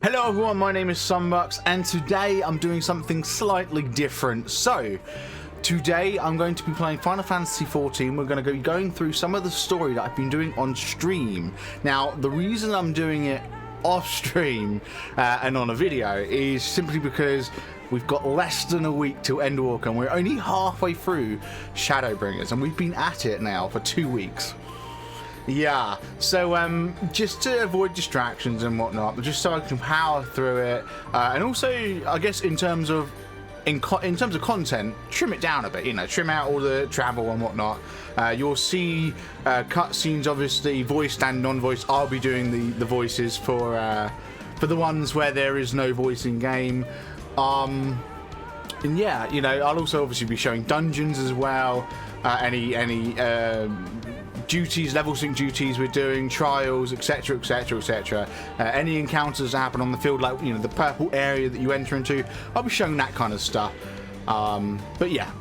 Hello everyone, my name is Sunbucks, and today I'm doing something slightly different. So, today I'm going to be playing Final Fantasy XIV. We're going to be going through some of the story that I've been doing on stream. Now, the reason I'm doing it off stream and on a video is simply because we've got less than a week till Endwalker, and we're only halfway through Shadowbringers, and we've been at it now for 2 weeks. Yeah, so just to avoid distractions and whatnot, just so I can power through it, and also I guess in terms of content, trim it down a bit. You know, trim out all the travel and whatnot. You'll see cutscenes, obviously voiced and non-voiced. I'll be doing the voices for the ones where there is no voice in game. And yeah, you know, I'll also obviously be showing dungeons as well. Any duties, level sync duties we're doing, trials, etc, etc, etc. Any encounters that happen on the field, like, you know, the purple area that you enter into, I'll be showing that kind of stuff. But yeah,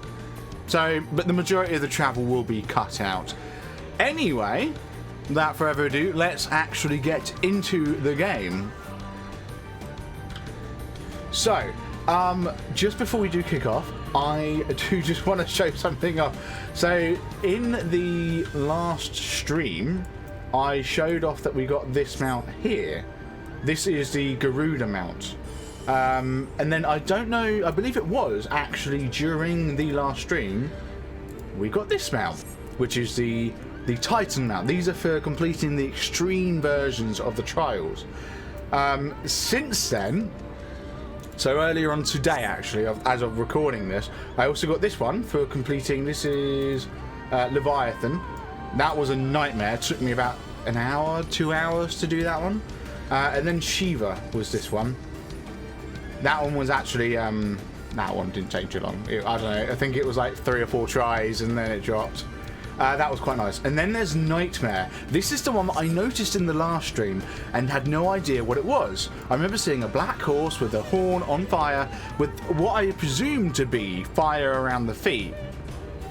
but the majority of the travel will be cut out. Anyway, without further ado, let's actually get into the game. So, just before we do kick off, I do just want to show something off. So, in the last stream, I showed off that we got this mount here. This is the Garuda mount. And then I don't know, I believe it was actually during the last stream, we got this mount, which is the Titan mount. These are for completing the extreme versions of the trials. Since then, so earlier on today, actually, as of recording this, I also got this one for completing. This is Leviathan. That was a nightmare. It took me about an hour, 2 hours to do that one. And then Shiva was this one. That one was actually, that one didn't take too long. I don't know, I think it was like 3 or 4 tries and then it dropped. That was quite nice. And then there's Nightmare. This is the one that I noticed in the last stream and had no idea what it was. I remember seeing a black horse with a horn on fire with what I presumed to be fire around the feet.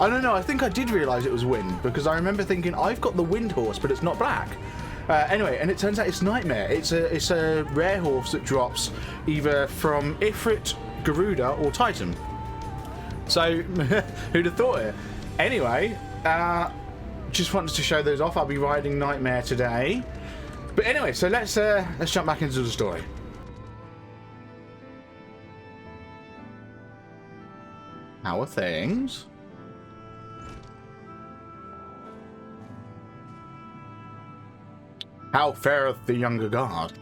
I don't know, I think I did realise it was wind, because I remember thinking, I've got the wind horse, but it's not black. Anyway, and it turns out it's Nightmare. It's a rare horse that drops either from Ifrit, Garuda, or Titan. So, who'd have thought it? Anyway, just wanted to show those off. I'll be riding Nightmare today. But anyway, so let's jump back into the story. How are things? How fareth the younger guard?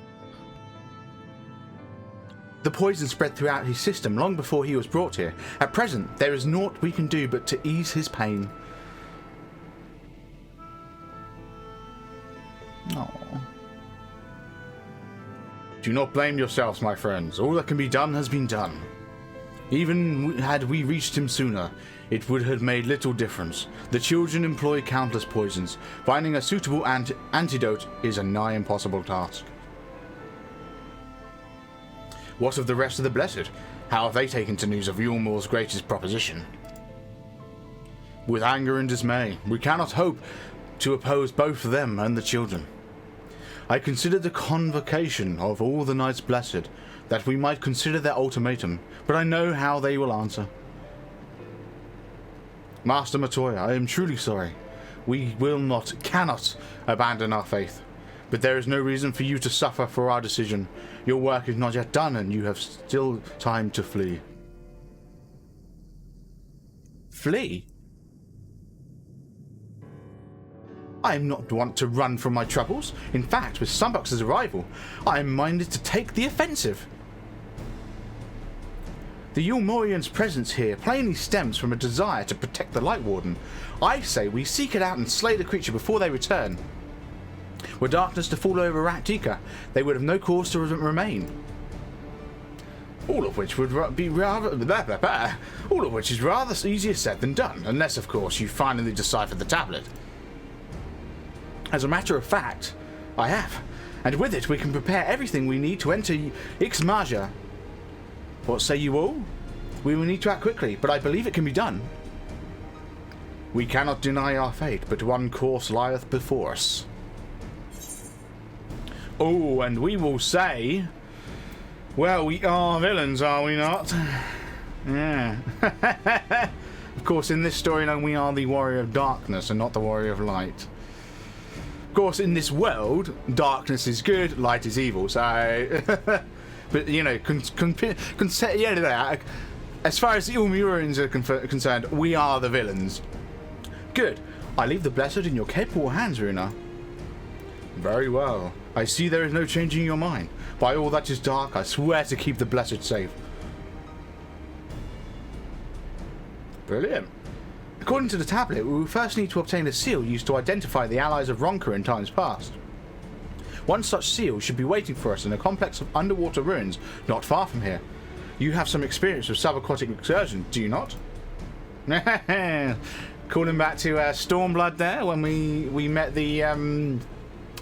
The poison spread throughout his system long before he was brought here. At present, there is naught we can do but to ease his pain. Aww. Do not blame yourselves, my friends. All that can be done has been done. Even had we reached him sooner, it would have made little difference. The children employ countless poisons. Finding a suitable antidote is a nigh impossible task. What of the rest of the Blessed? How have they taken to news of Yulmor's greatest proposition? With anger and dismay, we cannot hope to oppose both them and the children. I consider the convocation of all the Knights Blessed, that we might consider their ultimatum, but I know how they will answer. Master Matoya, I am truly sorry. We cannot abandon our faith, but there is no reason for you to suffer for our decision. Your work is not yet done, and you have still time to flee. Flee? I am not one to run from my troubles. In fact, with Sunbucks' arrival, I am minded to take the offensive. The Yulmorian's presence here plainly stems from a desire to protect the Light Warden. I say we seek it out and slay the creature before they return. Were darkness to fall over Raktika, they would have no cause to remain. All of which would be all of which is rather easier said than done, unless, of course, you finally decipher the tablet. As a matter of fact, I have, and with it we can prepare everything we need to enter Ixmaja. What say you all? We will need to act quickly, but I believe it can be done. We cannot deny our fate, but one course lieth before us. Oh, and we will say Well, we are villains, are we not? Yeah. Of course, in this storyline, we are the warrior of darkness and not the warrior of light. Of course, in this world, darkness is good, light is evil. So, but you know, as far as the Ulmurans are concerned, we are the villains. Good. I leave the blessed in your capable hands, Runa. Very well. I see there is no changing your mind. By all that is dark, I swear to keep the blessed safe. Brilliant. According to the tablet, we will first need to obtain a seal used to identify the allies of Ronka in times past. One such seal should be waiting for us in a complex of underwater ruins not far from here. You have some experience with subaquatic excursion, do you not? Calling back to Stormblood there when we met the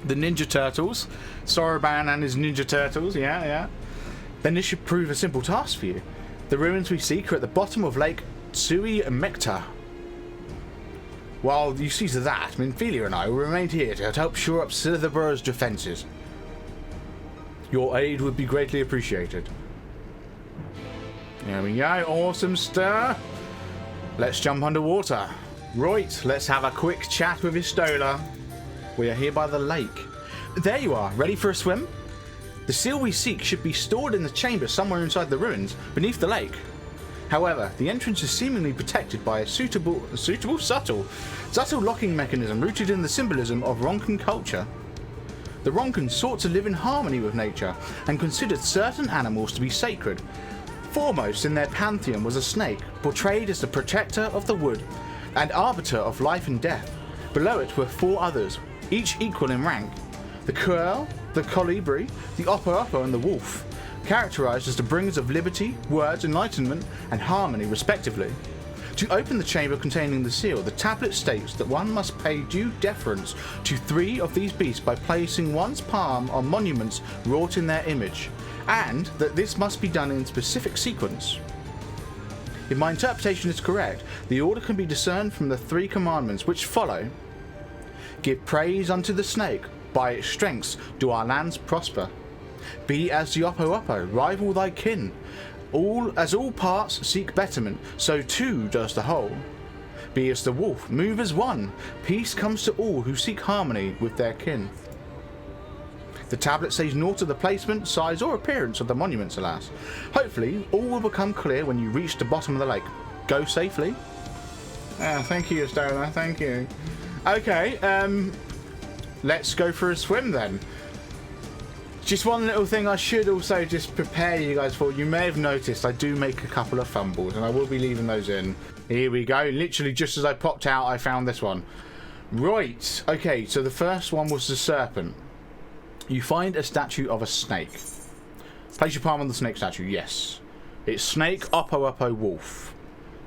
Ninja Turtles, Soroban and his Ninja Turtles. Yeah. Then this should prove a simple task for you. The ruins we seek are at the bottom of Lake Tsui Mekta. While you see to that, Minfilia and I will remain here to help shore up Slitherborough's defences. Your aid would be greatly appreciated. There we go, awesome stuff. Let's jump underwater. Right, let's have a quick chat with Istola. We are here by the lake. There you are, ready for a swim? The seal we seek should be stored in the chamber somewhere inside the ruins, beneath the lake. However, the entrance is seemingly protected by a subtle locking mechanism rooted in the symbolism of Ronkan culture. The Ronkans sought to live in harmony with nature and considered certain animals to be sacred. Foremost in their pantheon was a snake, portrayed as the protector of the wood and arbiter of life and death. Below it were 4 others, each equal in rank: the Quirl, the Colibri, the Oppo and the Wolf, characterized as the bringers of liberty, words, enlightenment, and harmony respectively. To open the chamber containing the seal, the tablet states that one must pay due deference to 3 of these beasts by placing one's palm on monuments wrought in their image, and that this must be done in specific sequence. If my interpretation is correct, the order can be discerned from the 3 commandments which follow. Give praise unto the snake, by its strengths do our lands prosper. Be as the Oppo, rival thy kin. As all parts seek betterment, so too does the whole. Be as the wolf, move as one. Peace comes to all who seek harmony with their kin. The tablet says naught of the placement, size or appearance of the monuments, alas. Hopefully, all will become clear when you reach the bottom of the lake. Go safely. Thank you, Estola, thank you. Okay, let's go for a swim then. Just one little thing I should also just prepare you guys for. You may have noticed I do make a couple of fumbles, and I will be leaving those in. Here we go. Literally just as I popped out, I found this one. Right. Okay, so the first one was the serpent. You find a statue of a snake. Place your palm on the snake statue. Yes. It's snake, Oppo, wolf.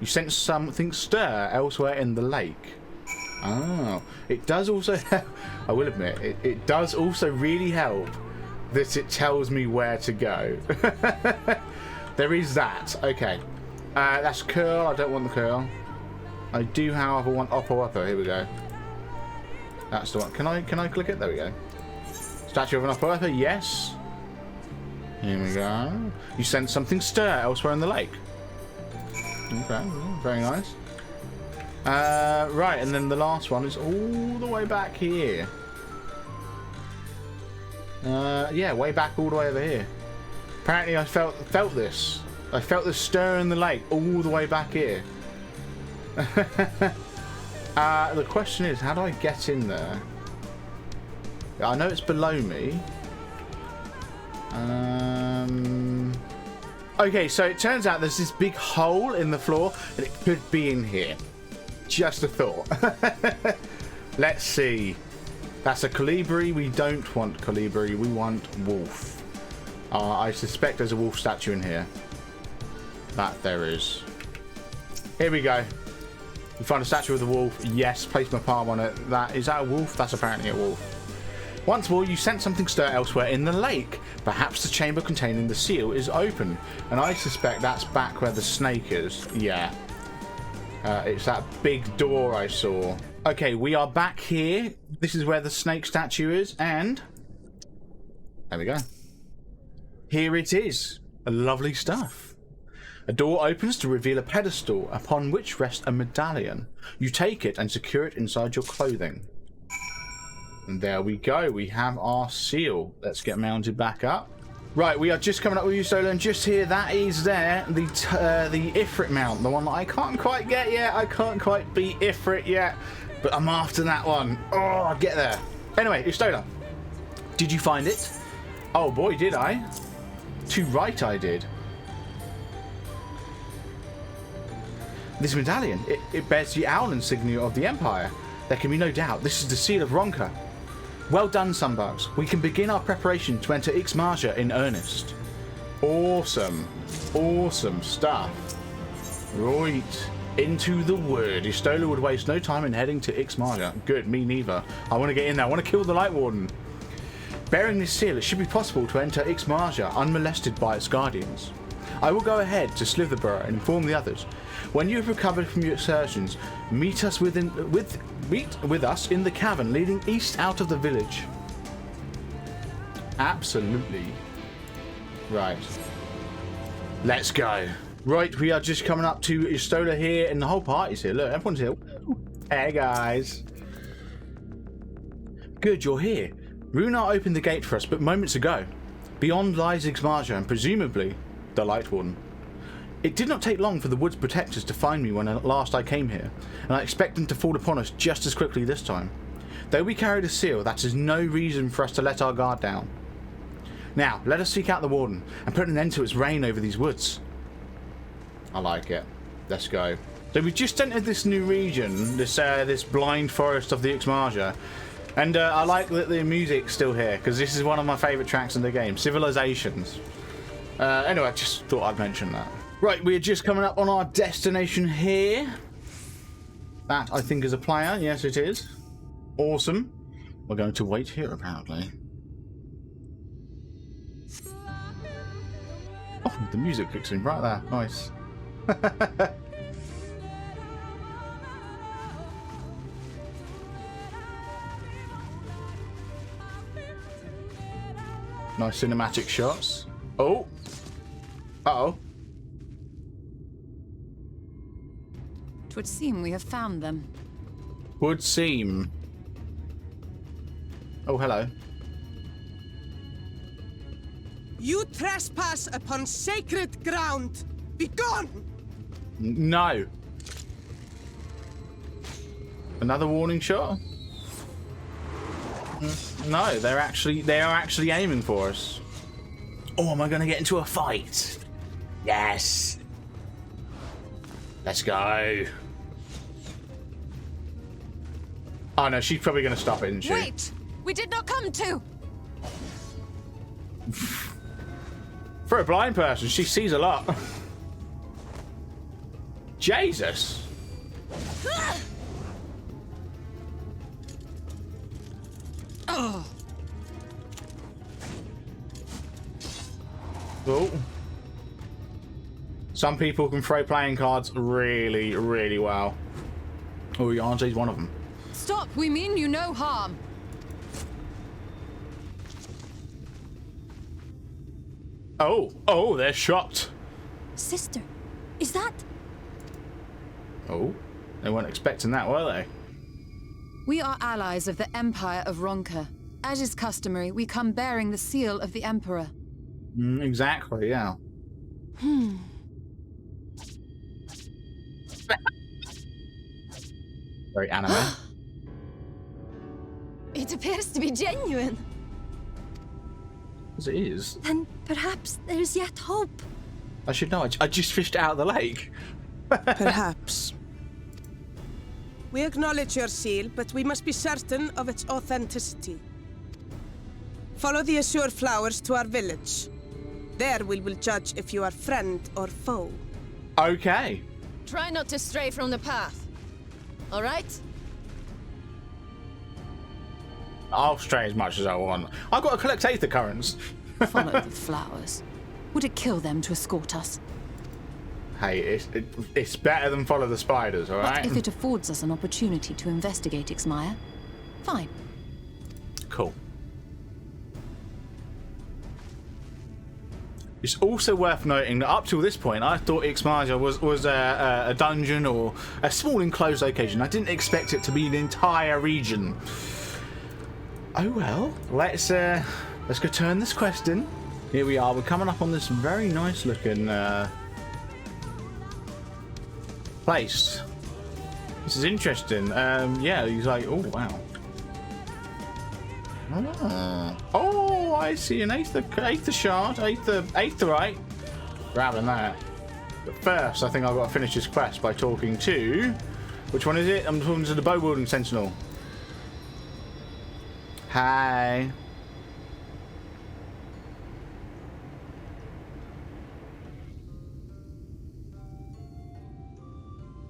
You sense something stir elsewhere in the lake. Oh. It does also help. I will admit, it does also really help that it tells me where to go. There is that. Okay. That's curl. I don't want the curl. I do, however, want Oppo. Here we go. That's the one. Can I click it? There we go. Statue of an Oppo. Yes. Here we go. You sense something stir elsewhere in the lake. Okay. Very nice. Right, and then the last one is all the way back here. Yeah, way back all the way over here. Apparently I felt this. I felt the stir in the lake all the way back here. The question is, how do I get in there? I know it's below me. Okay, so it turns out there's this big hole in the floor, and it could be in here. Just a thought. Let's see. That's a Colibri. We don't want Colibri. We want wolf. I suspect there's a wolf statue in here. That there is. Here we go. We find a statue of the wolf. Yes, place my palm on it. Is that a wolf? That's apparently a wolf. Once more, you sense something stir elsewhere in the lake. Perhaps the chamber containing the seal is open. And I suspect that's back where the snake is. Yeah. It's that big door I saw. Okay, we are back here. This is where the snake statue is, and there we go. here it is. Lovely stuff. A door opens to reveal a pedestal upon which rests a medallion. You take it and secure it inside your clothing. And there we go. We have our seal. Let's get mounted back up. Right, we are just coming up with you, Stola, and just here, that is there, the Ifrit mount, the one that I can't quite get yet. I can't quite beat Ifrit yet, but I'm after that one. Oh, I'll get there. Anyway, Stola, did you find it? Oh boy, did I. Too right I did. This medallion, it bears the owl insignia of the Empire. There can be no doubt, this is the seal of Ronka. Well done, Sunbucks. We can begin our preparation to enter Ixmarja in earnest. Awesome. Awesome stuff. Right. Into the word. Istola would waste no time in heading to Ixmarja. Good, me neither. I want to get in there. I want to kill the Light Warden. Bearing this seal, it should be possible to enter Ixmarja unmolested by its guardians. I will go ahead to Slitherborough and inform the others. When you have recovered from your excursions, meet us with us in the cavern leading east out of the village. Absolutely. Right. Let's go. Right, we are just coming up to Istola here, and the whole party's here. Look, everyone's here. Hey, guys. Good, you're here. Runar opened the gate for us but moments ago. Beyond lies Ixmarja and presumably the Light Warden. It did not take long for the Wood's protectors to find me when at last I came here, and I expect them to fall upon us just as quickly this time. Though we carried a seal, that is no reason for us to let our guard down. Now, let us seek out the Warden and put an end to its reign over these woods. I like it. Let's go. So we've just entered this new region, this blind forest of the Ixmarja, and I like that the music's still here, because this is one of my favourite tracks in the game, Civilizations. Anyway, I just thought I'd mention that. Right, we're just coming up on our destination here. That, I think, is a player. Yes, it is. Awesome. We're going to wait here, apparently. Oh, the music kicks in right there. Nice. Nice cinematic shots. Oh. Uh-oh. Would seem we have found them. Would seem. Oh, hello. You trespass upon sacred ground. Begone! No. Another warning shot? No, they are actually aiming for us. Oh, am I going to get into a fight? Yes. Let's go. Oh no, she's probably going to stop it, isn't she? Wait! We did not come to! For a blind person, she sees a lot. Jesus! Oh. Oh. Some people can throw playing cards really, really well. Oh, Yarnze's one of them. Stop! We mean you no harm. Oh, they're shocked. Sister, is that... Oh, they weren't expecting that, were they? We are allies of the Empire of Ronka. As is customary, we come bearing the seal of the Emperor. Exactly, yeah. Very anime. It appears to be genuine. As it is. Then perhaps there's yet hope. I should know. I just fished it out of the lake. Perhaps. We acknowledge your seal, but we must be certain of its authenticity. Follow the azure flowers to our village. There we will judge if you are friend or foe. Okay. Try not to stray from the path. All right? I'll stray as much as I want. I've got to collect Aether currents. Follow the flowers. Would it kill them to escort us? Hey, it's better than follow the spiders, all right? But if it affords us an opportunity to investigate Ixmaya, fine. Cool. It's also worth noting that up till this point, I thought Ixmaja was a dungeon or a small enclosed location. I didn't expect it to be an entire region. Oh well, let's go turn this quest in. Here we are. We're coming up on this very nice looking place. This is interesting. Yeah, he's like, oh wow. Oh, I see an Aether shard, Aetherite. Grabbing that. But first, I think I've got to finish this quest by talking to... Which one is it? I'm talking to the bow-wielding sentinel. Hi.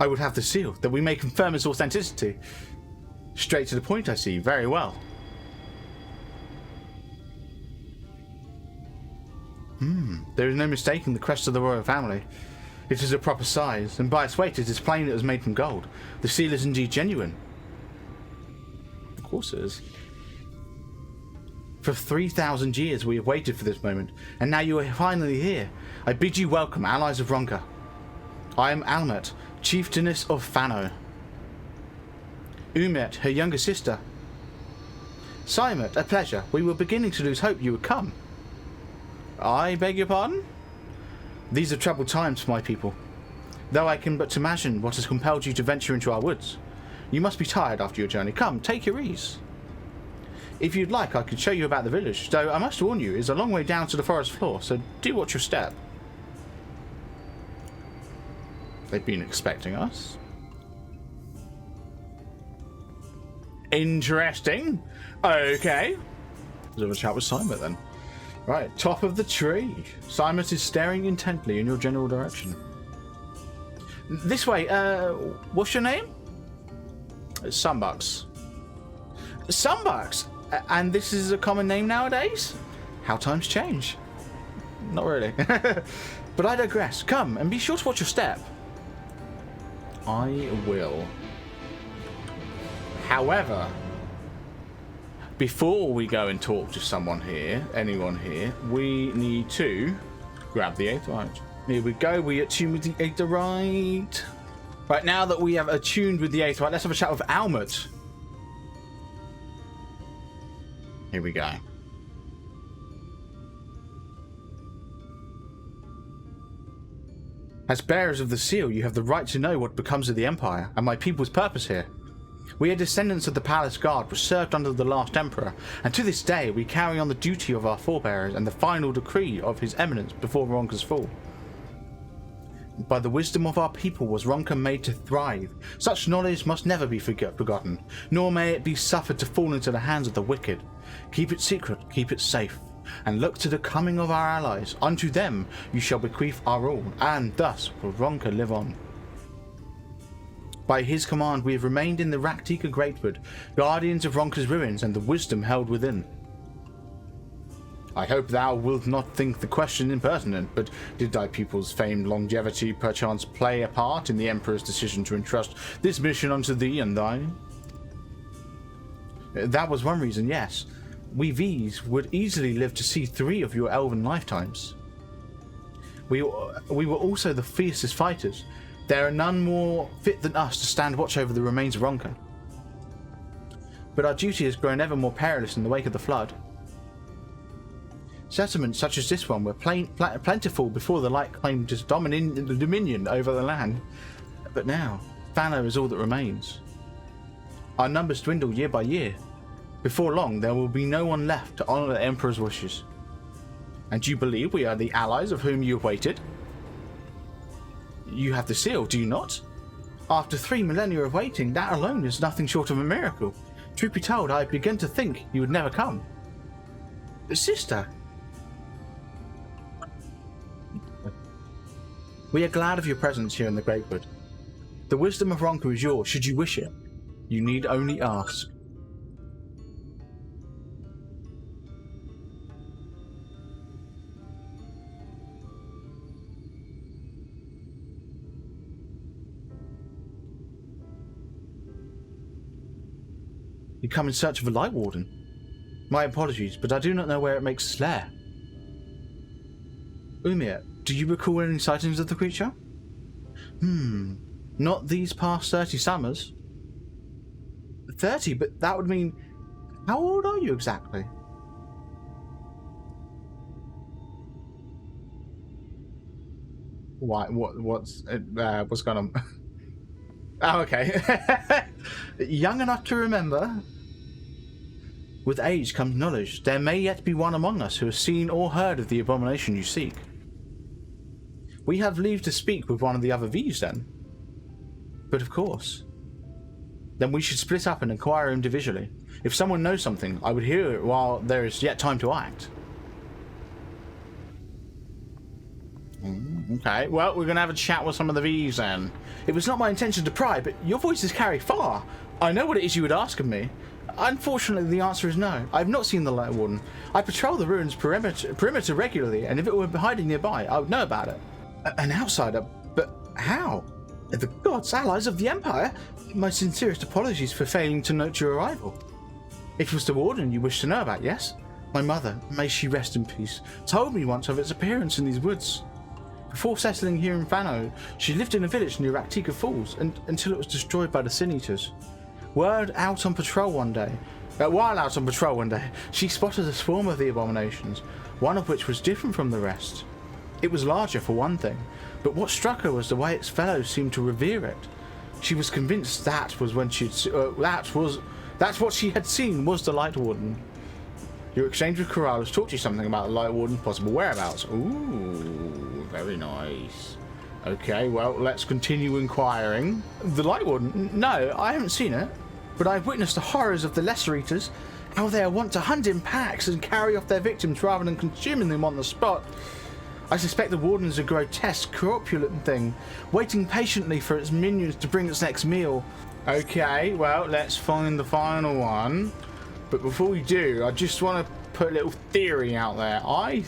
I would have the seal, that we may confirm its authenticity. Straight to the point, I see. Very well. There is no mistaking the crest of the royal family. It is a proper size, and by its weight it is plain it was made from gold. The seal is indeed genuine. Of course it is. For 3,000 years we have waited for this moment, and now you are finally here. I bid you welcome, allies of Ronka. I am Almet, chieftainess of Fano. Umet, her younger sister. Simet, a pleasure. We were beginning to lose hope you would come. I beg your pardon? These are troubled times for my people. Though I can but imagine what has compelled you to venture into our woods. You must be tired after your journey. Come, take your ease. If you'd like, I could show you about the village, though I must warn you, it's a long way down to the forest floor, so do watch your step. They've been expecting us. Interesting. Okay. Let's have a chat with Simet then. Right, top of the tree. Simet is staring intently in your general direction. This way, what's your name? Sunbucks. Sunbucks? And this is a common name nowadays? How times change. Not really. But I digress. Come, and be sure to watch your step. I will. However, before we go and talk to someone here, anyone here, we need to grab the Aetherite. Here we go, we attune with the Aetherite. Right, now that we have attuned with the Aetherite, let's have a chat with Almet. Here we go. As bearers of the seal, you have the right to know what becomes of the Empire and my people's purpose here. We are descendants of the Palace Guard, which served under the last Emperor, and to this day we carry on the duty of our forebears and the final decree of His Eminence before Ronka's fall. By the wisdom of our people was Ronka made to thrive. Such knowledge must never be forgotten, nor may it be suffered to fall into the hands of the wicked. Keep it secret, keep it safe, and look to the coming of our allies. Unto them you shall bequeath our rule, and thus will Ronka live on. By his command we have remained in the Raktika Greatwood, guardians of Ronka's ruins and the wisdom held within. I hope thou wilt not think the question impertinent, but did thy people's famed longevity perchance play a part in the Emperor's decision to entrust this mission unto thee and thine? That was one reason, yes. We V's would easily live to see 3 of your elven lifetimes. We were also the fiercest fighters. There are none more fit than us to stand watch over the remains of Ronka. But our duty has grown ever more perilous in the wake of the flood. Settlements such as this one were plentiful before the light claimed its dominion over the land. But now, Fano is all that remains. Our numbers dwindle year by year. Before long, there will be no one left to honour the Emperor's wishes. And you believe we are the allies of whom you have waited? You have the seal, do you not? After 3 millennia of waiting, that alone is nothing short of a miracle. Truth be told, I had begun to think you would never come. Sister! We are glad of your presence here in the Greatwood. The wisdom of Ronka is yours, should you wish it. You need only ask. You come in search of a Light Warden. My apologies, but I do not know where it makes its lair. Umir, do you recall any sightings of the creature? Not these past 30 summers. 30? But that would mean... How old are you exactly? Why? What's going on? Oh, okay. Young enough to remember. With age comes knowledge. There may yet be one among us who has seen or heard of the abomination you seek. We have leave to speak with one of the other V's then. But of course. Then we should split up and inquire individually. If someone knows something, I would hear it while there is yet time to act. Okay, well, we're going to have a chat with some of the V's then. It was not my intention to pry, but your voices carry far. I know what it is you would ask of me. Unfortunately, the answer is no. I have not seen the Light Warden. I patrol the ruins perimeter regularly, and if it were hiding nearby, I would know about it. An outsider? But how? The gods, allies of the Empire? My sincerest apologies for failing to note your arrival. It was the Warden you wished to know about, yes? My mother, may she rest in peace, told me once of its appearance in these woods. Before settling here in Fano, she lived in a village near Raktika Falls until it was destroyed by the Sin Eaters. While out on patrol one day, she spotted a swarm of the abominations, one of which was different from the rest. It was larger for one thing, but what struck her was the way its fellows seemed to revere it. She was convinced that's what she had seen was the Light Warden. Your exchange with Corrales taught you something about the Light Warden's possible whereabouts. Ooh, very nice. Okay, well, let's continue inquiring. The Light Warden? No, I haven't seen it, but I've witnessed the horrors of the Lesser Eaters, how they are wont to hunt in packs and carry off their victims rather than consuming them on the spot. I suspect the Warden is a grotesque, corpulent thing, waiting patiently for its minions to bring its next meal. Okay, well, let's find the final one. But before we do, I just want to put a little theory out there. I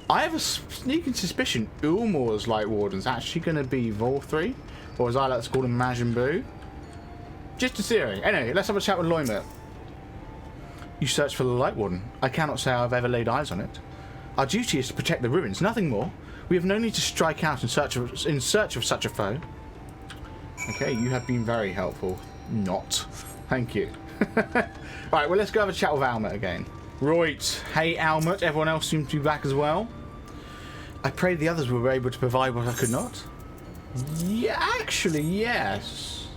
have a sneaking suspicion Ulmor's Light Warden's actually going to be Vol 3, or as I like to call him, Majin Buu. Just a theory. Anyway, let's have a chat with Loimert. You search for the Light Warden. I cannot say I've ever laid eyes on it. Our duty is to protect the ruins, nothing more. We have no need to strike out in search of such a foe. Okay, you have been very helpful. Not. Thank you. Right, well, let's go have a chat with Almut again. Right. Hey, Almut. Everyone else seems to be back as well. I pray the others were able to provide what I could not. Yeah, actually, yes.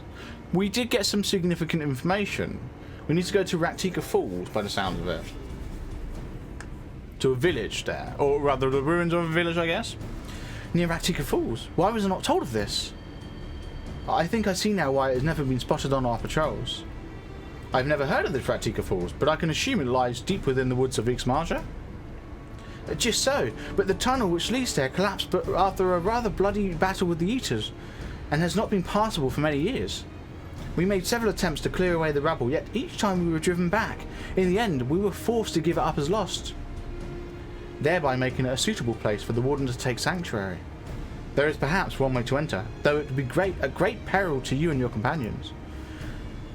We did get some significant information. We need to go to Raktika Falls, by the sound of it. To a village there. Or rather, the ruins of a village, I guess. Near Raktika Falls. Why was I not told of this? I think I see now why it has never been spotted on our patrols. I've never heard of the Raktika Falls, but I can assume it lies deep within the woods of Ixmarja. Just so, but the tunnel which leads there collapsed after a rather bloody battle with the Eaters, and has not been passable for many years. We made several attempts to clear away the rubble, yet each time we were driven back. In the end, we were forced to give it up as lost, thereby making it a suitable place for the Warden to take sanctuary. There is perhaps one way to enter, though it would be a great peril to you and your companions.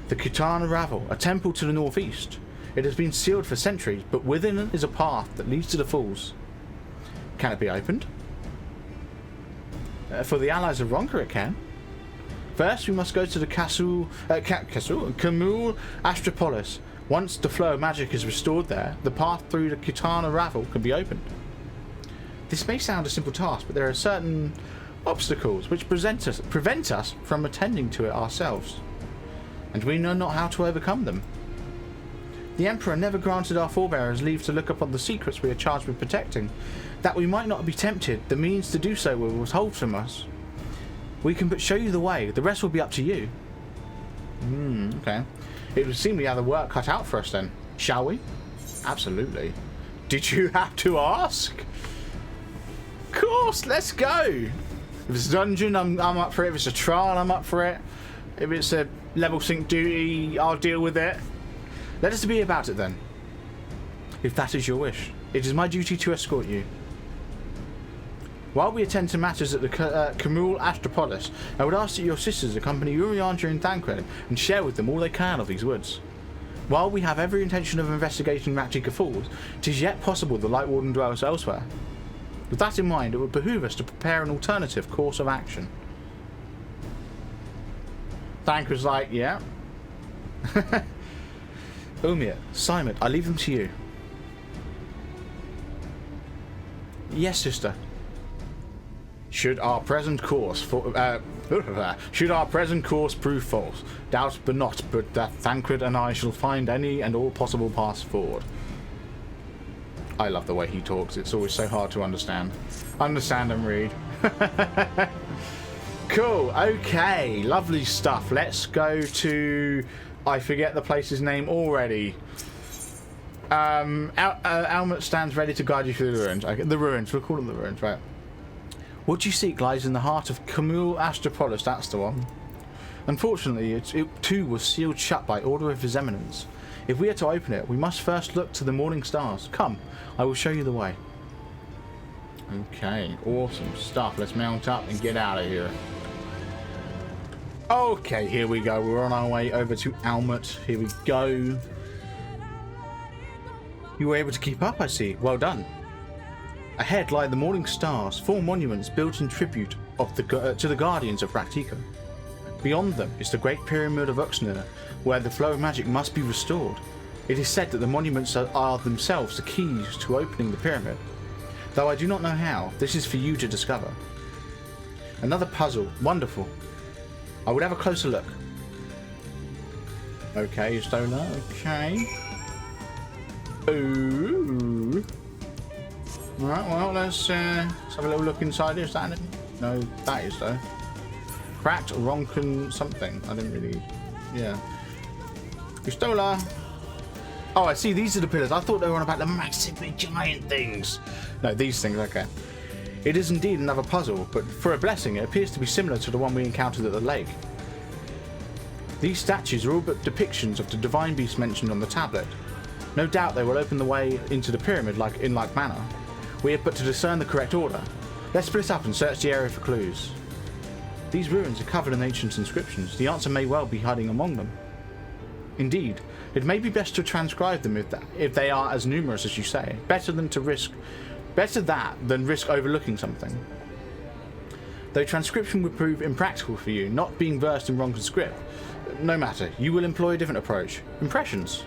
The Kitana Ravel, a temple to the northeast. It has been sealed for centuries, but within it is a path that leads to the falls. Can it be opened? For the allies of Ronka it can. First, we must go to the Kamul Astropolis. Once the flow of magic is restored there, the path through the Kitana Ravel can be opened. This may sound a simple task, but there are certain obstacles which prevent us from attending to it ourselves, and we know not how to overcome them. The Emperor never granted our forebears leave to look upon the secrets we are charged with protecting. That we might not be tempted, the means to do so will withhold from us. We can but show you the way, the rest will be up to you. Okay. It would seem we have the work cut out for us then, shall we? Absolutely. Did you have to ask? Of course, let's go! If it's a dungeon, I'm up for it. If it's a trial, I'm up for it. If it's a level sync duty, I'll deal with it. Let us be about it then. If that is your wish. It is my duty to escort you. While we attend to matters at the Kamul Astropolis, I would ask that your sisters accompany Urianger and Thancred and share with them all they can of these woods. While we have every intention of investigating Raktika Falls, it is yet possible the Light Warden dwells elsewhere. With that in mind, it would behoove us to prepare an alternative course of action. Thancred's like, yeah. Umir, Simon, I leave them to you. Yes, sister. Should our present course prove false, doubt but not, but that Thancred and I shall find any and all possible paths forward. I love the way he talks. It's always so hard to understand. Understand and read. Cool. Okay. Lovely stuff. Let's go to... I forget the place's name already. Almut stands ready to guide you through the ruins. Okay, the ruins. We'll call them the ruins, right? What you seek lies in the heart of Camul Astropolis. That's the one. Unfortunately, it too was sealed shut by order of His Eminence. If we are to open it, we must first look to the morning stars. Come, I will show you the way. Okay, awesome stuff. Let's mount up and get out of here. Okay, here we go. We're on our way over to Almut. Here we go. You were able to keep up, I see. Well done. Ahead lie the morning stars, 4 monuments built in tribute to the guardians of Raktika. Beyond them is the Great Pyramid of Uxnir, where the flow of magic must be restored. It is said that the monuments are themselves the keys to opening the pyramid. Though I do not know how, this is for you to discover. Another puzzle. Wonderful. I would have a closer look. Okay, Stoner. Okay. Ooh. Alright, well, let's have a little look inside here. Is that anything? No, that is, though. Cracked, Ronken, something. I didn't really... Yeah. Pistola! Oh, I see. These are the pillars. I thought they were on about the massively giant things. No, these things. Okay. It is indeed another puzzle, but for a blessing, it appears to be similar to the one we encountered at the lake. These statues are all but depictions of the divine beast mentioned on the tablet. No doubt they will open the way into the pyramid in like manner. We have but to discern the correct order. Let's split up and search the area for clues. These ruins are covered in ancient inscriptions. The answer may well be hiding among them. Indeed, it may be best to transcribe them if they are as numerous as you say. Better that than risk overlooking something. Though transcription would prove impractical for you, not being versed in Ronkan script. No matter, you will employ a different approach. Impressions.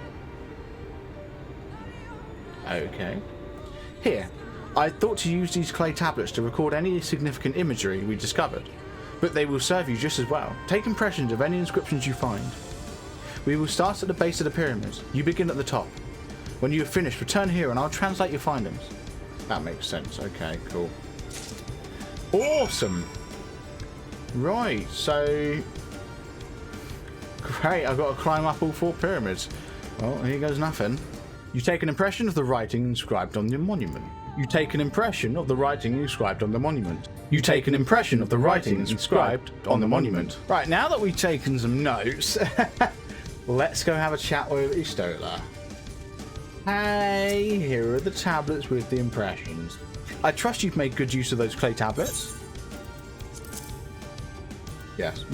Okay. Here, I thought to use these clay tablets to record any significant imagery we discovered, but they will serve you just as well. Take impressions of any inscriptions you find. We will start at the base of the pyramid. You begin at the top. When you have finished, return here and I'll translate your findings. That makes sense. Okay, cool. Awesome! Right, so... Great, I've got to climb up all 4 pyramids. Well, here goes nothing. You take an impression of the writing inscribed on the monument. You take an impression of the writing inscribed on the monument. You take an impression of the writing inscribed on the monument. Right, now that we've taken some notes, let's go have a chat with Istola. Hey, here are the tablets with the impressions. I trust you've made good use of those clay tablets. Yes.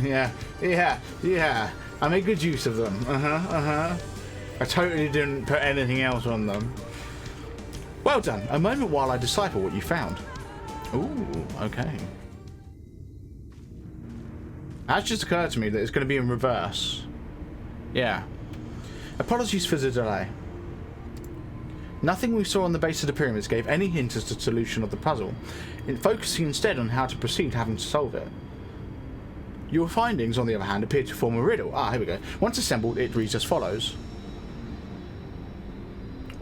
Yeah. I made good use of them. I totally didn't put anything else on them. Well done. A moment while I decipher what you found. Ooh, okay. That's just occurred to me that it's going to be in reverse. Yeah. Apologies for the delay. Nothing we saw on the base of the pyramids gave any hint as to the solution of the puzzle, focusing instead on how to proceed having to solve it. Your findings, on the other hand, appear to form a riddle. Ah, here we go. Once assembled, it reads as follows.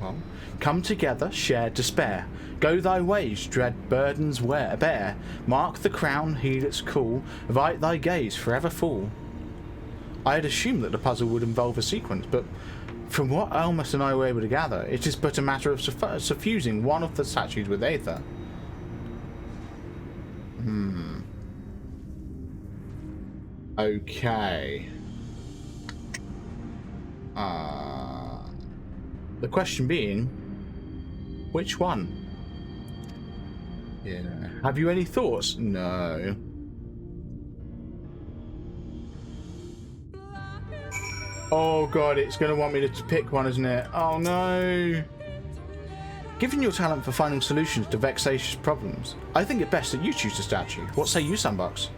Well, come together, share despair. Go thy ways, dread burdens bear. Mark the crown, heed its call. Avite thy gaze, forever fall. I had assumed that the puzzle would involve a sequence, but from what Almus and I were able to gather, it is but a matter of suffusing one of the statues with Aether. Okay. The question being, which one? Yeah. Have you any thoughts? No. Oh god, it's going to want me to pick one, isn't it? Oh no. Given your talent for finding solutions to vexatious problems, I think it best that you choose the statue. What say you, Sunbucks?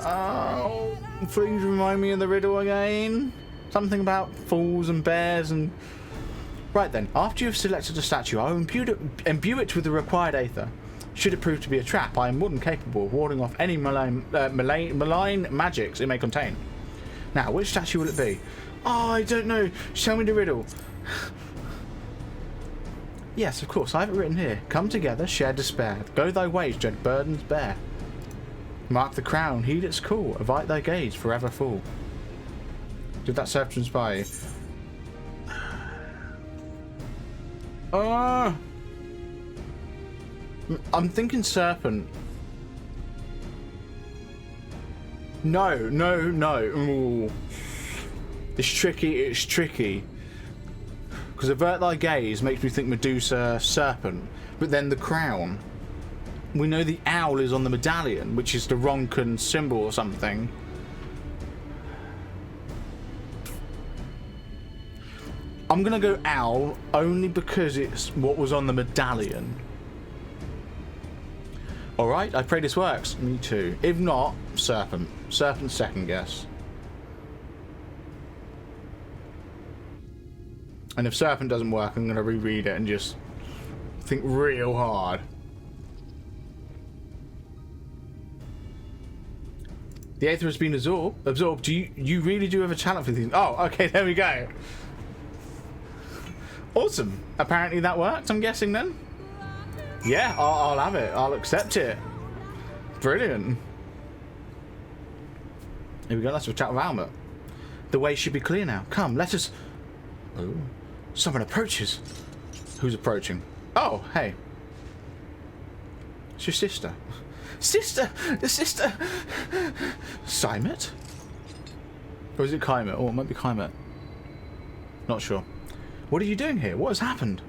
Oh, please remind me of the riddle again. Something about fools and bears and... Right then, after you have selected a statue, I will imbue it with the required Aether. Should it prove to be a trap, I am more than capable of warding off any malign magics it may contain. Now, which statue will it be? Oh, I don't know. Show me the riddle. Yes, of course, I have it written here. Come together, share despair. Go thy ways, dread burdens bear. Mark the crown, heed its call. Avite thy gaze, forever full. Did that serve to inspire you? I'm thinking serpent. No. Ooh. It's tricky. Because avert thy gaze makes me think Medusa, serpent. But then the crown. We know the owl is on the medallion, which is the Ronkan symbol or something. I'm going to go owl only because it's what was on the medallion. Alright, I pray this works. Me too. If not, serpent. Serpent's second guess. And if serpent doesn't work, I'm going to reread it and just think real hard. The Aether has been absorbed. You really do have a talent for these. Oh, okay, there we go. Awesome. Apparently that worked, I'm guessing then. Yeah, I'll have it. I'll accept it. Brilliant. Here we go. Let's have a chat with Alma. The way should be clear now. Come, let us... Oh, someone approaches. Who's approaching? Oh, hey. It's your sister. Sister! Simet? Or is it Kaimet? Oh, it might be Kaimet. Not sure. What are you doing here? What has happened?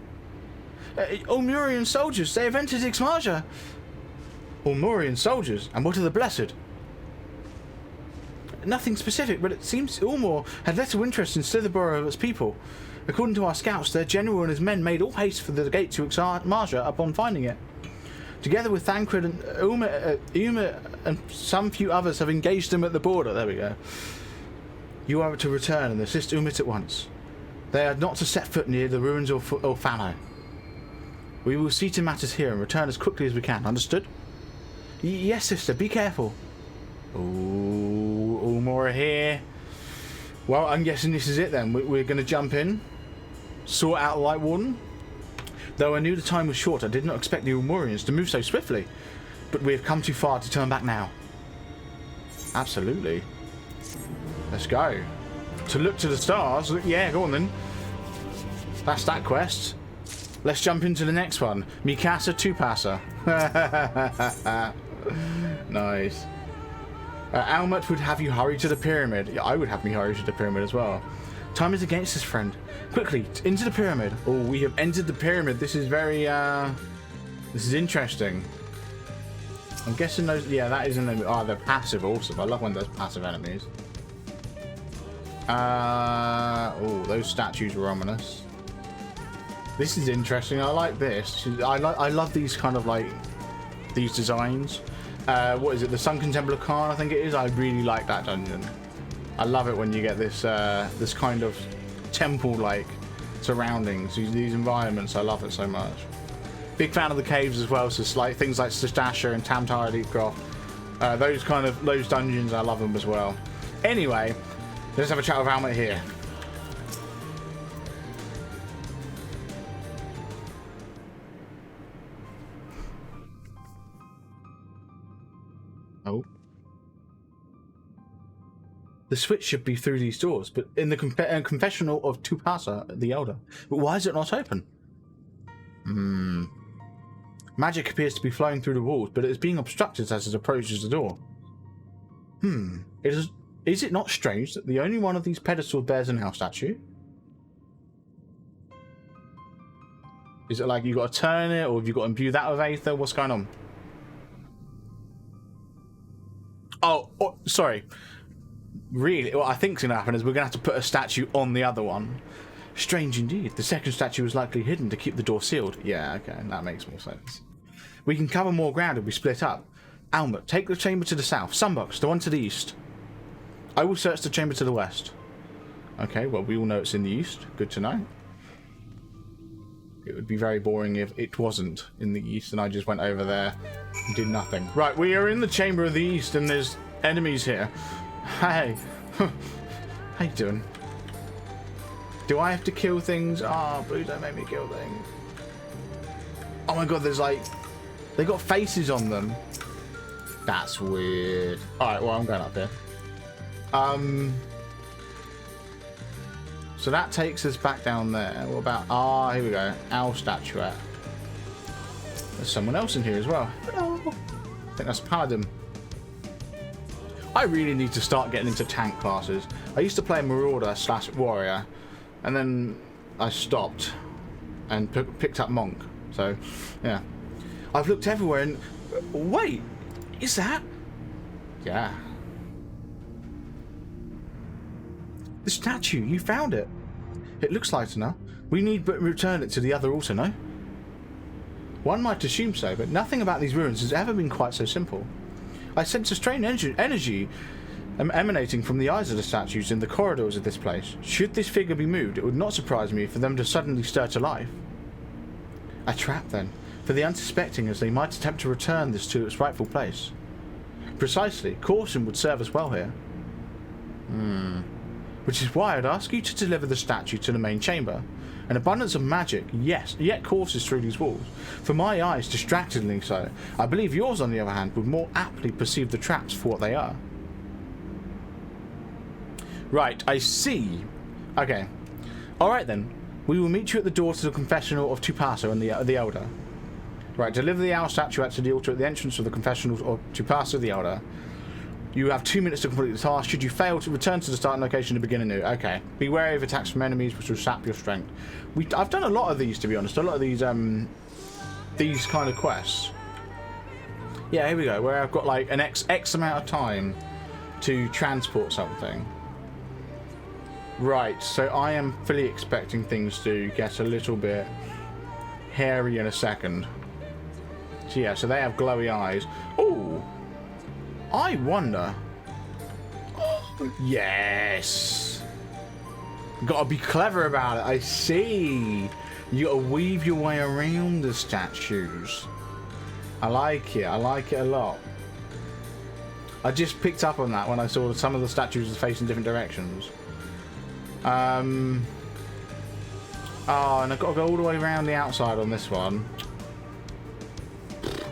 Ulmurian soldiers, they have entered Ixmaja. Ulmurian soldiers? And what are the blessed? Nothing specific, but it seems Ulmor had little interest in Slitherborough of its people. According to our scouts, their general and his men made all haste for the gate to Ixmaja upon finding it. Together with Thancred and Uma and some few others have engaged them at the border. There we go. You are to return and assist Umit at once. They are not to set foot near the ruins of Fano. We will see to matters here and return as quickly as we can. Understood? Yes, sister. Be careful. Ooh, Ulmor are here. Well, I'm guessing this is it then. We're going to jump in, sort out the Light Warden. Though I knew the time was short, I did not expect the Ulmorians to move so swiftly. But we have come too far to turn back now. Absolutely. Let's go. To look to the stars. Yeah, go on then. That's that quest. Let's jump into the next one. Mikasa Tupasa. Nice. Almut would have you hurry to the pyramid. Yeah, I would have me hurry to the pyramid as well. Time is against us, friend. Quickly, into the pyramid. Oh, we have entered the pyramid. This is very, this is interesting. I'm guessing those, yeah, that is an enemy. Oh, they're passive also. I love when there's passive enemies. Oh, those statues were ominous. This is interesting. I like this. I love these kind of like, these designs. What is it? The Sunken Temple of Khan, I think it is. I really like that dungeon. I love it when you get this this kind of temple-like surroundings, these environments. I love it so much. Big fan of the caves as well. So it's like things like Stasha and Tamtara Deepcroft. Those dungeons, I love them as well. Anyway, let's have a chat with Alma here. Oh. The switch should be through these doors, but in the confessional of Tupasa, the Elder. But why is it not open? Magic appears to be flowing through the walls, but it is being obstructed as it approaches the door. Is it not strange that the only one of these pedestals bears an owl statue? Is it like you got to turn it, or have you got to imbue that with Aether? What's going on? Oh, sorry. Really, what I think's going to happen is we're going to have to put a statue on the other one. Strange indeed. The second statue was likely hidden to keep the door sealed. Yeah, okay, that makes more sense. We can cover more ground if we split up. Almut, take the chamber to the south. Sunbucks, the one to the east. I will search the chamber to the west. Okay, well, we all know it's in the east. Good to know. It would be very boring if it wasn't in the east and I just went over there and did nothing. Right, we are in the chamber of the east and there's enemies here. Hey. How you doing? Do I have to kill things? Oh, please don't make me kill things. Oh my god, there's like... They got faces on them. That's weird. Alright, well, I'm going up here. So that takes us back down there. What about... Ah, here we go. Owl statuette. There's someone else in here as well. Hello. I think that's Paladin. I really need to start getting into tank classes. I used to play Marauder / Warrior. And then I stopped. And picked up Monk. So, yeah. I've looked everywhere and... Wait! Is that... Yeah. The statue, you found it. It looks light enough. We need but return it to the other altar, no? One might assume so, but nothing about these ruins has ever been quite so simple. I sense a strange energy emanating from the eyes of the statues in the corridors of this place. Should this figure be moved, it would not surprise me for them to suddenly stir to life. A trap, then, for the unsuspecting, as they might attempt to return this to its rightful place. Precisely. Caution would serve us well here. Which is why I'd ask you to deliver the statue to the main chamber. An abundance of magic, yes, yet courses through these walls. For my eyes, distractingly so. I believe yours, on the other hand, would more aptly perceive the traps for what they are. Right, I see. Okay. Alright then. We will meet you at the door to the confessional of Tupaso and the Elder. Right, deliver the owl statuette to the altar at the entrance of the confessional of Tupaso the Elder. You have 2 minutes to complete the task. Should you fail, to return to the starting location to begin anew. Okay. Be wary of attacks from enemies, which will sap your strength. I've done a lot of these, to be honest. A lot of these kind of quests. Yeah, here we go. Where I've got like an X amount of time to transport something. Right. So I am fully expecting things to get a little bit hairy in a second. So yeah. So they have glowy eyes. Ooh. I wonder. Oh, yes. Gotta be clever about it. I see. You gotta weave your way around the statues. I like it. I like it a lot. I just picked up on that when I saw that some of the statues are facing different directions. Oh, and I've got to go all the way around the outside on this one.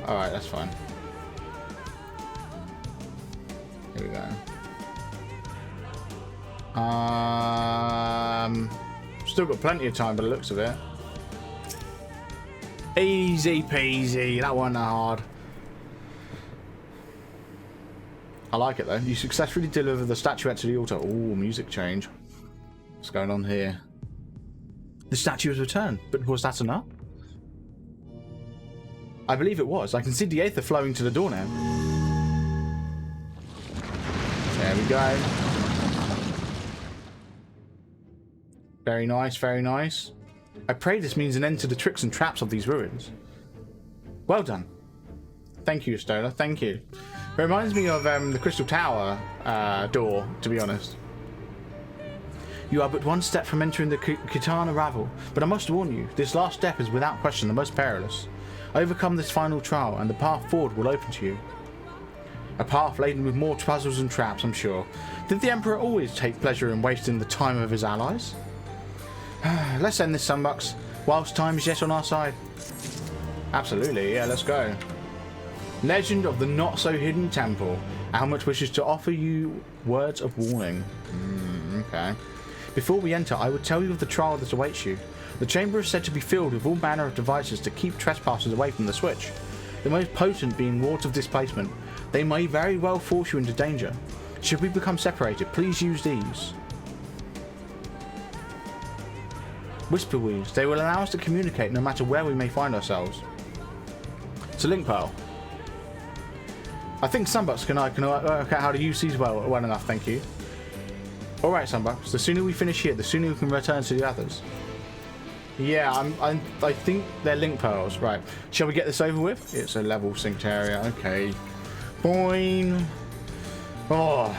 Alright, that's fine. Here we go. Still got plenty of time by the looks of it. Easy peasy. That wasn't hard. I like it though. You successfully deliver the statuette to the altar. Ooh, music change. What's going on here? The statue has returned, but was that enough? I believe it was. I can see the Aether flowing to the door now. There we go. Very nice, very nice. I pray this means an end to the tricks and traps of these ruins. Well done. Thank you, Stola. Thank you. It reminds me of the Crystal Tower door, to be honest. You are but one step from entering the Kitana Ravel, but I must warn you, this last step is without question the most perilous. Overcome this final trial, and the path forward will open to you. A path laden with more puzzles and traps, I'm sure. Did the Emperor always take pleasure in wasting the time of his allies? Let's end this, Sunbucks, whilst time is yet on our side. Absolutely, yeah, let's go. Legend of the Not-So-Hidden Temple. Almut wishes to offer you words of warning. Okay. Before we enter, I would tell you of the trial that awaits you. The chamber is said to be filled with all manner of devices to keep trespassers away from the switch. The most potent being wards of displacement. They may very well force you into danger. Should we become separated, please use these. Whisper weaves. They will allow us to communicate no matter where we may find ourselves. It's a link pearl. I think Sunbucks can work out how to use these well enough, thank you. All right, Sunbucks. The sooner we finish here, the sooner we can return to the others. Yeah, I think they're link pearls. Right. Shall we get this over with? It's a level synced area. Okay. Boing. Oh.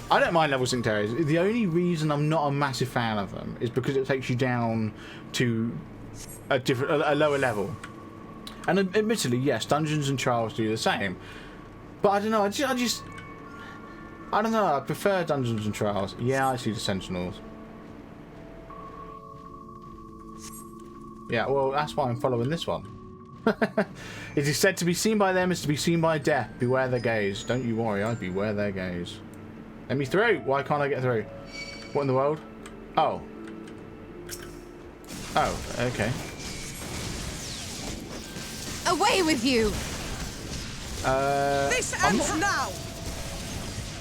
I don't mind level synced areas. The only reason I'm not a massive fan of them is because it takes you down to a lower level. And admittedly, yes, dungeons and trials do the same. But I don't know. I don't know. I prefer dungeons and trials. Yeah, I see the sentinels. Yeah, well, that's why I'm following this one. It is said to be seen by them is to be seen by death. Beware their gaze. Don't you worry, I beware their gaze. Let me through. Why can't I get through? What in the world? Oh. Oh, okay. Away with you! This ends now!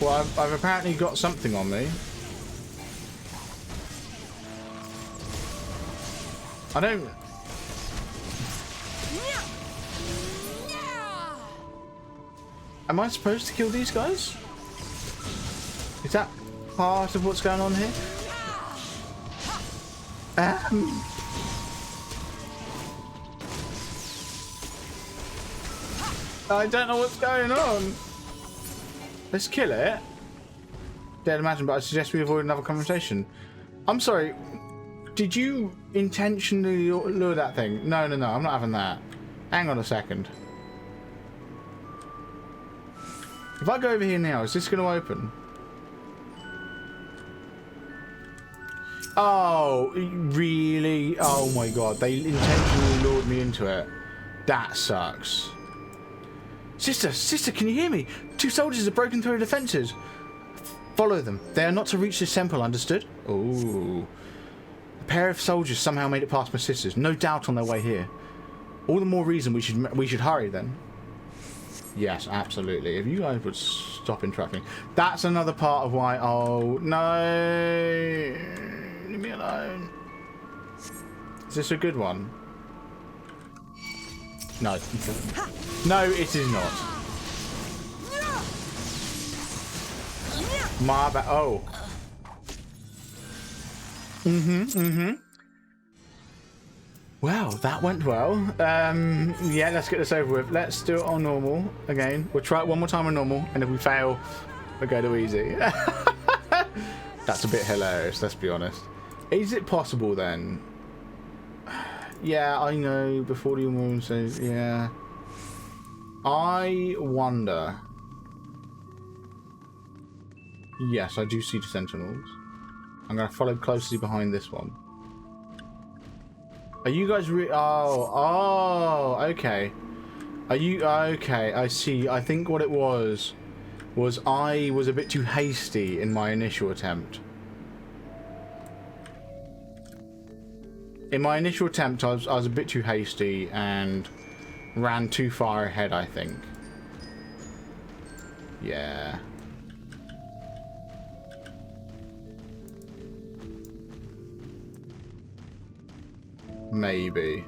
Well, I've apparently got something on me. I don't... Am I supposed to kill these guys? Is that part of what's going on here? I don't know what's going on. Let's kill it. Dare to imagine, but I suggest we avoid another conversation. I'm sorry. Did you intentionally lure that thing? No, I'm not having that. Hang on a second. If I go over here now, is this going to open? Oh, really? Oh my god, they intentionally lured me into it. That sucks. Sister, can you hear me? 2 soldiers have broken through the defences. Follow them. They are not to reach this temple, understood? Ooh. A pair of soldiers somehow made it past my sisters. No doubt on their way here. All the more reason we should hurry then. Yes, absolutely. If you guys would stop interrupting. That's another part of why... Oh, no. Leave me alone. Is this a good one? No. No, it is not. My bad. Oh. Well, that went well. Yeah, let's get this over with. Let's do it on normal again. We'll try it one more time on normal, and if we fail, we'll go to easy. That's a bit hilarious, let's be honest. Is it possible then? Yeah, I know, before the moon says, yeah. I wonder. Yes, I do see the sentinels. I'm going to follow closely behind this one. Are you guys oh, okay. Are you... Okay, I see. I think what it was I was a bit too hasty in my initial attempt. In my initial attempt, I was a bit too hasty and ran too far ahead, I think. Yeah. Maybe.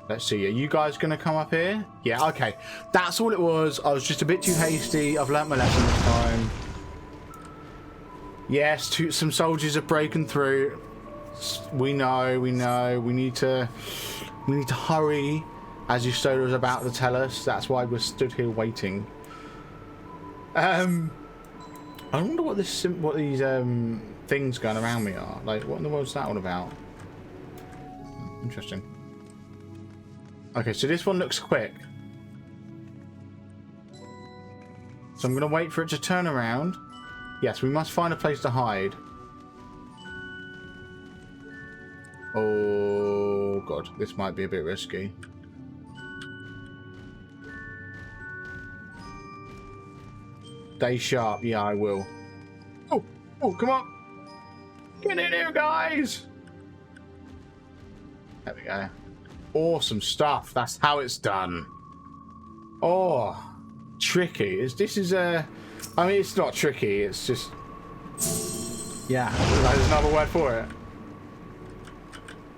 Let's see. Are you guys going to come up here? Yeah, okay. That's all it was. I was just a bit too hasty. I've learnt my lesson this time. Yes, some soldiers have broken through. We know. We need to hurry, as Yusoda was about to tell us. That's why we're stood here waiting. I wonder what these things going around me are. Like, what in the world's that all about? Interesting. Okay, so this one looks quick. So I'm going to wait for it to turn around. Yes, we must find a place to hide. Oh, God. This might be a bit risky. Stay sharp. Yeah, I will. Oh, come on. Get in here, guys. There we go. Awesome stuff. That's how it's done. Oh, tricky. This is I mean, it's not tricky. It's just... Yeah, there's another word for it.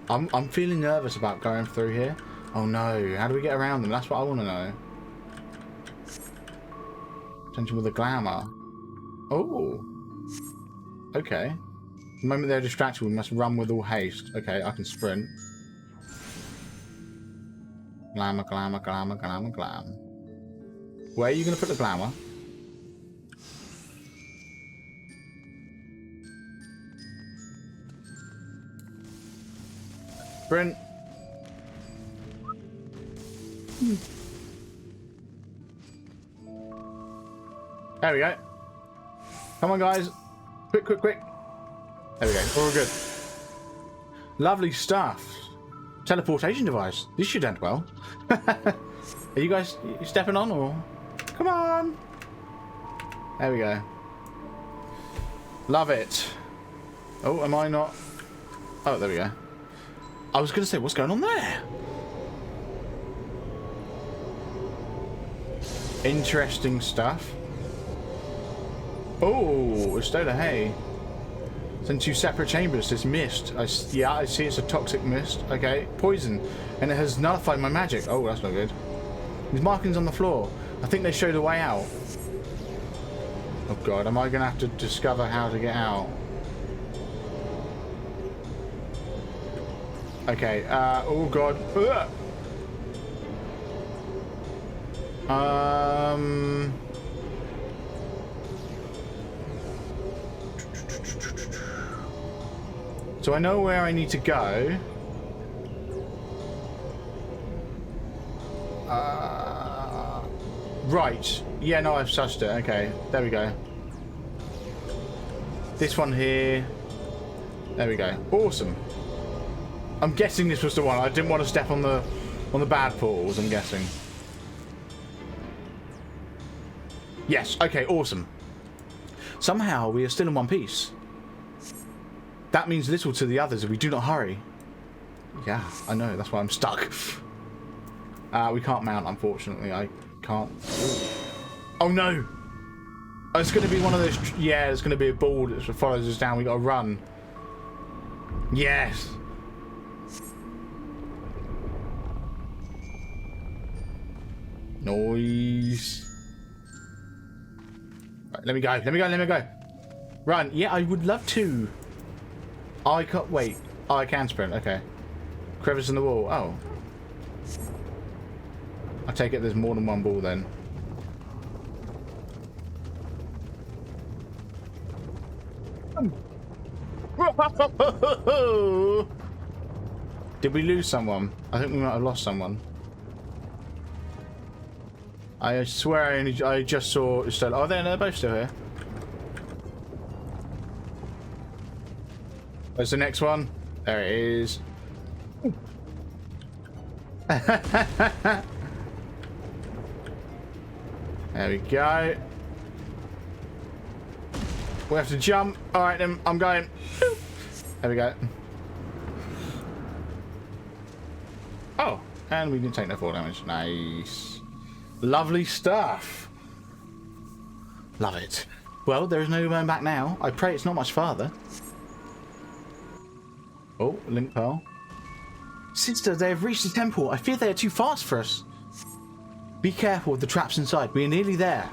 I'm feeling nervous about going through here. Oh no, how do we get around them? That's what I want to know. Attention with the glamour. Oh. Okay. The moment they're distracted, we must run with all haste. Okay, I can sprint. Glamour, glamour, glamour, glamour, glam. Where are you going to put the glamour? Sprint. There we go. Come on, guys. Quick, quick, quick. There we go. All good. Lovely stuff. Teleportation device. This should end well. Are you guys stepping on or? Come on. There we go. Love it. Oh, am I not? Oh, there we go. I was going to say, what's going on there? Interesting stuff. Oh, a stone of hay. It's in 2 separate chambers. This mist. Yeah, I see it's a toxic mist. Okay, poison. And it has nullified my magic. Oh, that's not good. These markings on the floor. I think they showed a way out. Oh god, am I going to have to discover how to get out? Okay, oh god. So I know where I need to go. Right. Yeah, no, I've sussed it. Okay, there we go. This one here. There we go. Awesome. I'm guessing this was the one. I didn't want to step on the bad portals, I'm guessing. Yes, okay, awesome. Somehow we are still in one piece. That means little to the others if we do not hurry. Yeah, I know, that's why I'm stuck. We can't mount, unfortunately. I can't. Oh no! Oh, it's going to be one of those. Yeah, it's going to be a ball that follows us down. We got to run. Yes! Noise. Right, let me go. Let me go. Let me go. Run. Yeah, I would love to. I can't wait. Oh, I can sprint. Okay. Crevice in the wall. Oh. I take it there's more than one ball then. Did we lose someone? I think we might have lost someone. I swear I just saw Estelle. Oh, they're both still here. Where's the next one? There it is. There we go. We have to jump. Alright then, I'm going. There we go. Oh, and we didn't take no fall damage. Nice. Lovely stuff. Love it. Well, there is no going back now. I pray it's not much farther. Oh, link pearl. Sister, they have reached the temple. I fear they are too fast for us. Be careful with the traps inside. We are nearly there.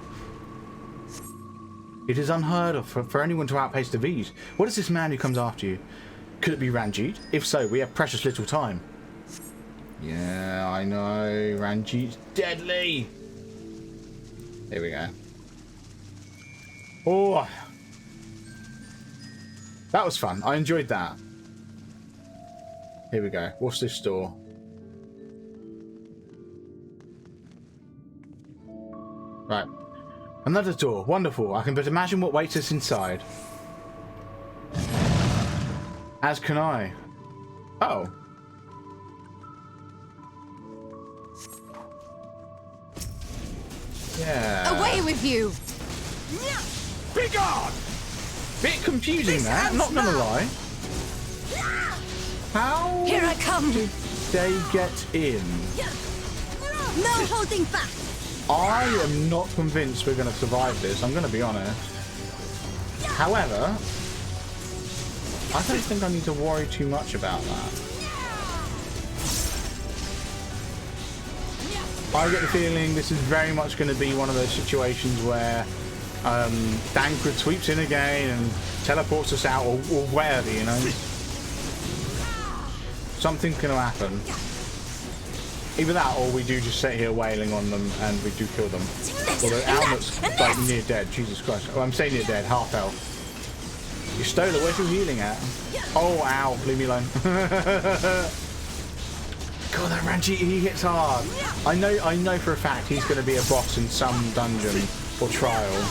It is unheard of for anyone to outpace the V's. What is this man who comes after you? Could it be Ranjit? If so, we have precious little time. Yeah, I know. Ranjit's deadly. Here we go. Oh. That was fun. I enjoyed that. Here we go. What's this door? Right. Another door. Wonderful. I can but imagine what waits us inside. As can I. Oh. Yeah. Away with you! Be gone! Bit confusing that, not gonna lie. How Here I come! did they get in? No holding back! I am not convinced we're going to survive this, I'm going to be honest. However, I don't think I need to worry too much about that. I get the feeling this is very much going to be one of those situations where Dankred sweeps in again and teleports us out, or wherever, you know. Something's going to happen. Either that, or we do just sit here wailing on them and we do kill them. Although Almut's like near dead. Jesus Christ. Oh, I'm saying near dead. Half health. You stole it. Where's your healing at? Oh, ow. Leave me alone. God, that Ranji, he hits hard. I know for a fact he's going to be a boss in some dungeon or trial.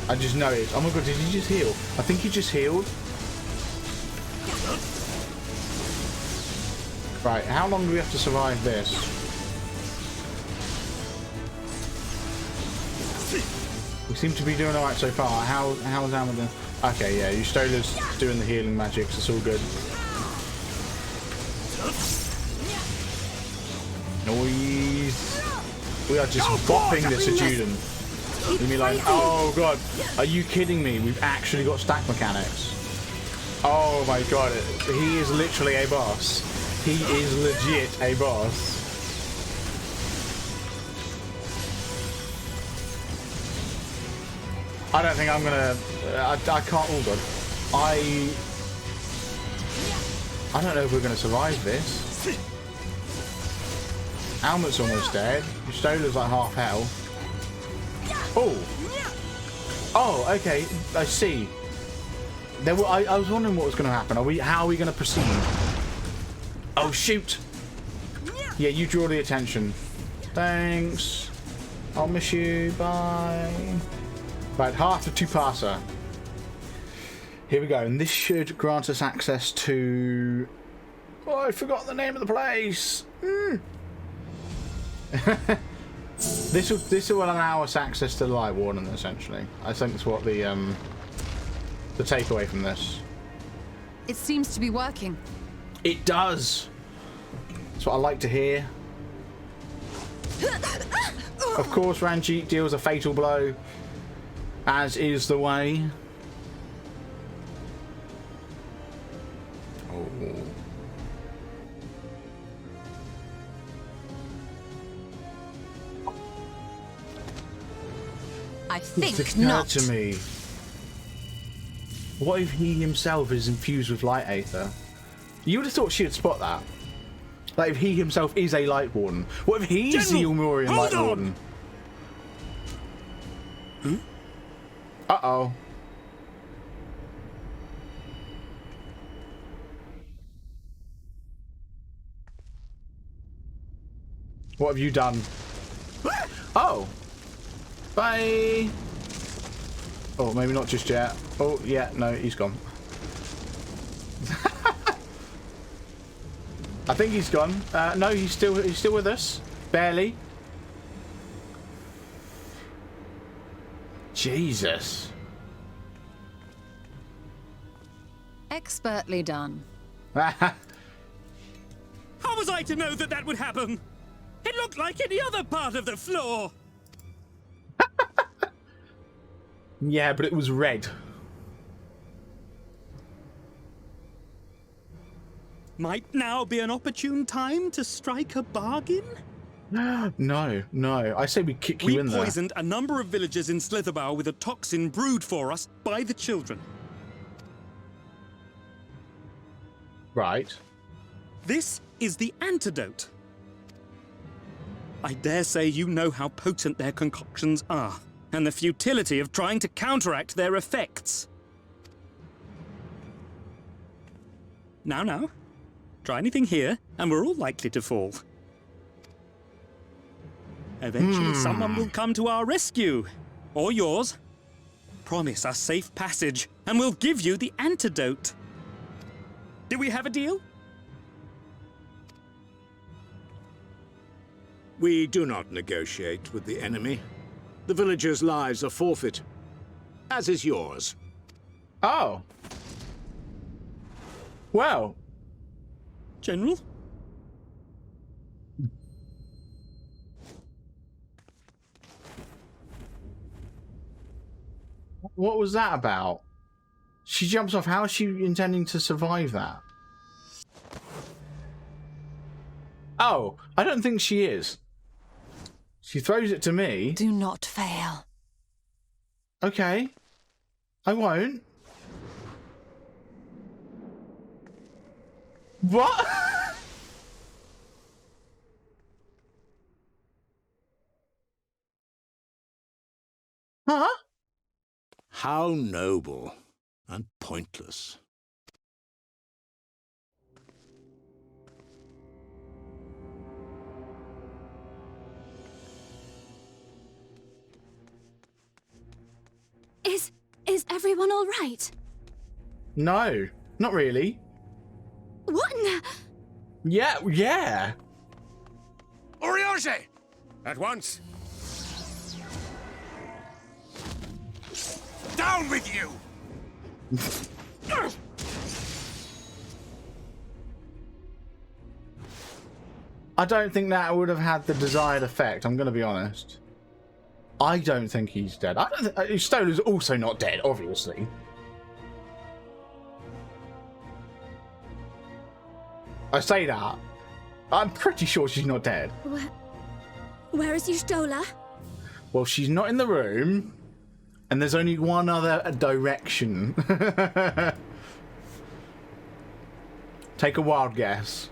I just know it. Oh my god, did he just heal? I think he just healed. Right, how long do we have to survive this? We seem to be doing alright so far. How's Alma doing? Okay, yeah, Eustola's doing the healing magics. It's all good. Noise. We are just bopping this adjutant. Leave me alone. Oh god, are you kidding me? We've actually got stack mechanics. Oh my god, he is literally a boss. He is legit a boss. I don't think I'm gonna. I can't. Oh god. I don't know if we're gonna survive this. Almut's almost dead. Stola's like half health. Oh. Oh, okay. I see. There were, I was wondering what was going to happen. How are we going to proceed? Oh shoot! Yeah, you draw the attention. Thanks. I'll miss you. Bye. Right, half of two-passer. Here we go, and this should grant us access to. Oh, I forgot the name of the place. This will allow us access to the Light Warden, essentially. I think that's what the takeaway from this. It seems to be working. It does. That's what I like to hear. Of course, Ranjit deals a fatal blow, as is the way. Oh. I think It's not. occurred to me. What if he himself is infused with light aether? You would have thought she'd spot that. Like if he himself is a Light Warden. What if he's the Ilmurian Light Warden? Hmm? Uh-oh. What have you done? Oh! Bye! Oh, maybe not just yet. Oh, yeah, no, he's gone. I think he's gone. No, he's still with us. Barely. Jesus. Expertly done. How was I to know that that would happen? It looked like any other part of the floor. Yeah, but it was red. Might now be an opportune time to strike a bargain? No. I say we kick you in there. We poisoned a number of villagers in Slitherbough with a toxin brewed for us by the children. Right. This is the antidote. I dare say you know how potent their concoctions are, and the futility of trying to counteract their effects. Now. Try anything here, and we're all likely to fall. Eventually, someone will come to our rescue. Or yours. Promise us safe passage, and we'll give you the antidote. Do we have a deal? We do not negotiate with the enemy. The villagers' lives are forfeit, as is yours. Oh. Well. General? What was that about? She jumps off. How is she intending to survive that? Oh, I don't think she is. She throws it to me. Do not fail. Okay. I won't. What? Huh? How noble and pointless. Is everyone all right? No, not really. What in the... Yeah. Oriange! At once! Down with you! I don't think that would have had the desired effect, I'm going to be honest. I don't think he's dead. I don't think... Stola's also not dead, obviously. I say that. I'm pretty sure she's not dead. Where is Y'shtola? Well, she's not in the room. And there's only one other direction. Take a wild guess.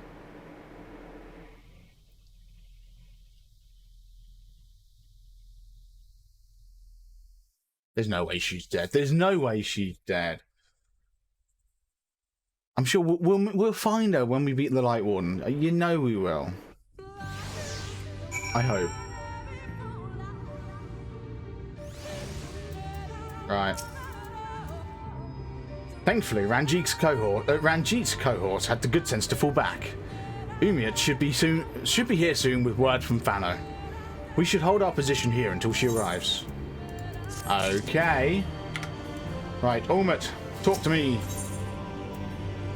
There's no way she's dead. There's no way she's dead. I'm sure we'll find her when we beat the Light Warden. You know we will. I hope. Right. Thankfully, Ranjit's cohort had the good sense to fall back. Umayyad should be here soon with word from Fano. We should hold our position here until she arrives. Okay. Right, Umayyad, talk to me.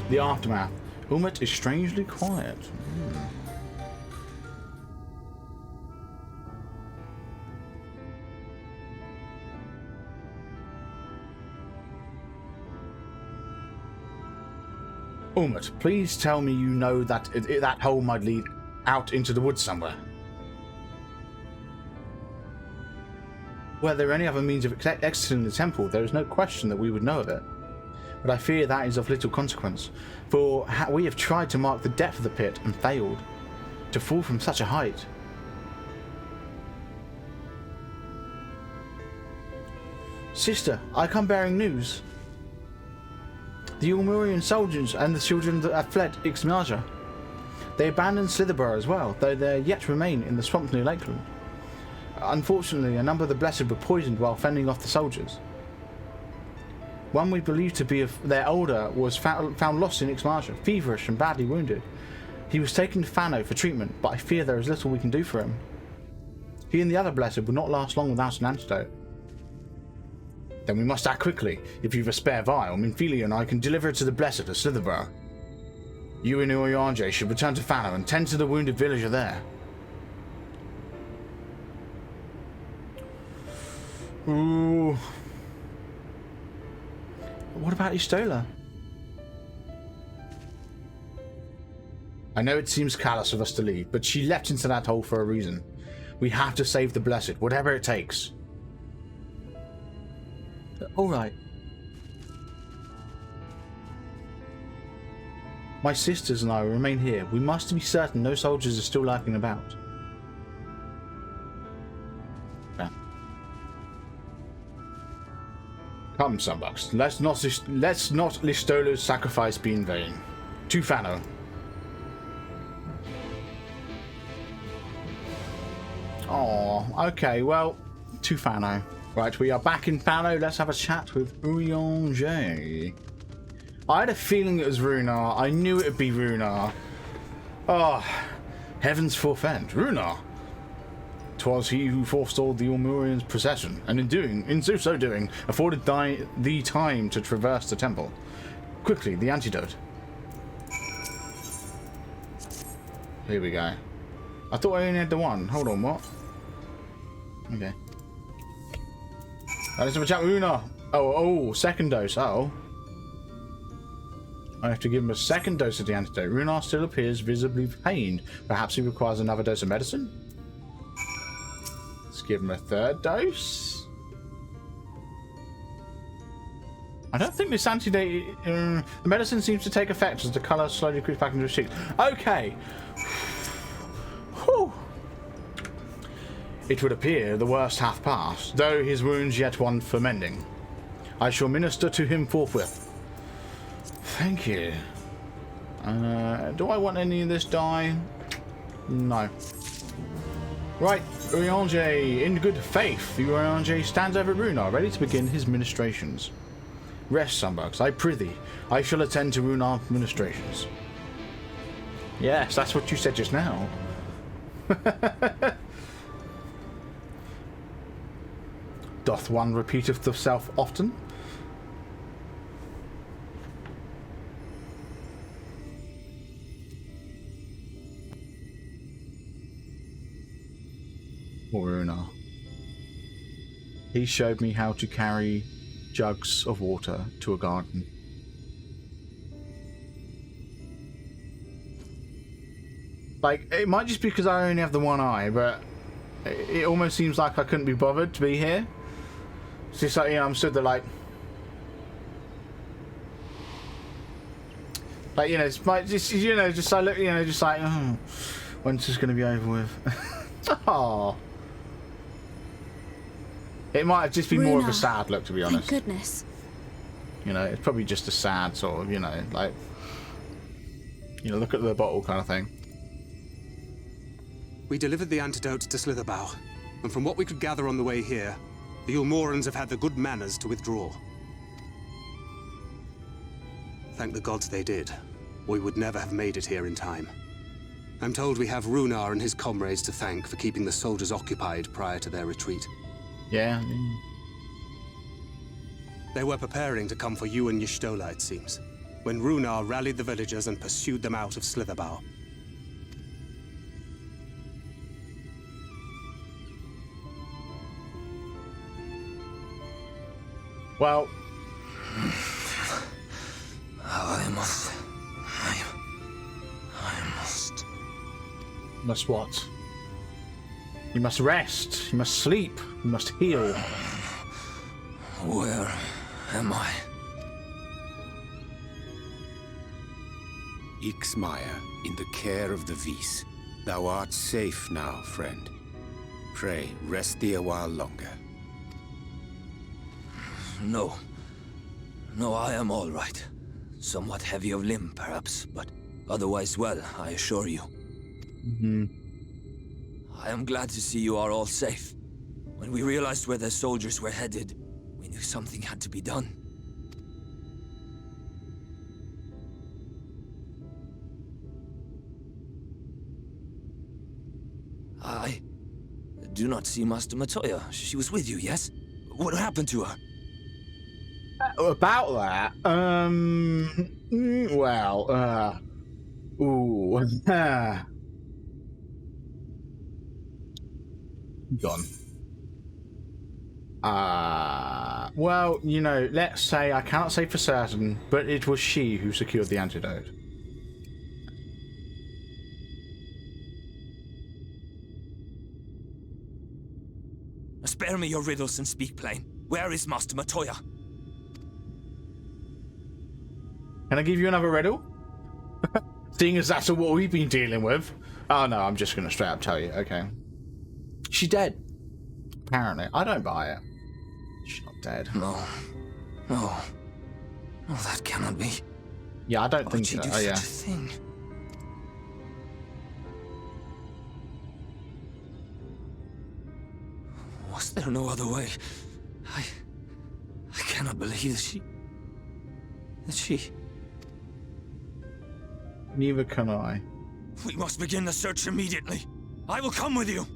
The aftermath. Umayyad is strangely quiet. Umayyad, please tell me you know that that hole might lead out into the woods somewhere. Were there any other means of exiting the temple, there is no question that we would know of it. But I fear that is of little consequence, for we have tried to mark the depth of the pit and failed. To fall from such a height. Sister, I come bearing news. The Ulmurian soldiers and the children that have fled Ixmiaja. They abandoned Slitherborough as well, though they yet remain in the swamp near Lakeland. Unfortunately, a number of the Blessed were poisoned while fending off the soldiers. One we believe to be their elder was found lost in Ixmiaja, feverish and badly wounded. He was taken to Fano for treatment, but I fear there is little we can do for him. He and the other Blessed will not last long without an antidote. Then we must act quickly. If you've a spare vial, Minfilia and I can deliver it to the Blessed at Slitherborough. You and Oriange should return to Fano and tend to the wounded villager there. Ooh. What about Y'shtola? I know it seems callous of us to leave, but she leapt into that hole for a reason. We have to save the Blessed, whatever it takes. Alright. My sisters and I will remain here. We must be certain no soldiers are still lurking about. Yeah. Come, Sunbucks. Let's not Y'shtola's sacrifice be in vain. To Fano. Oh, okay, well, to Fano. Right, we are back in Fano. Let's have a chat with Oriange. I had a feeling it was Runar. I knew it would be Runar. Oh, heavens forfend. Runar. 'Twas he who forestalled the Ulmurian's procession, and in so doing, afforded thee time to traverse the temple. Quickly, the antidote. Here we go. I thought I only had the one. Hold on, what? Okay. Let's have a chat with Runar. Oh, second dose. Oh. I have to give him a second dose of the antidote. Runar still appears visibly pained. Perhaps he requires another dose of medicine? give him a third dose. I don't think this antidote... the medicine seems to take effect as the colour slowly creeps back into his cheeks. Okay. Whew. It would appear the worst hath passed, though his wounds yet want for mending. I shall minister to him forthwith. Thank you. Do I want any of this dye? No. Right, Urianger, in good faith, Urianger stands over Runar, ready to begin his ministrations. Rest, Sunbucks, I prithee. I shall attend to Runar ministrations. Yes, that's what you said just now. Doth one repeateth the self often? Poor Runar. He showed me how to carry jugs of water to a garden. Like, it might just be because I only have the one eye, but it almost seems like I couldn't be bothered to be here. It's just like, you know, I'm stood there like, you know, it's my, just, you know, just I look, you know, just like, oh, when's this going to be over with? Oh. It might have just been more of a sad look, to be honest. Thank goodness. You know, it's probably just a sad sort of, you know, like, you know, look at the bottle kind of thing. We delivered the antidote to Slitherbough, and from what we could gather on the way here, the Ulmorans have had the good manners to withdraw. Thank the gods they did. We would never have made it here in time. I'm told we have Runar and his comrades to thank for keeping the soldiers occupied prior to their retreat. Yeah. They were preparing to come for you and Y'shtola, it seems, when Runar rallied the villagers and pursued them out of Slitherbough. Well, I must. Must what? You must rest. You must sleep. You must heal. Where am I? Ixmaya, in the care of the Vis. Thou art safe now, friend. Pray, rest thee a while longer. No. No, I am all right. Somewhat heavy of limb, perhaps, but otherwise well, I assure you. I am glad to see you are all safe. When we realized where the soldiers were headed, we knew something had to be done. I do not see Master Matoya. She was with you, yes? What happened to her? About that, well, ooh, gone. Well, you know, let's say, I cannot say for certain, but it was she who secured the antidote. Spare me your riddles and speak plain. Where is Master Matoya? Can I give you another riddle? Seeing as that's what we've been dealing with. Oh no, I'm just gonna straight up tell you, okay. She's dead. Apparently. I don't buy it. She's not dead. No. No. No, that cannot be. Yeah, I don't Why think would she so. do Oh, such yeah. a thing? Was there no other way? I cannot believe that she... Neither can I. We must begin the search immediately. I will come with you.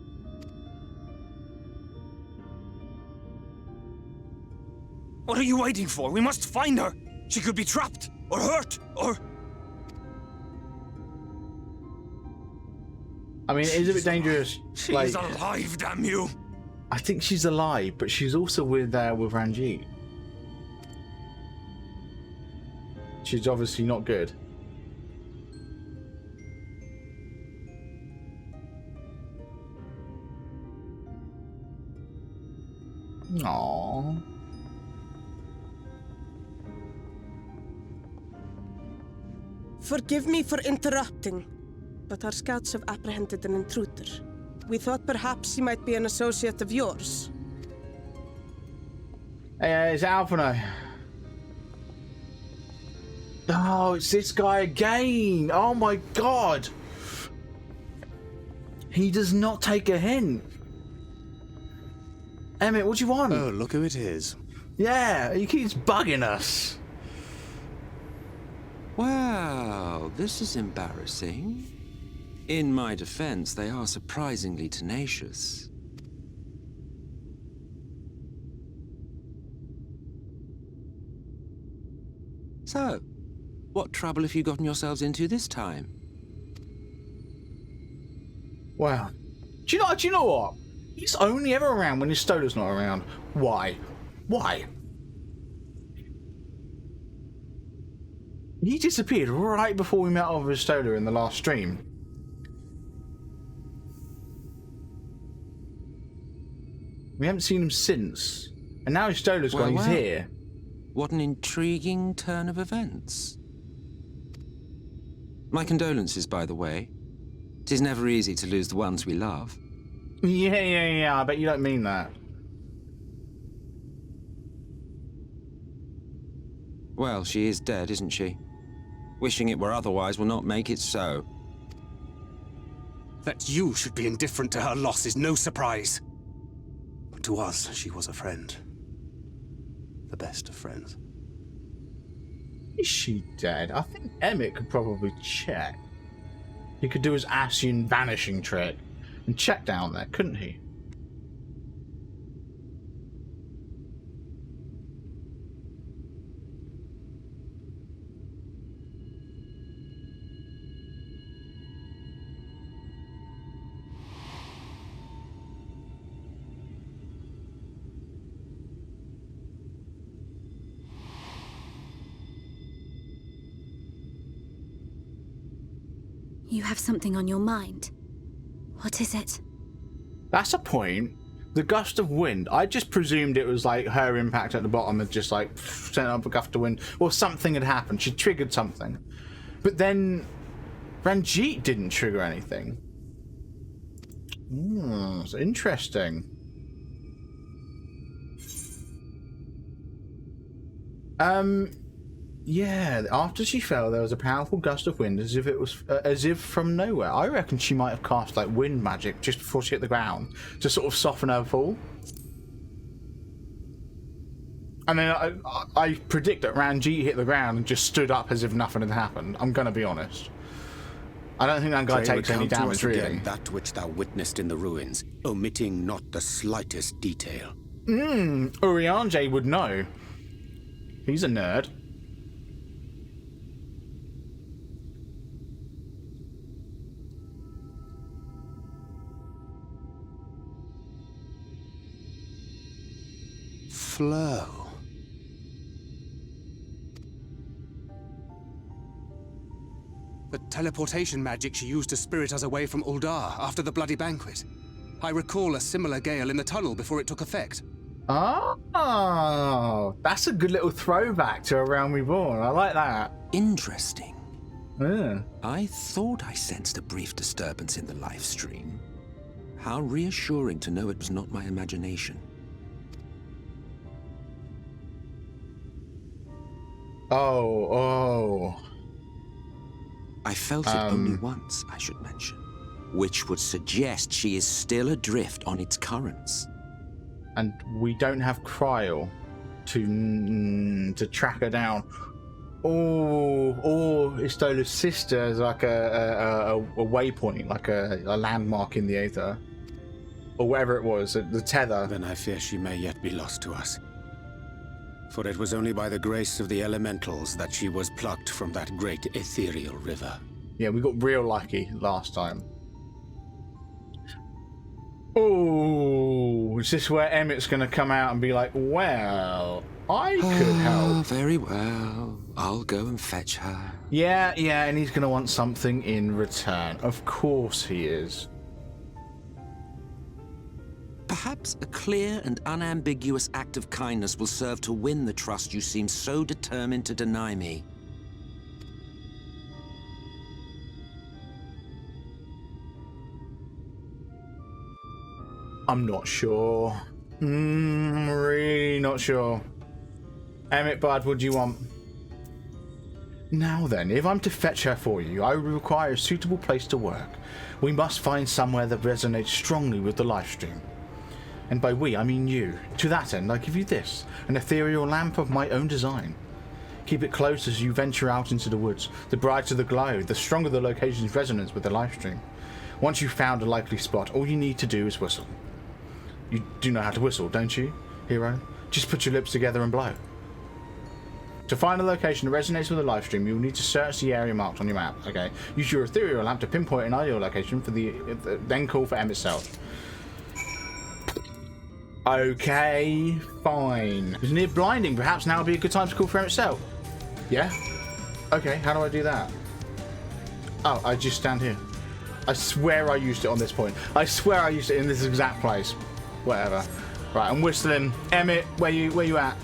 What are you waiting for? We must find her. She could be trapped, or hurt, or... I mean, it is a bit dangerous. She like, is alive, damn you! I think she's alive, but she's also with Ranjit. She's obviously not good. Aww. Forgive me for interrupting, but our scouts have apprehended an intruder. We thought perhaps he might be an associate of yours. Hey, it's Alpino. Oh, it's this guy again. Oh my god. He does not take a hint. Emmett, what do you want? Oh, look who it is. Yeah, he keeps bugging us. Well, this is embarrassing. In my defense, they are surprisingly tenacious. So, what trouble have you gotten yourselves into this time? Well, do you know what? He's only ever around when his Stola's not around. Why? Why? He disappeared right before we met up with Stola in the last stream. We haven't seen him since. And now his Stola's gone, he's here. What an intriguing turn of events. My condolences, by the way. It is never easy to lose the ones we love. Yeah, I bet you don't mean that. Well, she is dead, isn't she? Wishing it were otherwise will not make it so. That you should be indifferent to her loss is no surprise. But to us, she was a friend. The best of friends. Is she dead? I think Emmett could probably check. He could do his Asian vanishing trick and check down there, couldn't he? You have something on your mind. What is it? That's a point. The gust of wind. I just presumed it was like her impact at the bottom had just like sent up a gust of wind, or something had happened. She triggered something, but then Ranjit didn't trigger anything. It's interesting. Yeah, after she fell, there was a powerful gust of wind, as if from nowhere. I reckon she might have cast like wind magic just before she hit the ground to sort of soften her fall. And then I predict that Ranjit hit the ground and just stood up as if nothing had happened. I'm gonna be honest. I don't think that guy takes any damage, really. That which thou witnessed in the ruins, omitting not the slightest detail. Urianger would know. He's a nerd. Flow. The teleportation magic she used to spirit us away from Uldar after the bloody banquet. I recall a similar gale in the tunnel before it took effect. Oh, that's a good little throwback to A Realm Reborn. I like that. Interesting. Yeah. I thought I sensed a brief disturbance in the live stream. How reassuring to know it was not my imagination. Oh. I felt it only once, I should mention, which would suggest she is still adrift on its currents. And we don't have Cryle to track her down. Or Istola's sister is like a waypoint, like a landmark in the Aether. Or whatever it was, the tether. Then I fear she may yet be lost to us. For it was only by the grace of the elementals that she was plucked from that great ethereal river. Yeah, we got real lucky last time. Oh, is this where Emmett's going to come out and be like, well, I could help? Very well. I'll go and fetch her. Yeah, and he's going to want something in return. Of course he is. Perhaps a clear and unambiguous act of kindness will serve to win the trust you seem so determined to deny me. I'm not sure. Really not sure. Emmett, bud, what do you want? Now then, if I'm to fetch her for you, I will require a suitable place to work. We must find somewhere that resonates strongly with the livestream. And by we, I mean you. To that end, I give you this, an ethereal lamp of my own design. Keep it close as you venture out into the woods. The brighter the glow, the stronger the location's resonance with the livestream. Once you've found a likely spot, all you need to do is whistle. You do know how to whistle, don't you, hero? Just put your lips together and blow. To find a location that resonates with the livestream, you'll need to search the area marked on your map, okay? Use your ethereal lamp to pinpoint an ideal location for then call for M itself. Okay, fine. It's near blinding. Perhaps now would be a good time to call for M itself. Yeah? Okay, how do I do that? Oh, I just stand here. I swear I used it on this point. I swear I used it in this exact place. Whatever. Right, I'm whistling. Emmett, where you at?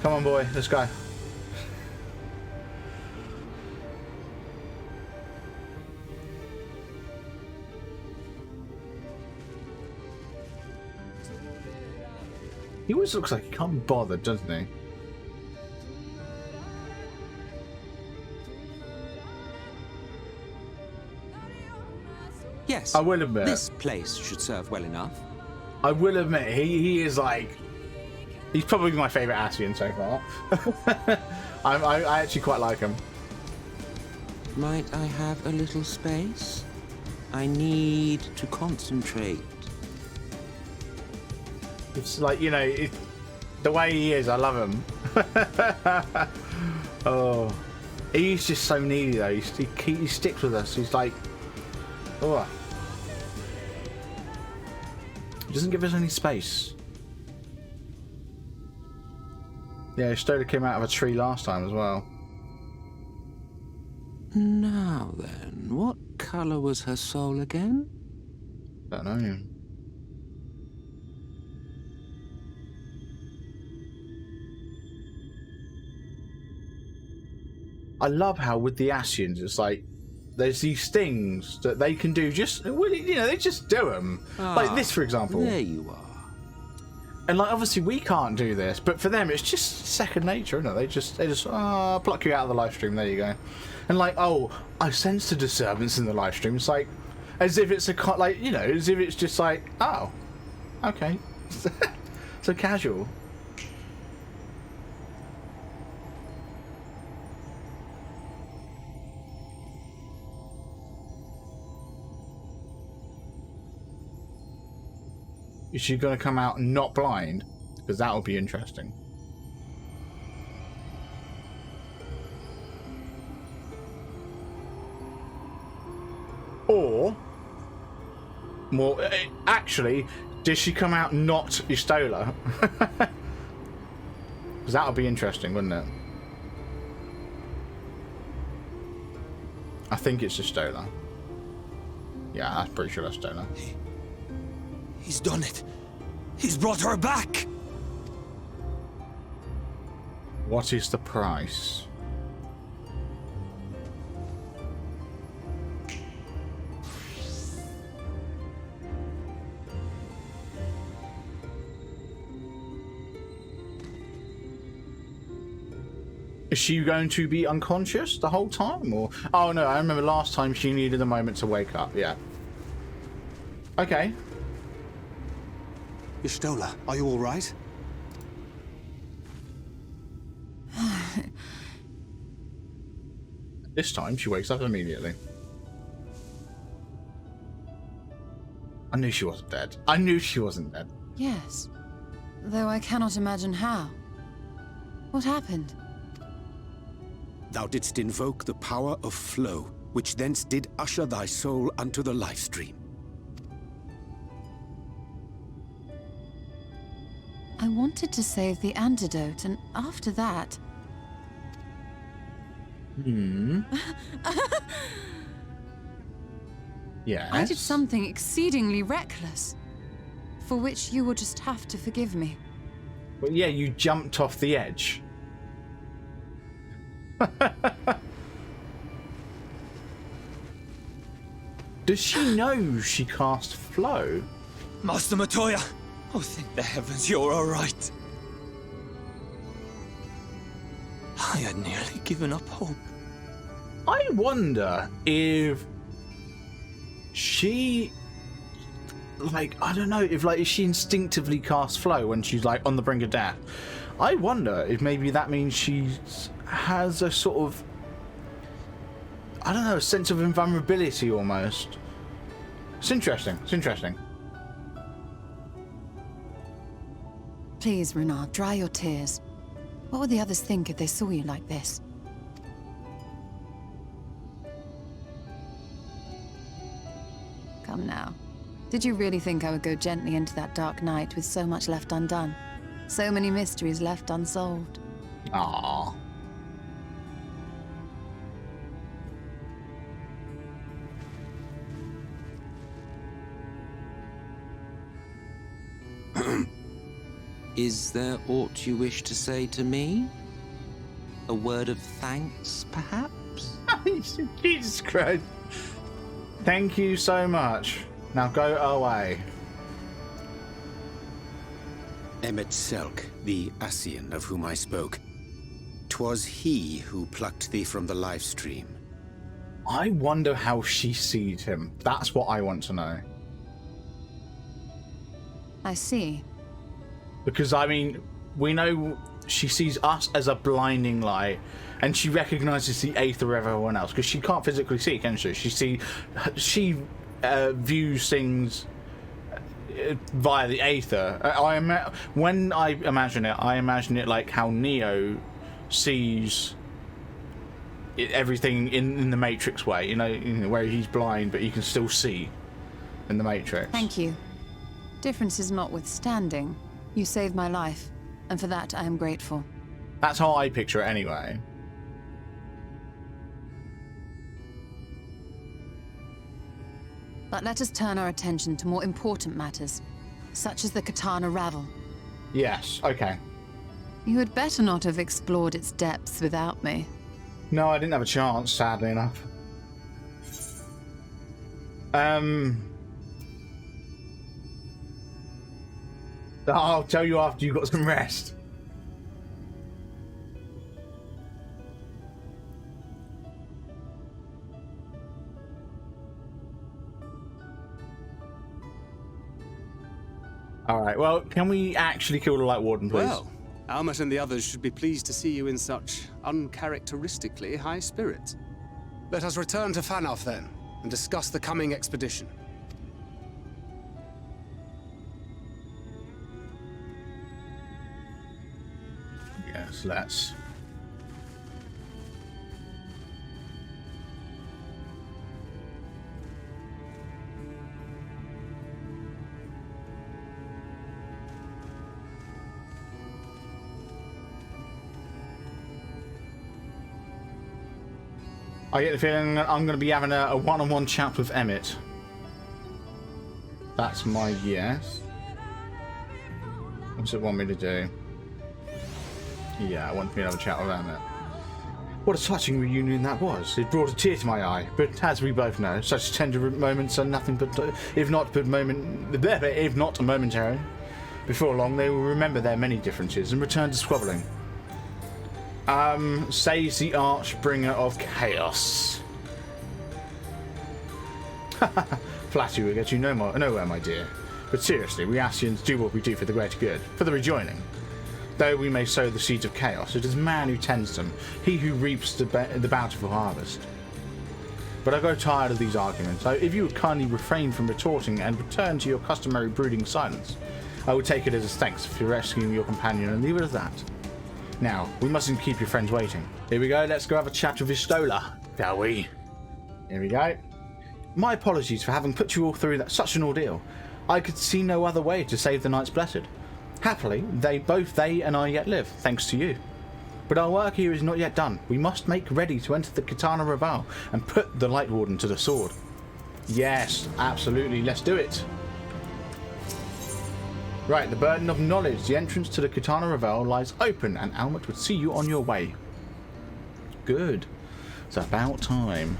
Come on, boy. Let's go. He always looks like he can't be bothered, doesn't he? Yes, I will admit. This place should serve well enough. I will admit, he is like... He's probably my favourite Ascian so far. I actually quite like him. Might I have a little space? I need to concentrate. It's like, you know, the way he is, I love him. Oh. He's just so needy, though. He sticks with us. He's like... Oh. He doesn't give us any space. Yeah, Stola came out of a tree last time as well. Now then, what colour was her soul again? Don't know. I love how with the Ascians, it's like there's these things that they can do just, you know, they just do them. Like this, for example. There you are. And like, obviously we can't do this, but for them it's just second nature, isn't it? They just pluck you out of the live stream. There you go. And like, oh, I sensed a disturbance in the live stream. It's like, as if it's like, you know, as if it's just like, oh, okay, so casual. Is she going to come out not blind? Because that will be interesting. Or, more actually, does she come out not Istola? Because that would be interesting, wouldn't it? I think it's Istola. Yeah, I'm pretty sure that's Istola. He's done it. He's brought her back. What is the price? Is she going to be unconscious the whole time, or? Oh no, I remember last time she needed a moment to wake up. Yeah. Okay. Istola, are you all right? This time she wakes up immediately. I knew she wasn't dead. I knew she wasn't dead. Yes, though I cannot imagine how. What happened? Thou didst invoke the power of flow, which thence did usher thy soul unto the life stream. I wanted to save the antidote, and after that... Yes? I did something exceedingly reckless, for which you will just have to forgive me. Well, yeah, you jumped off the edge. Does she know she cast Flow? Master Matoya! Oh, thank the heavens you're all right. I had nearly given up hope. I wonder if she, like, I don't know, if she instinctively casts Flow when she's like on the brink of death. I wonder if maybe that means she has a sort of, I don't know, a sense of invulnerability almost. It's interesting. It's interesting. Please, Renard, dry your tears. What would the others think if they saw you like this? Come now. Did you really think I would go gently into that dark night with so much left undone? So many mysteries left unsolved? Aww. Is there aught you wish to say to me? A word of thanks, perhaps? Jesus Christ. Thank you so much. Now go away. Emmet Selk, the Ascian of whom I spoke. 'Twas he who plucked thee from the live stream. I wonder how she sees him. That's what I want to know. I see. Because, I mean, we know she sees us as a blinding light, and she recognizes the Aether of everyone else, because she can't physically see, can she? She views things via the Aether. When I imagine it like how Neo sees everything in the Matrix way, you know, where he's blind, but he can still see in the Matrix. Thank you. Differences notwithstanding, you saved my life, and for that I am grateful. That's how I picture it anyway. But let us turn our attention to more important matters, such as the Katana Ravel. Yes, okay. You had better not have explored its depths without me. No, I didn't have a chance, sadly enough. I'll tell you after you got some rest. Alright, well, can we actually kill the Light Warden, please? Well, Almet and the others should be pleased to see you in such uncharacteristically high spirits. Let us return to Fanoff then, and discuss the coming expedition. Yes, let's. I get the feeling I'm going to be having a one-on-one chat with Emmet. That's my guess. What's it want me to do? Yeah, I want me to have a chat with Emmet. What a touching reunion that was. It brought a tear to my eye. But as we both know, such tender moments are nothing but, if not momentary. Before long, they will remember their many differences and return to squabbling. Says the Archbringer of Chaos. Flattery will get you nowhere, my dear. But seriously, we Ascians do what we do for the greater good, for the rejoining. Though we may sow the seeds of chaos, it is man who tends them, he who reaps the bountiful harvest. But I grow tired of these arguments, so if you would kindly refrain from retorting and return to your customary brooding silence, I would take it as a thanks for rescuing your companion and leave it at that. Now, we mustn't keep your friends waiting. Here we go, let's go have a chat with Vistola, shall we? Here we go. My apologies for having put you all through such an ordeal. I could see no other way to save the Knights Blessed. Happily, both they and I yet live, thanks to you. But our work here is not yet done. We must make ready to enter the Katana Raval and put the Light Warden to the sword. Yes, absolutely. Let's do it. Right, the burden of knowledge. The entrance to the Katana Revel lies open, and Almut would see you on your way. Good. It's about time.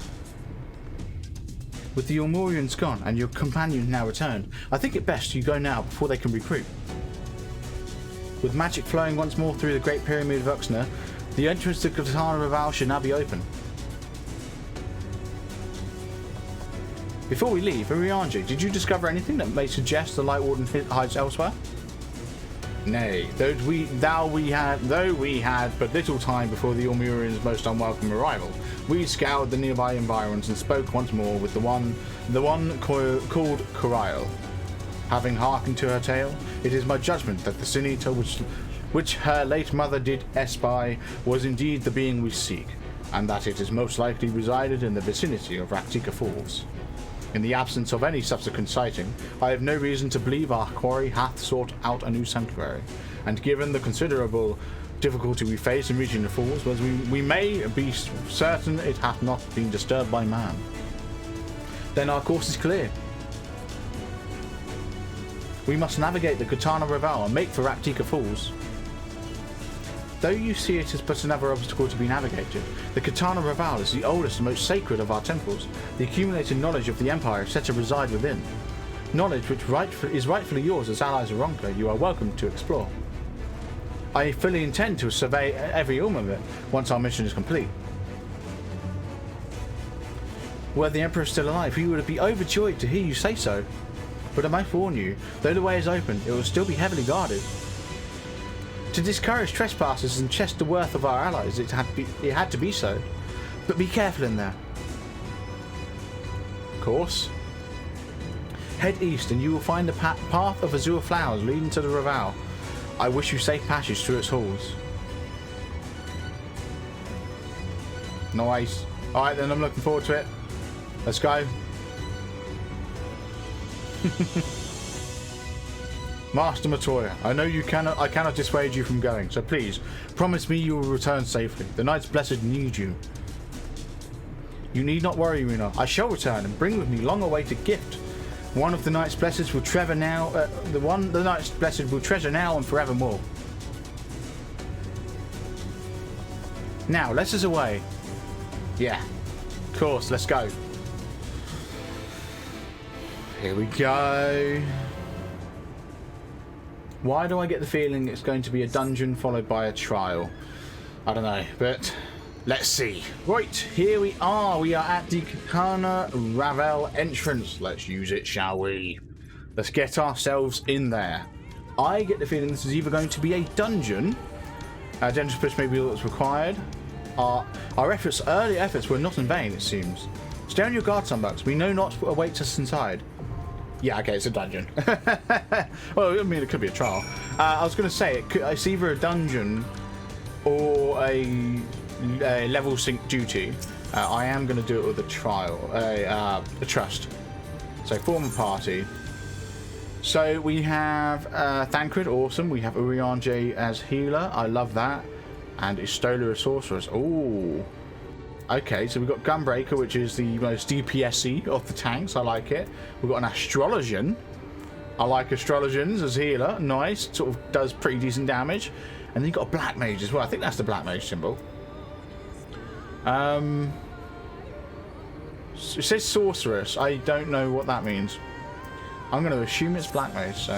With the Ormurians gone and your companions now returned, I think it best you go now before they can recruit. With magic flowing once more through the Great Pyramid of Uxner, the entrance to Katana Revel should now be open. Before we leave, Urianji, did you discover anything that may suggest the Light Warden hides elsewhere? Nay, though we had but little time before the Ormurians' most unwelcome arrival, we scoured the nearby environs and spoke once more with the one called Coriel. Having hearkened to her tale, it is my judgment that the Sinita which her late mother did espy was indeed the being we seek, and that it is most likely resided in the vicinity of Raktika Falls. In the absence of any subsequent sighting, I have no reason to believe our quarry hath sought out a new sanctuary, and given the considerable difficulty we face in reaching the falls, we may be certain it hath not been disturbed by man. Then our course is clear. We must navigate the Katana Revel and make for Raktika Falls. Though you see it as but another obstacle to be navigated, the Katana Revel is the oldest and most sacred of our temples. The accumulated knowledge of the Empire is said to reside within. Knowledge which is rightfully yours as allies of Ronka, you are welcome to explore. I fully intend to survey every oom of it once our mission is complete. Were the Emperor still alive, he would be overjoyed to hear you say so. But I must warn you, though the way is open, it will still be heavily guarded. To discourage trespassers and test the worth of our allies, it had to be so. But be careful in there. Of course. Head east and you will find the path of azure flowers leading to the Revel. I wish you safe passage through its halls. Nice. Alright then, I'm looking forward to it. Let's go. Master Matoya, I know I cannot dissuade you from going, so please, promise me you will return safely. The Knights Blessed need you. You need not worry, Runa. I shall return and bring with me long-awaited gift. One of the Knights Blessed will treasure now. The Knights Blessed will treasure now and forevermore. Now, let us away. Yeah, of course. Let's go. Here we go. Why do I get the feeling it's going to be a dungeon followed by a trial? I don't know, but let's see. Right, here we are. We are at the Katana Revel entrance. Let's use it, shall we? Let's get ourselves in there. I get the feeling this is either going to be a dungeon. Dangerous push may be all that's required. Our early efforts were not in vain, it seems. Stay on your guard, Sunbucks. We know not what awaits us inside. Yeah, okay, it's a dungeon. Well, I mean, it could be a trial. I was going to say, it's either a dungeon or a level sync duty. I am going to do it with a trial, a trust. So, form a party. So, we have Thancred, awesome. We have Urianji as healer. I love that. And Istola as sorceress. Ooh. Okay, so we've got Gunbreaker, which is the most DPS-y of the tanks. I like it. We've got an Astrologian. I like Astrologians as healer. Nice. Sort of does pretty decent damage. And then you've got a Black Mage as well. I think that's the Black Mage symbol. It says Sorceress. I don't know what that means. I'm going to assume it's Black Mage, so...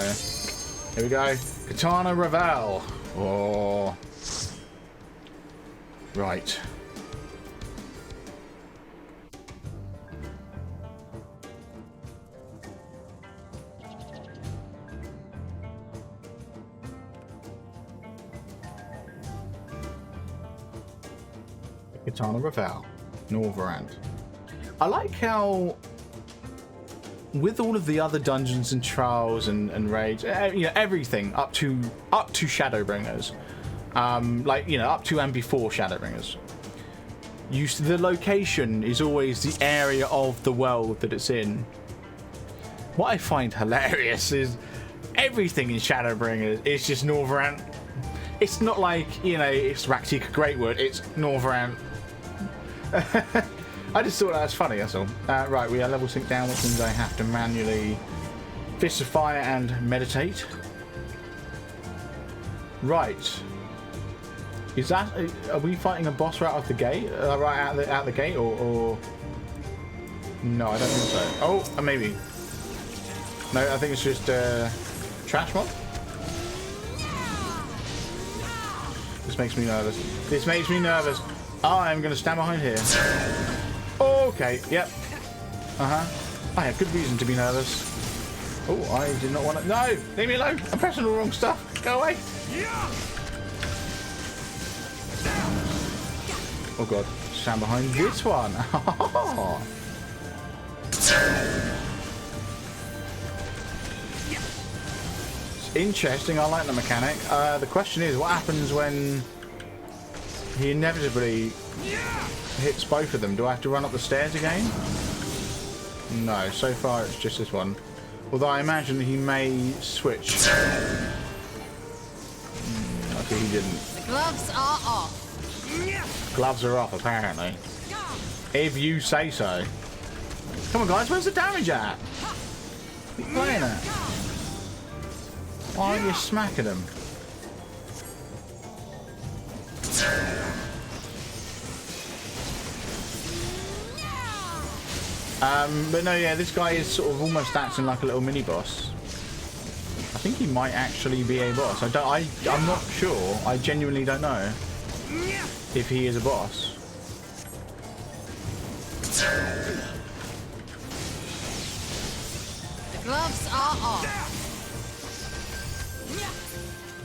Here we go. Katana Revel. Oh. Right. Katana Revel, Norvrand. I like how, with all of the other dungeons and trials and raids, you know, everything up to Shadowbringers, like, you know, up to and before Shadowbringers, the location is always the area of the world that it's in. What I find hilarious is everything in Shadowbringers is just Norvrand. It's not like, you know, it's Raktika Greatwood, it's Norvrand. I just thought that was funny, that's all. Right, we are level sync down, which means I have to manually Fist of Fire and meditate. Right. Is that... Are we fighting a boss right out the gate? Right out the gate, or... No, I don't think so. Oh, maybe. No, I think it's just trash mob. This makes me nervous. This makes me nervous. Oh, I'm going to stand behind here. Okay, yep. I have good reason to be nervous. Oh, I did not want to... No! Leave me alone! I'm pressing the wrong stuff. Go away! Oh god. Stand behind this one. It's interesting. I like the mechanic. The question is, what happens when he inevitably hits both of them? Do I have to run up the stairs again? No. So far, it's just this one. Although I imagine he may switch. Okay, he didn't. The gloves are off. Gloves are off, apparently. If you say so. Come on, guys. Where's the damage at? Keep playing it. Why aren't you smacking him? But no, yeah, this guy is sort of almost acting like a little mini boss. I think he might actually be a boss. I'm not sure. I genuinely don't know if he is a boss. The gloves are off.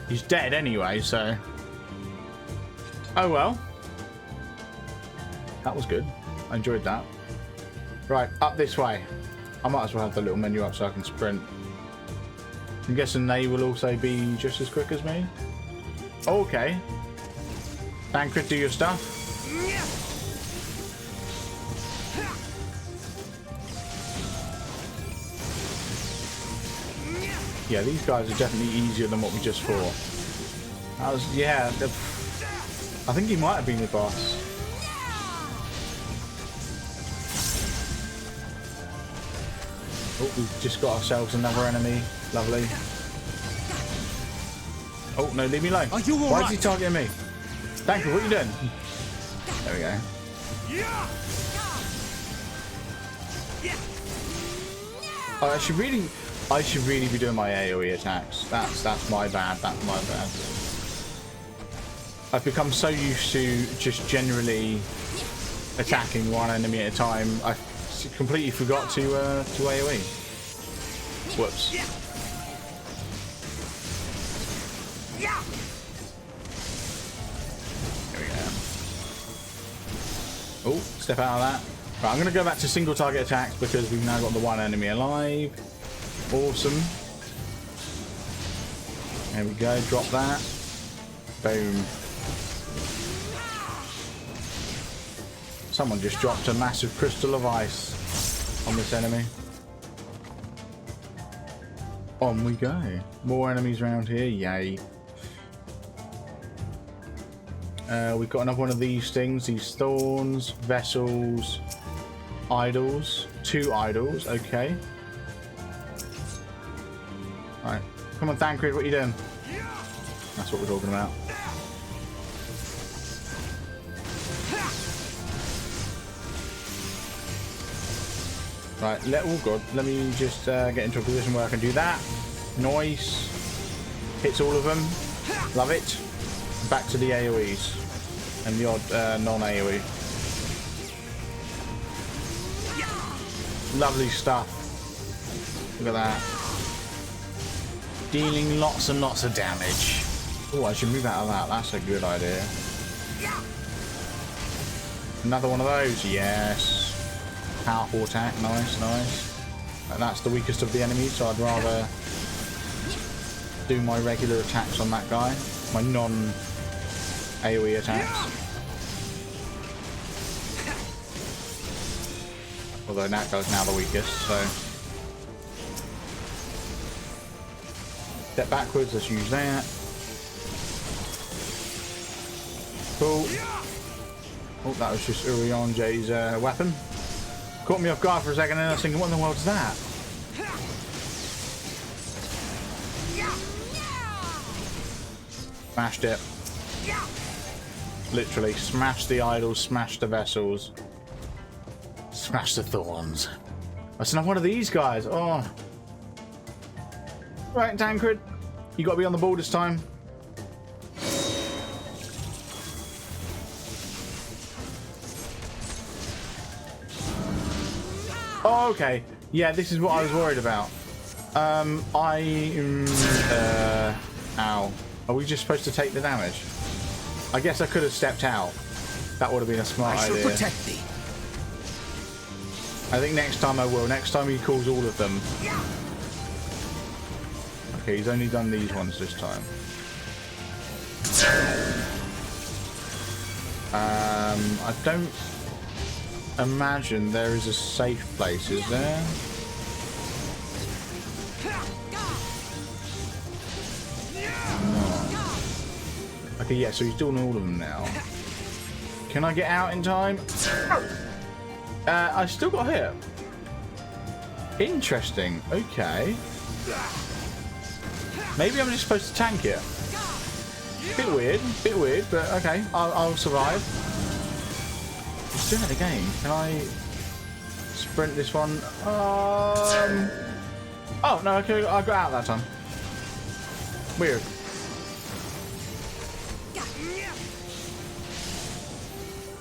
He's dead anyway, so... Oh well. That was good. I enjoyed that. Right, up this way. I might as well have the little menu up so I can sprint. I'm guessing they will also be just as quick as me. Okay. Thancred, do your stuff. Yeah, these guys are definitely easier than what we just fought. That was, yeah. I think he might have been the boss. Oh, we've just got ourselves another enemy. Lovely. Oh, no, leave me alone. Are you all Why right? is he targeting me? Thank you, what are you doing? There we go. Oh, I should really be doing my AoE attacks. That's my bad. That's my bad. I've become so used to just generally attacking one enemy at a time. I completely forgot to AoE. Whoops. There we go. Oh, step out of that. Right, I'm going to go back to single target attacks because we've now got the one enemy alive. Awesome. There we go. Drop that. Boom. Someone just dropped a massive crystal of ice on this enemy. On we go. More enemies around here. Yay. We've got another one of these things. These thorns, vessels, idols. 2 idols. Okay. Alright. Come on, Thancred. What are you doing? That's what we're talking about. Right, oh god, let me just get into a position where I can do that. Nice. Hits all of them. Love it. Back to the AoEs. And the odd non-AoE. Lovely stuff. Look at that. Dealing lots and lots of damage. Oh, I should move out of that. That's a good idea. Another one of those. Yes. Powerful attack, nice, nice. And that's the weakest of the enemies, so I'd rather do my regular attacks on that guy, my non-AoE attacks. Although that guy's now the weakest, so step backwards. Let's use that. Cool. Oh, that was just Urianje's weapon. Caught me off guard for a second, and I was thinking, what in the world is that? Smashed it. Literally, smashed the idols, smashed the vessels, smashed the thorns. That's not one of these guys. Oh. Right, Tancred. You got to be on the ball this time. Oh, okay. Yeah, this is what I was worried about. Ow. Are we just supposed to take the damage? I guess I could have stepped out. That would have been a smart idea. I shall protect thee. I think next time I will. Next time he calls all of them. Okay, he's only done these ones this time. I don't imagine there is a safe place, is there? No. Okay, yeah, so he's doing all of them now. Can I get out in time? I still got hit. Interesting. Okay. Maybe I'm just supposed to tank it. Bit weird, but okay. I'll survive. We're still in the game. Can I sprint this one? Oh no, okay, I got out that time. Weird.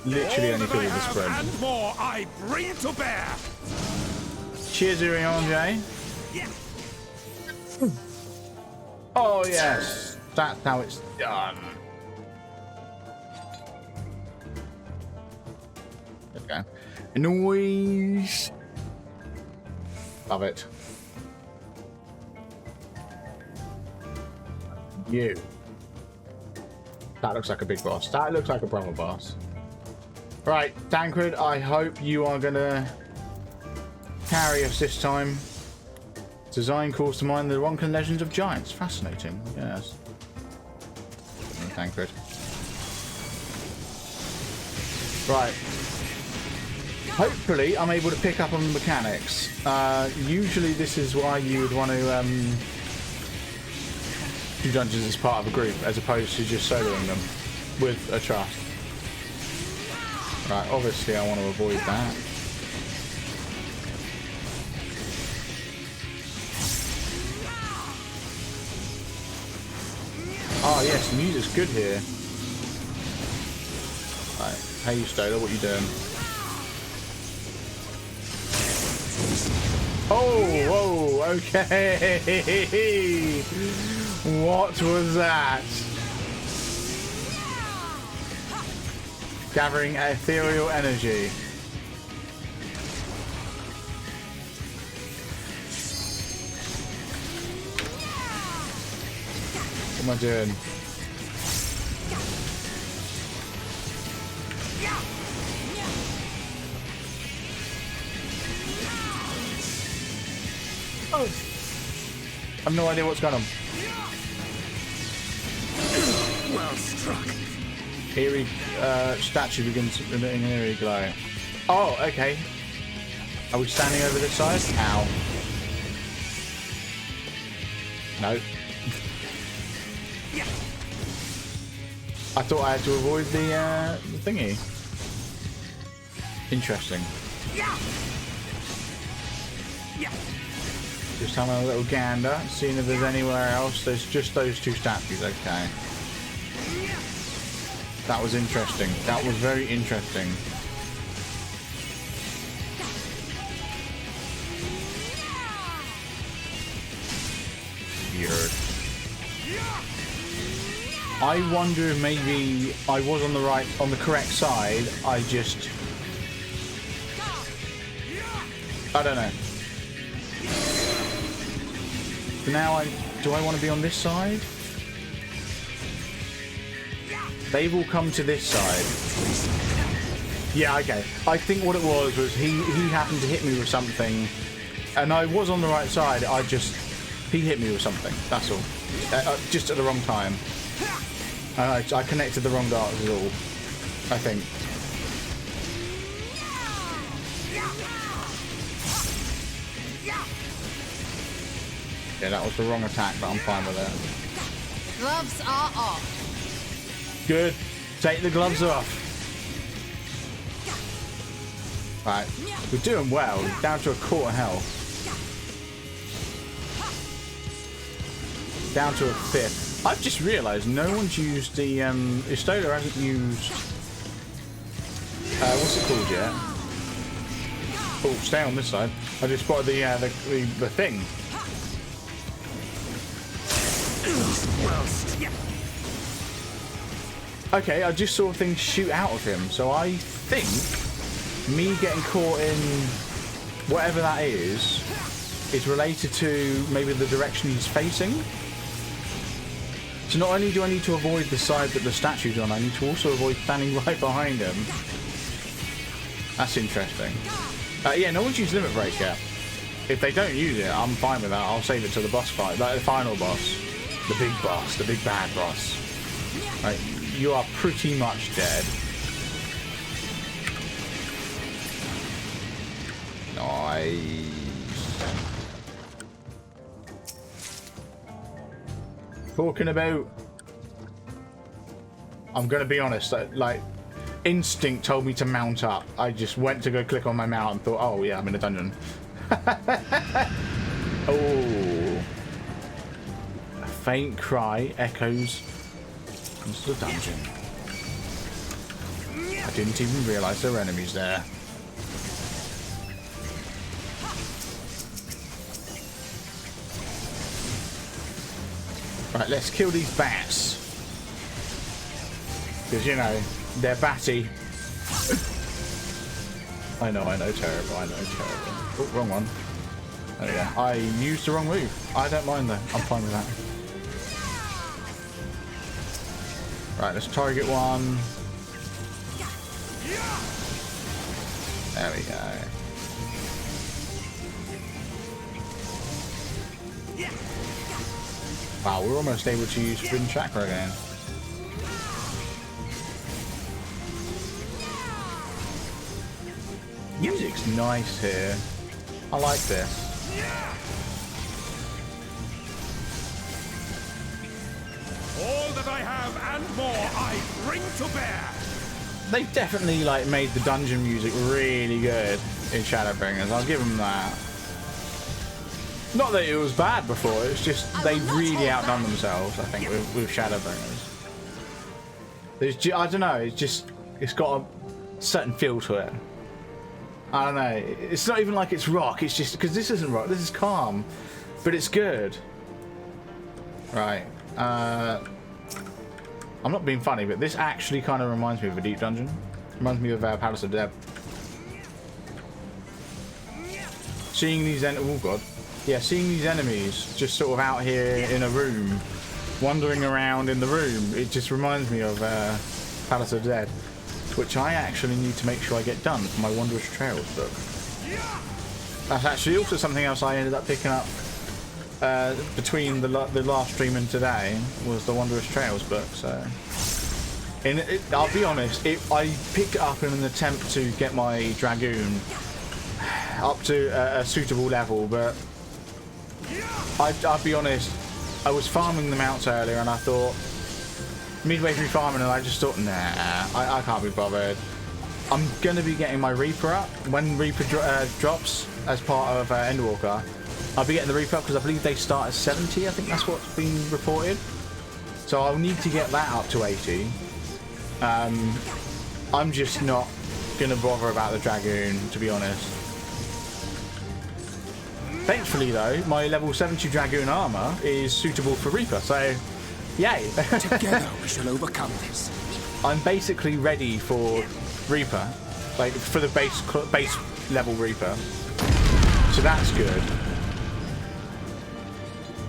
Literally only could have the sprint. And more I bring to bear. Cheers, Urianje. Oh yes, that's how it's done. Okay. Noise. Love it. You. That looks like a big boss. That looks like a proper boss. Right, Tancred, I hope you are gonna carry us this time. Design calls to mind the Ronkan legends of giants. Fascinating, yes. Tancred. Right. Hopefully, I'm able to pick up on the mechanics. Usually, this is why you would want to do dungeons as part of a group, as opposed to just soloing them with a trust. Right, obviously, I want to avoid that. Oh yes, the music's good here. Right, hey Stola, what you doing? Oh, whoa, okay. What was that? Gathering ethereal energy. What am I doing? Oh. I have no idea what's going on. Well struck. Eerie statue begins emitting an eerie glow. Oh, okay. Are we standing over this side? Ow. No. I thought I had to avoid the thingy. Interesting. Just having a little gander, seeing if there's anywhere else. There's just those two statues, okay. That was interesting. That was very interesting. Weird. I wonder if maybe I was on the correct side. I don't know. Now do I want to be on this side? They've all come to this side. Yeah, okay. I think what it was he happened to hit me with something, and I was on the right side. He hit me with something. That's all. Just at the wrong time. I connected the wrong darts is all. I think. Yeah, that was the wrong attack, but I'm fine with it. Gloves are off. Good. Take the gloves off. Right. We're doing well. Down to a quarter health. Down to a fifth. I've just realised no one's used the Istola hasn't used what's it called yet? Oh, stay on this side. I just spotted the thing. Okay, I just saw things shoot out of him, so I think me getting caught in whatever that is related to maybe the direction he's facing. So not only do I need to avoid the side that the statue's on, I need to also avoid standing right behind him. That's interesting. Yeah, no one's used Limit Break yet. If they don't use it, I'm fine with that. I'll save it to the boss fight, like the final boss. The big boss, the big bad boss. Right, you are pretty much dead. Nice. Talking about, I'm gonna be honest, like instinct told me to mount up. I just went to go click on my mount and thought, oh yeah, I'm in a dungeon. Oh, a faint cry echoes into the dungeon. I didn't even realize there were enemies there. Right, let's kill these bats. Because, you know, they're batty. I know, terrible, I know, terrible. Oh, wrong one. There we go. I used the wrong move. I don't mind though, I'm fine with that. Right, let's target one. There we go. Wow, we're almost able to use Spin Chakra again. Music's nice here. I like this. All that I have and more I bring to bear. They've definitely like made the dungeon music really good in Shadowbringers. I'll give them that. Not that it was bad before, it's just they've really outdone themselves, I think, with Shadowbringers. I don't know, it's got a certain feel to it. I don't know, it's not even like it's rock, it's just, because this isn't rock, this is calm, but it's good. Right, I'm not being funny, but this actually kind of reminds me of a deep dungeon. Reminds me of Palace of Death. Seeing these oh god. Yeah, seeing these enemies just sort of out here in a room, wandering around in the room, it just reminds me of Palace of Dead, which I actually need to make sure I get done for my Wondrous Trails book. That's actually also something else I ended up picking up between the last stream and today, was the Wondrous Trails book. So, I'll be honest, I picked it up in an attempt to get my Dragoon up to a suitable level, but I'll be honest, I was farming the mounts earlier and I thought, midway through farming, and I just thought, nah, I can't be bothered. I'm going to be getting my Reaper up. When Reaper drops as part of Endwalker, I'll be getting the Reaper up because I believe they start at 70, I think that's what's been reported. So I'll need to get that up to 80. I'm just not going to bother about the Dragoon, to be honest. Thankfully though, my level 70 Dragoon armor is suitable for Reaper, so yay! Together we shall overcome this. I'm basically ready for Reaper, like for the base level Reaper. So that's good.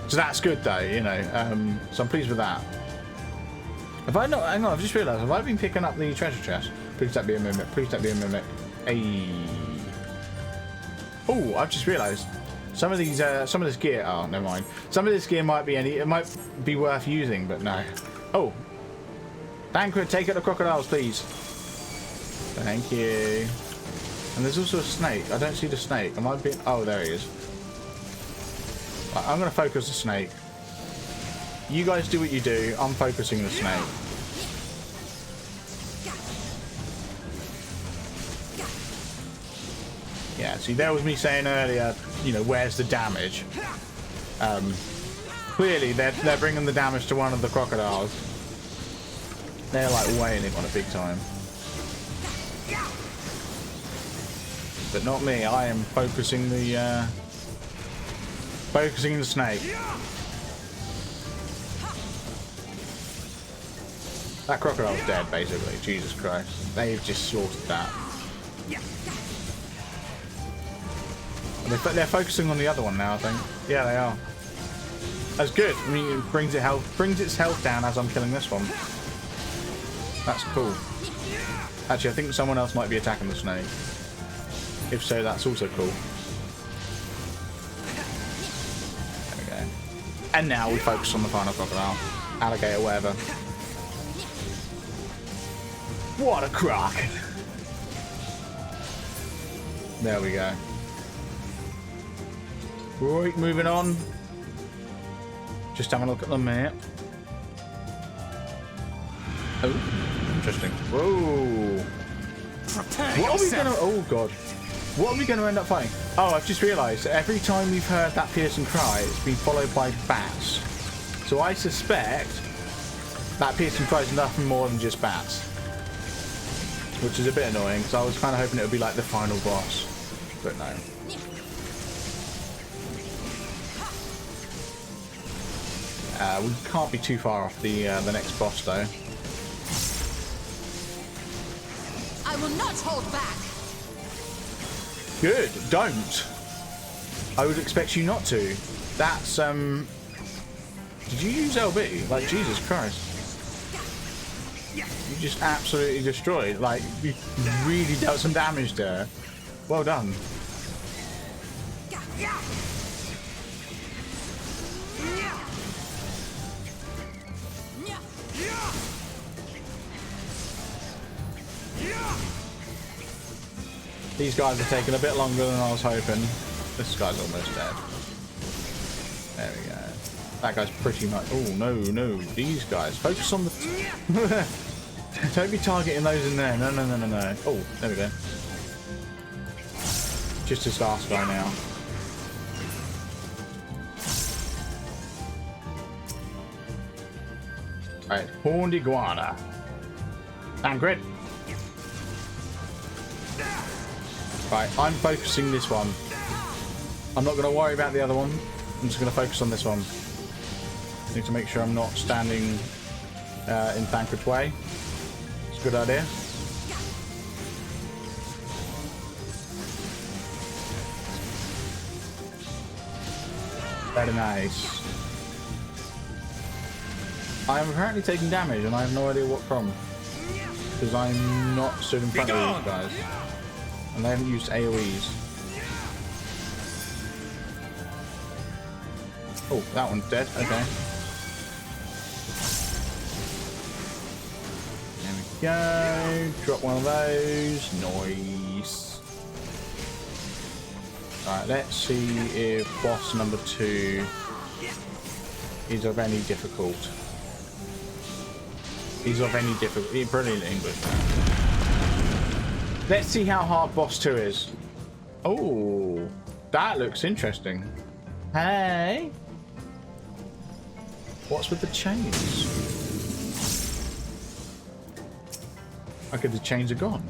So that's good though, you know. So I'm pleased with that. Have I not? Hang on, I've just realised. Have I been picking up the treasure chest? Please don't be a mimic. Please don't be a mimic. Hey. Oh, I've just realised. Some of this gear. Oh, never mind. Some of this gear might be it might be worth using, but no. Oh, Thancred, take out the crocodiles, please. Thank you. And there's also a snake. I don't see the snake. Am I being? Oh, there he is. I'm going to focus the snake. You guys do what you do. I'm focusing the snake. Yeah, see, there was me saying earlier, you know, where's the damage? Clearly, they're bringing the damage to one of the crocodiles. They're like weighing it on a big time. But not me. I am focusing the snake. That crocodile's dead, basically. Jesus Christ. They've just slaughtered that. They're focusing on the other one now, I think. Yeah, they are. That's good. I mean, it brings its health down as I'm killing this one. That's cool. Actually, I think someone else might be attacking the snake. If so, that's also cool. There we go. And now we focus on the final crocodile. Alligator, whatever. What a croc! There we go. Right, moving on. Just having a look at the map. Oh, interesting. Whoa. What are we gonna... Oh, God. What are we going to end up fighting? Oh, I've just realised every time we've heard that piercing cry, it's been followed by bats. So I suspect that piercing cry is nothing more than just bats. Which is a bit annoying, because I was kind of hoping it would be like the final boss. But no. We can't be too far off the next boss, though. I will not hold back. Good, don't. I would expect you not to. That's, Did you use LB? Like, Jesus Christ. You just absolutely destroyed. Like, you really dealt some damage there. Well done. These guys are taking a bit longer than I was hoping. This guy's almost dead. There we go. That guy's pretty much... Oh, no, no. These guys. Focus on the... Don't be targeting those in there. No, no, no, no, no. Oh, there we go. Just this last guy now. Alright, horned iguana. And grid. Right, I'm focusing this one. I'm not going to worry about the other one. I'm just going to focus on this one. Need to make sure I'm not standing in Thancred's way. It's a good idea. Very nice. I am apparently taking damage and I have no idea what from. Because I'm not stood in front of these guys. And they haven't used AoEs. Oh, that one's dead. Okay. There we go. Drop one of those. Nice. Alright, let's see if boss number 2 is of any difficult. He's of any difficult. Brilliant English, man. Let's see how hard boss 2 is. Oh, that looks interesting. Hey. What's with the chains? Okay, the chains are gone.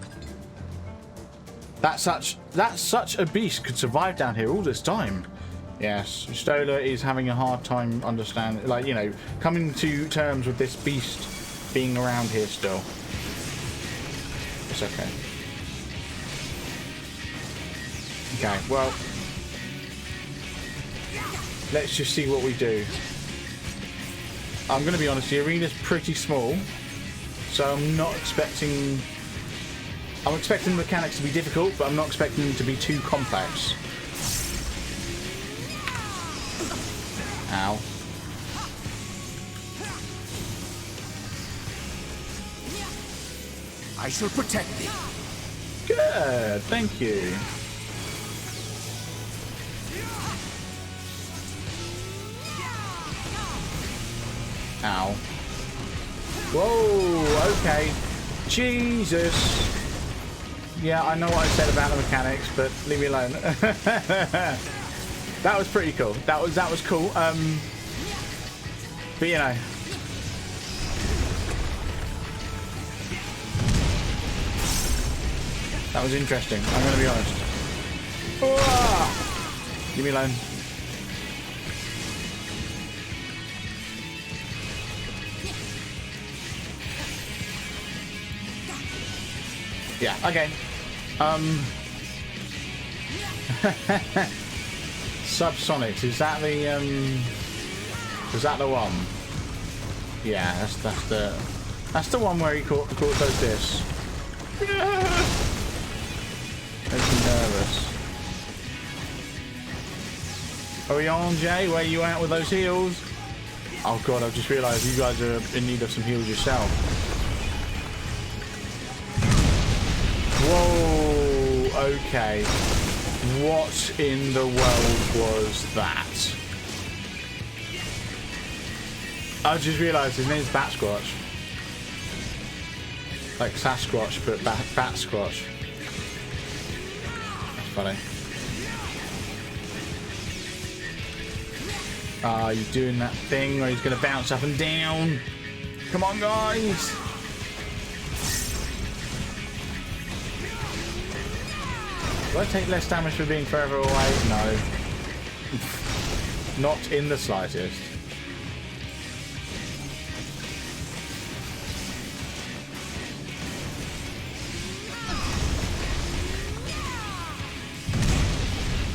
That such a beast could survive down here all this time. Yes, Stola is having a hard time understanding, like, you know, coming to terms with this beast being around here still. It's okay. Okay, well, let's just see what we do. I'm going to be honest, the arena's pretty small, so I'm not expecting... I'm expecting the mechanics to be difficult, but I'm not expecting them to be too complex. Ow. I shall protect thee. Good, thank you. Ow. Whoa, okay. Jesus. Yeah, I know what I said about the mechanics, but leave me alone. That was pretty cool. That was cool. But you know. That was interesting, I'm gonna be honest. Oh! Leave me alone. Yeah, okay. Subsonics, is that the one? Yeah, that's the one where he does this. Makes me nervous. Are we on, Jay? Where you at with those heals? Oh god, I've just realised you guys are in need of some heals yourself. Whoa, okay. What in the world was that? I just realised his name's Bat Squatch. Like Sasquatch, but Bat Squatch. That's funny. Ah, he's doing that thing where he's going to bounce up and down. Come on, guys. Do I take less damage for being further away? No. Not in the slightest.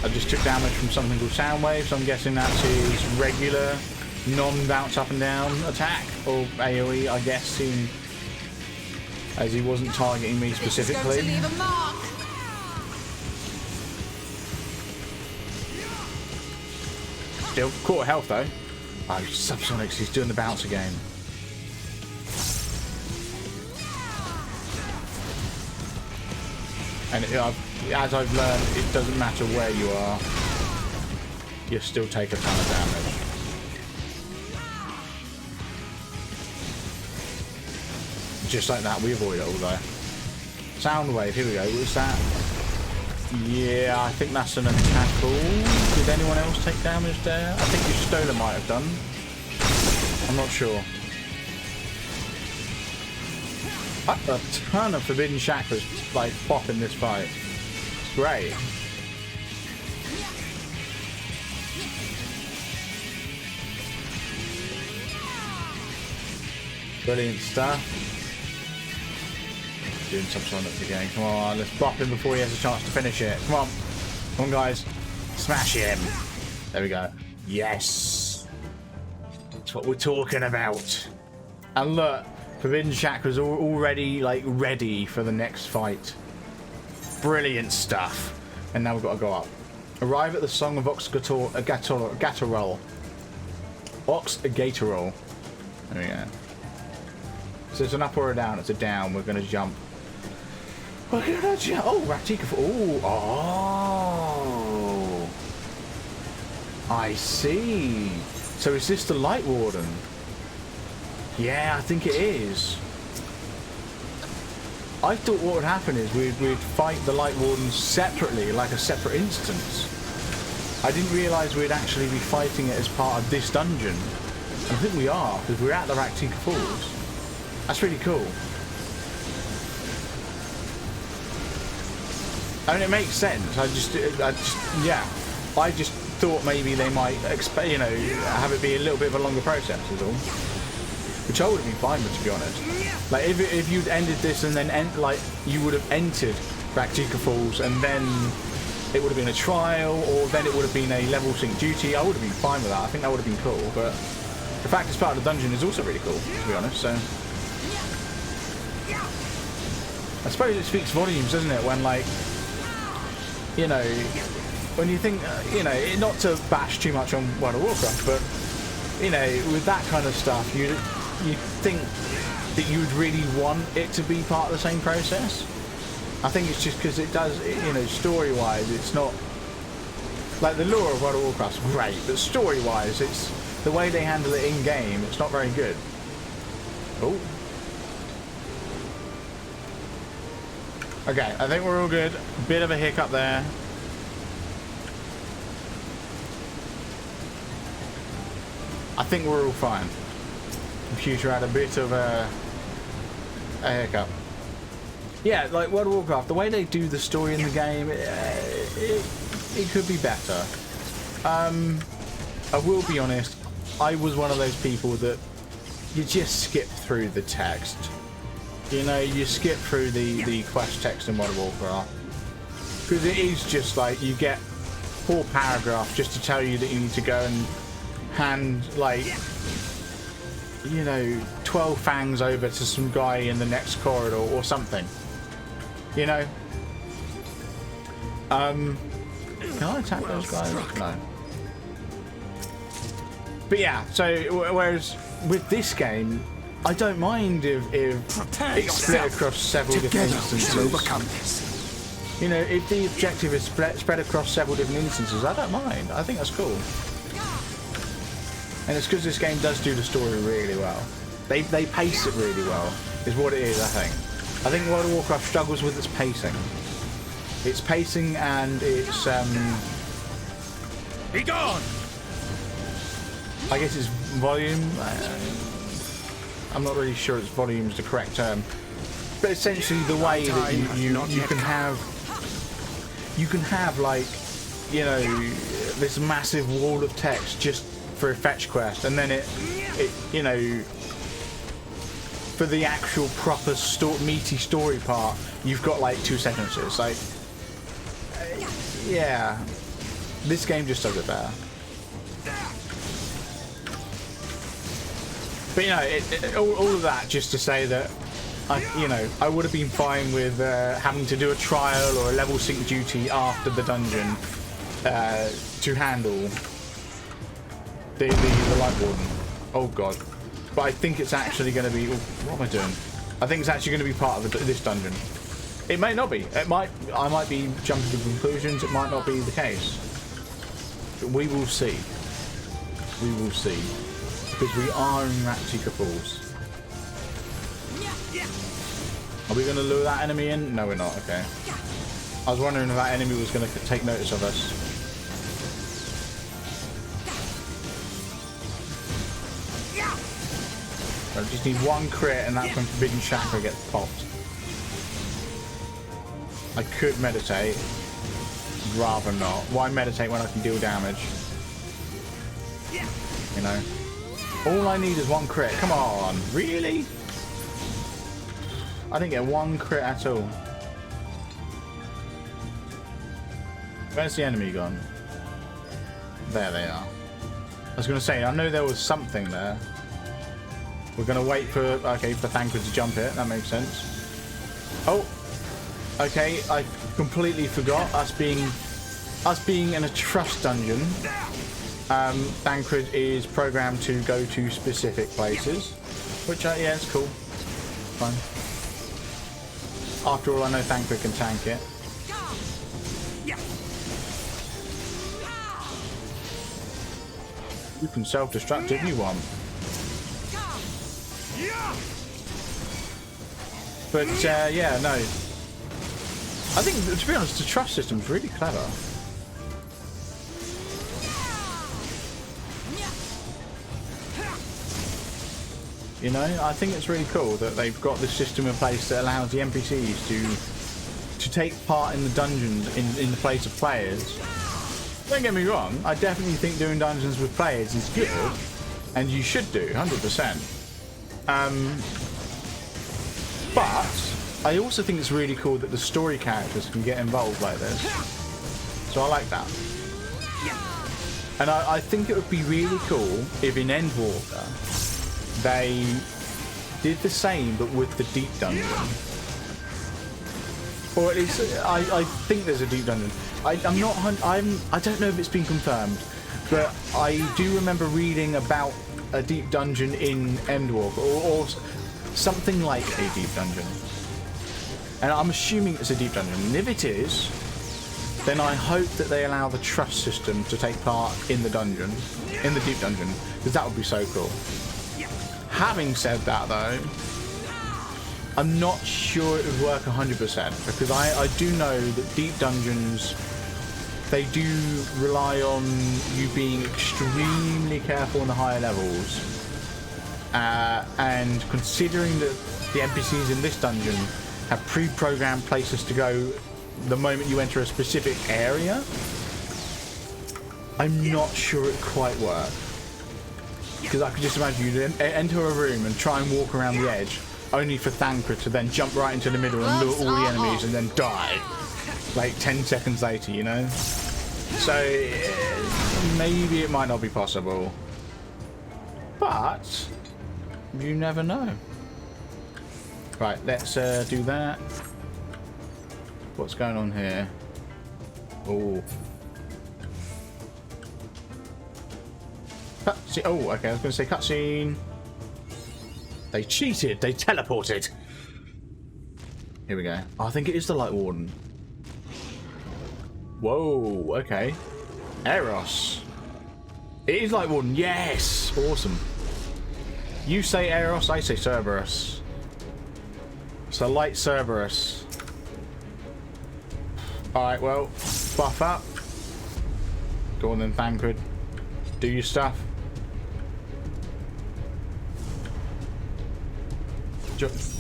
I just took damage from something called Sound Wave, so I'm guessing that's his regular non-bounce up and down attack, or AoE, I guess, seeing as he wasn't targeting me specifically. Still quarter health though. Oh, Subsonics, he's doing the bounce again. And as I've learned, it doesn't matter where you are, you still take a ton of damage. Just like that, we avoid it all though. Sound Wave, here we go. What's that? Yeah, I think that's an attack. Did anyone else take damage there? I think your Stoner might have done. I'm not sure. A ton of Forbidden Chakras like pop in this fight. It's great. Brilliant stuff. Doing some Sonics again. Come on, let's bop him before he has a chance to finish it. Come on. Come on, guys. Smash him. There we go. Yes. That's what we're talking about. And look, Forbidden Chakra's already like ready for the next fight. Brilliant stuff. And now we've got to go up. Arrive at the Song of Oxgatorol. Oxgatorol. There we go. So it's an up or a down. It's a down. We're going to jump. We're going to jump. Oh, Raktika. Oh. I see. So is this the Light Warden? Yeah, I think it is. I thought what would happen is we'd fight the Light Wardens separately, like a separate instance. I didn't realise we'd actually be fighting it as part of this dungeon. And I think we are, because we're at the Raktika Falls. That's really cool. I mean, it makes sense. I just thought maybe they might, have it be a little bit of a longer process, is all. Which I would have been fine with, to be honest. Like, if you'd ended this and then, you would have entered Raktika Falls and then it would have been a trial, or then it would have been a level sync duty, I would have been fine with that. I think that would have been cool, but the fact it's part of the dungeon is also really cool, to be honest, so. I suppose it speaks volumes, doesn't it, when, like, when you think, not to bash too much on World of Warcraft, but, with that kind of stuff, you think that you'd really want it to be part of the same process. I think it's just because it does, story-wise, it's not Like, the lore of World of Warcraft's great, but story-wise, it's the way they handle it in-game, it's not very good. Oh. Okay, I think we're all good. Bit of a hiccup there. I think we're all fine. Computer had a bit of a hiccup. Yeah, like World of Warcraft, the way they do the story in the game, it could be better. I will be honest, I was one of those people that you just skip through the text. You know, you skip through the quest text in World of Warcraft. Because it is just like, you get 4 paragraphs just to tell you that you need to go and hand, like, you know, 12 fangs over to some guy in the next corridor or something. You know? Can I attack those guys? No. But yeah, so whereas with this game, I don't mind if it's split across several different instances. You know, if the objective is spread across several different instances, I don't mind. I think that's cool. And it's because this game does do the story really well. They pace it really well, is what it is, I think. I think World of Warcraft struggles with its pacing. Its pacing and its Be gone! I guess it's volume. I'm not really sure its volume is the correct term, but essentially the way that you can have like, you know, this massive wall of text just for a fetch quest, and then it you know, for the actual proper meaty story part, you've got like 2 sentences. Like, yeah, this game just does it better. But you know, all of that just to say that I would have been fine with having to do a trial or a level sync duty after the dungeon to handle the Light Warden. Oh god. But I think it's actually going to be... what am I doing? I think it's actually going to be part of this dungeon. It may not be. I might be jumping to conclusions. It might not be the case. But we will see. We will see. Because we are in Raptica Falls. Are we going to lure that enemy in? No, we're not. Okay. I was wondering if that enemy was going to take notice of us. I just need 1 crit, and that's when Forbidden Chakra gets popped. I could meditate. Rather not. Why meditate when I can deal damage? You know? All I need is 1 crit. Come on. Really? I didn't get 1 crit at all. Where's the enemy gone? There they are. I was going to say, I know there was something there. We're going to wait for... okay, for Thancred to jump it. That makes sense. Oh! Okay, I completely forgot us being in a trust dungeon. Thancred is programmed to go to specific places, which yeah, it's cool. Fine. After all, I know Thancred can tank it. You can self-destruct if you want. But yeah, no. I think, to be honest, the trust system's really clever. You know, I think it's really cool that they've got this system in place that allows the NPCs to take part in the dungeons in the place of players. Don't get me wrong, I definitely think doing dungeons with players is good, and you should do, 100%. But I also think it's really cool that the story characters can get involved like this. So I like that. And I think it would be really cool if in Endwalker they did the same but with the deep dungeon. Or at least I think there's a deep dungeon. I don't know if it's been confirmed, but I do remember reading about a deep dungeon in Endwalker or something like a deep dungeon. And I'm assuming it's a deep dungeon. And if it is, then I hope that they allow the trust system to take part in the dungeon, in the deep dungeon, because that would be so cool. Having said that, though, I'm not sure it would work 100%, because I do know that deep dungeons, they do rely on you being extremely careful in the higher levels. And considering that the NPCs in this dungeon have pre-programmed places to go the moment you enter a specific area, I'm not sure it quite works. Because I could just imagine you enter a room and try and walk around the edge, only for Thancred to then jump right into the middle and loot all the enemies and then die. Like 10 seconds later, you know? So maybe it might not be possible. But you never know. Right, let's do that. What's going on here? Oh. Cutscene. Oh, okay, I was going to say cutscene. They cheated. They teleported. Here we go. Oh, I think it is the Light Warden. Whoa, okay. Eros. It is Light Warden. Yes. Awesome. You say Eros, I say Cerberus. So Light Cerberus. Alright, well, buff up. Go on then, Thancred. Do your stuff.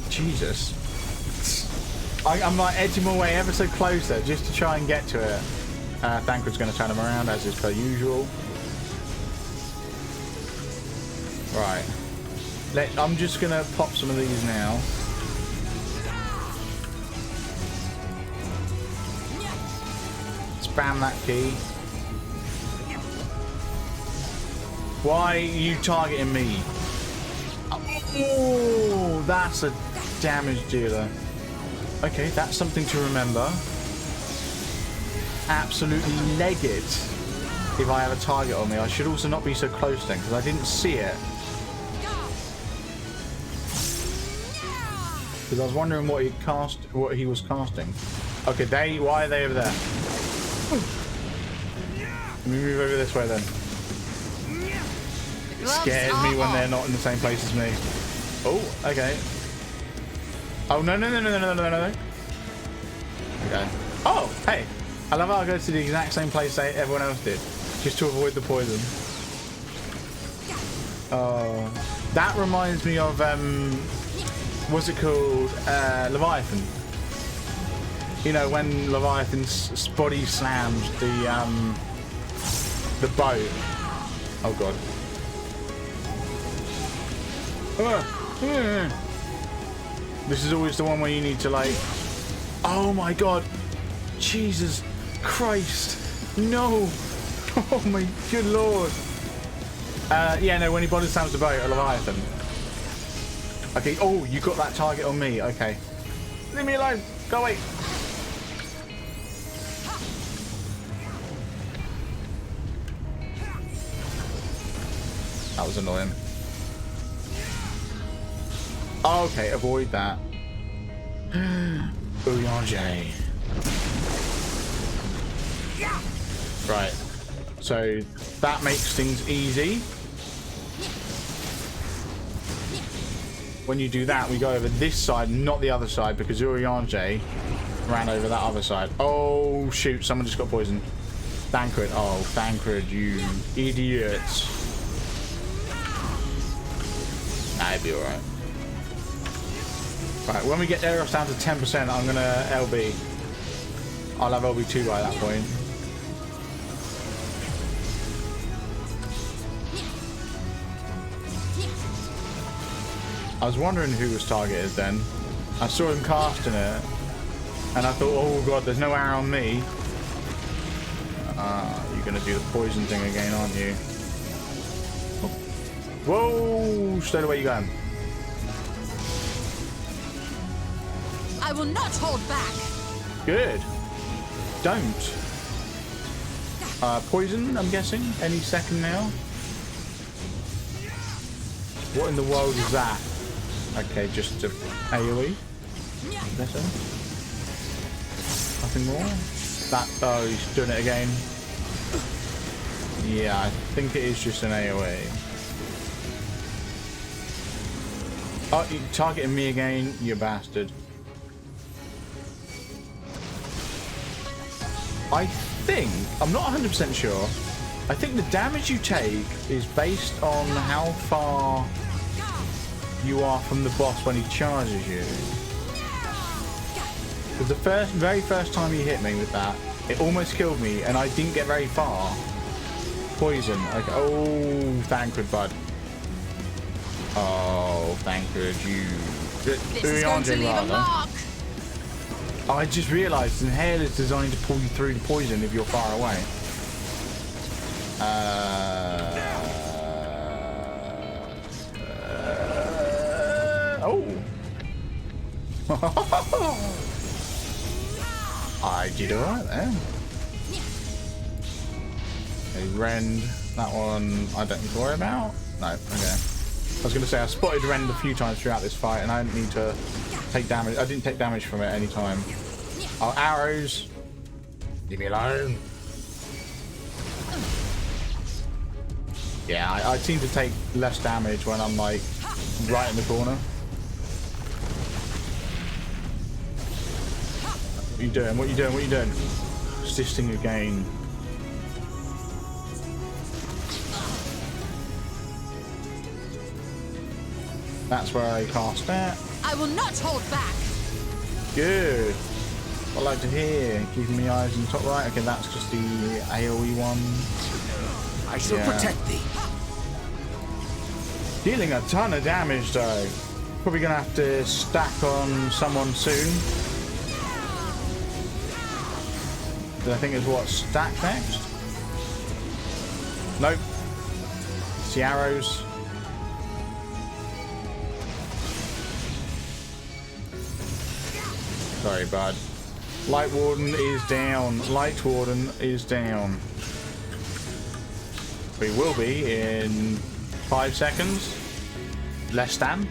Jesus. I'm like edging my way ever so closer just to try and get to it. Thancred's going to turn him around as is per usual. Right. I'm just going to pop some of these now. Spam that key. Why are you targeting me? Oh, that's a damage dealer. Okay, that's something to remember. Absolutely leg it if I have a target on me. I should also not be so close then, because I didn't see it. Because I was wondering what he was casting. Okay, why are they over there? Let me move over this way then. It scares me when they're not in the same place as me. Oh, okay. Oh, no. Okay. Oh, hey. I love how I go to the exact same place everyone else did, just to avoid the poison. Oh, that reminds me of, what's it called? Leviathan. You know, when Leviathan's body slammed the boat. Oh, God. This is always the one where you need to, like... Oh, my God. Jesus Christ. No. Oh, my good Lord. Yeah, no, when he body slams the boat at Leviathan. Okay, oh, you got that target on me. Okay. Leave me alone. Go away. That was annoying. Okay, avoid that. Bouyanger. Right. So that makes things easy. When you do that, we go over this side, not the other side, because Urianger ran over that other side. Oh, shoot. Someone just got poisoned. Thancred. Oh, Thancred, you idiot. Nah, it'd be alright. Right, when we get Eros down to 10%, I'm going to LB. I'll have LB2 by that point. I was wondering who was targeted then. I saw him casting it, and I thought, oh God, there's no arrow on me. You're going to do the poison thing again, aren't you? Oh. Whoa! Straight away you going. I will not hold back. Good. Don't. Poison, I'm guessing, any second now. What in the world is that? Okay, just a AoE. Better. Nothing more. That, oh, he's doing it again. Yeah, I think it is just an AoE. Oh, you're targeting me again, you bastard. I think, I'm not 100% sure, I think the damage you take is based on how far you are from the boss when he charges you. Because the very first time he hit me with that, it almost killed me and I didn't get very far. Poison. Like, oh, Thancred, bud. Oh, Thancred, you. This is going to leave a mark. I just realised Inhale is designed to pull you through the poison if you're far away. Oh. I did alright then. A rend. That one I don't need to worry about. No, okay. I was going to say I spotted rend a few times throughout this fight and I didn't need to take damage. I didn't take damage from it any time. Oh, arrows. Leave me alone. Yeah, I seem to take less damage when I'm like right in the corner. What are you doing? What are you doing? What are you doing? Resisting again. That's where I cast that. I will not hold back. Good. I like to hear. Keeping my eyes in the top right. Okay, that's just the AoE one. I shall protect thee. Dealing a ton of damage though. Probably gonna have to stack on someone soon. I think it's what, stack next? Nope. It's the arrows. Sorry, bud. Light Warden is down. Light Warden is down. We will be in 5 seconds. Less than.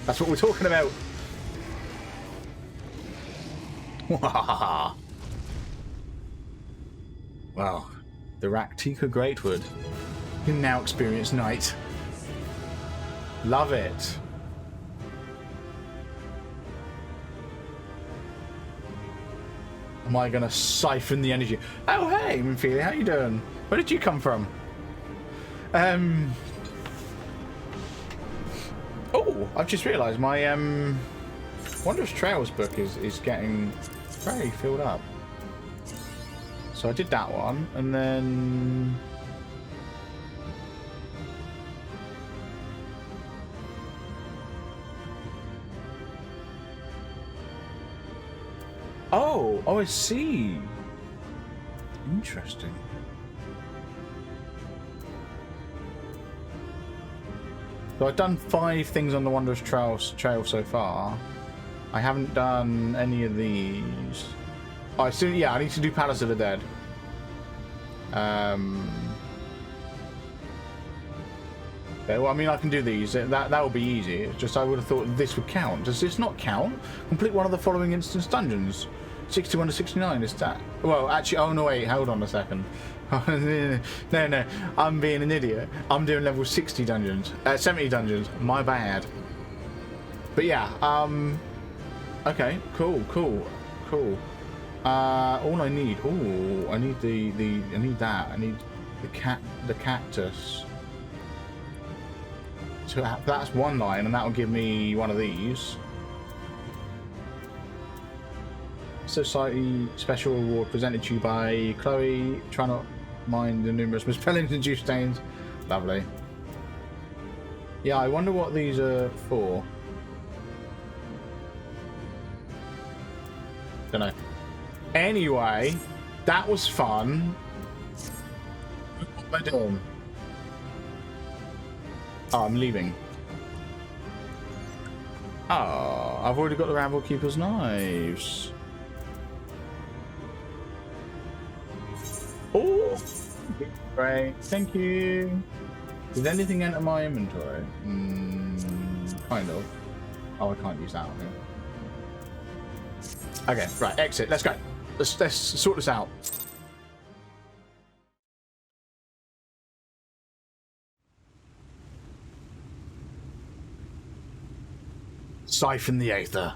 That's what we're talking about. Wow. The Raktika Greatwood. You can now experience night. Love it. Am I gonna siphon the energy? Oh hey, Minfield, how you doing? Where did you come from? Oh, I've just realised my Wondrous Trails book is getting very filled up. So I did that one, and then oh, I see. Interesting. So I've done 5 things on the Wondrous Trail so far. I haven't done any of these. Oh, I still, yeah, I need to do Palace of the Dead. Okay, well, I mean, I can do these. That will be easy. It's just I would have thought this would count. Does this not count? Complete one of the following instance dungeons. 61 to 69 is that? Well, actually, oh no, wait, hold on a second. No, I'm being an idiot. I'm doing level 60 dungeons, 70 dungeons. My bad. But yeah, okay, cool. All I need, I need I need that. I need the cactus. So that's one line, and that will give me one of these. Society special award presented to you by Chloe. Try not mind the numerous misspellings and juice stains. Lovely. Yeah, I wonder what these are for. Don't know. Anyway, that was fun. What am I doing? Oh, I'm leaving. Oh, I've already got the Ramble Keeper's knives. Oh, great. Thank you. Did anything enter my inventory? Kind of. Oh, I can't use that on here. Okay, right, exit. Let's go. let's sort this out. Siphon the Aether.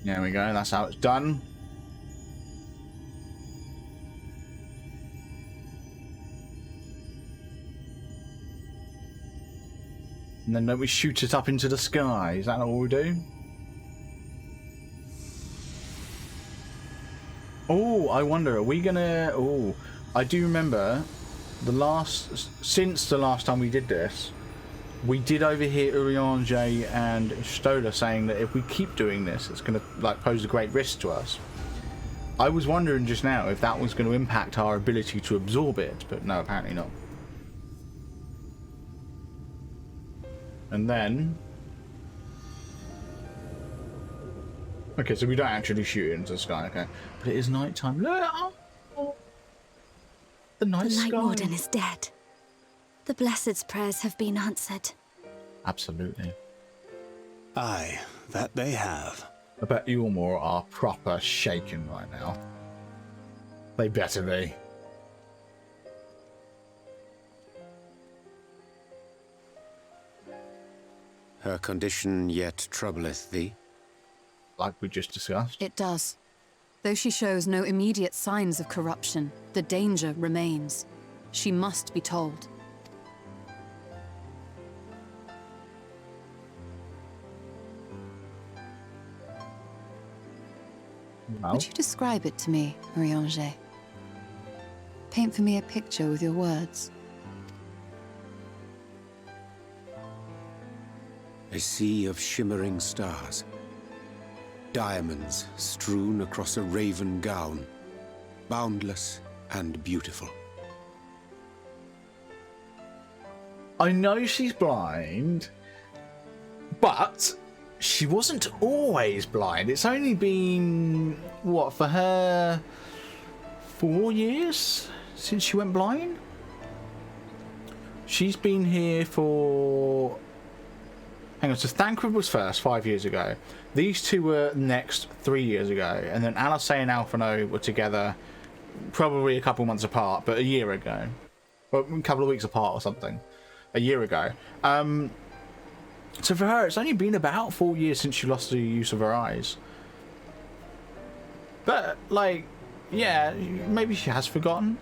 There we go, that's how it's done. And then don't we shoot it up into the sky? Is that all we do? Oh, I wonder, are we gonna... Oh, I do remember since the last time we did this, we did overhear Urianger and Stola saying that if we keep doing this, it's going to like pose a great risk to us. I was wondering just now if that was going to impact our ability to absorb it, but no, apparently not. And then... Okay, so we don't actually shoot it into the sky, okay. But it is nighttime. Look! Oh, the night sky. The Night Warden is dead. The Blessed's prayers have been answered. Absolutely. Aye, that they have. I bet you more are proper shaken right now. They better be. Her condition yet troubleth thee? Like we just discussed. It does. Though she shows no immediate signs of corruption, the danger remains. She must be told. Well. Would you describe it to me, Urianger? Paint for me a picture with your words. A sea of shimmering stars. Diamonds strewn across a raven gown. Boundless and beautiful. I know she's blind, but she wasn't always blind. It's only been, what, for her 4 years since she went blind? She's been here for... Hang on, so Thancred was first 5 years ago. These two were next 3 years ago. And then Alice and Alphino were together probably a couple months apart, but a year ago. Well, a couple of weeks apart or something. A year ago. So for her, it's only been about 4 years since she lost the use of her eyes. But, like, yeah, maybe she has forgotten.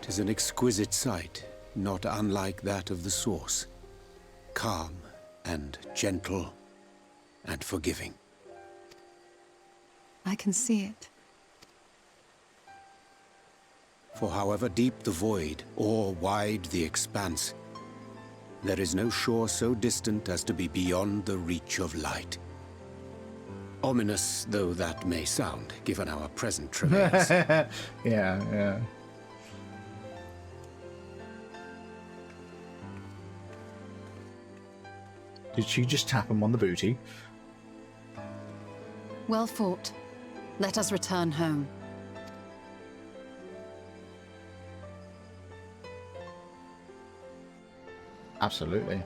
'Tis an exquisite sight, not unlike that of the source. Calm and gentle and forgiving. I can see it. For however deep the void or wide the expanse, there is no shore so distant as to be beyond the reach of light. Ominous though that may sound, given our present travails. Yeah. Did she just tap him on the booty? Well fought. Let us return home. Absolutely.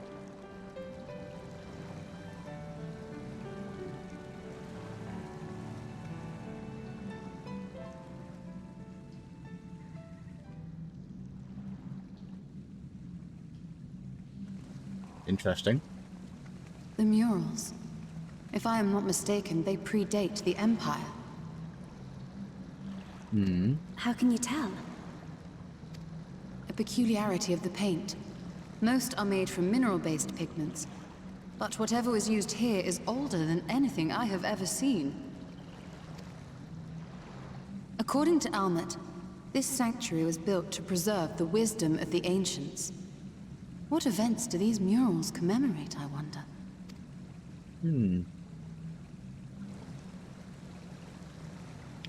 Interesting. The murals. If I am not mistaken, they predate the Empire. How can you tell? A peculiarity of the paint. Most are made from mineral-based pigments, but whatever was used here is older than anything I have ever seen. According to Almet, this sanctuary was built to preserve the wisdom of the ancients. What events do these murals commemorate, I wonder?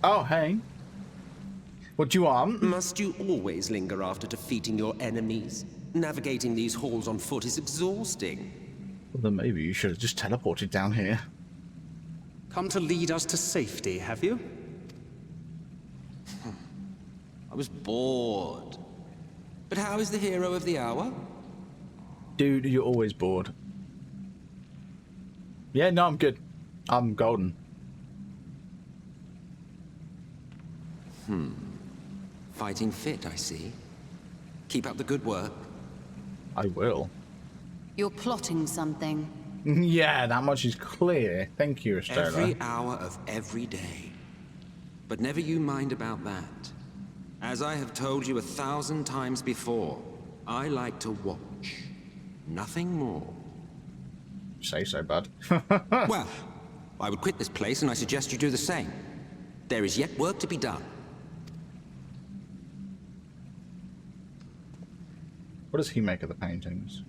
Oh, hey. What do you want? Must you always linger after defeating your enemies? Navigating these halls on foot is exhausting. Well, then maybe you should have just teleported down here. Come to lead us to safety, have you? I was bored. But how is the hero of the hour? Dude, you're always bored. Yeah, no, I'm good. I'm golden. Fighting fit, I see. Keep up the good work. I will. You're plotting something. Yeah, that much is clear. Thank you, Estola. Every hour of every day. But never you mind about that. As I have told you 1,000 times before, I like to watch. Nothing more. Say so, bud. Well, I would quit this place, and I suggest you do the same. There is yet work to be done. What does he make of the paintings?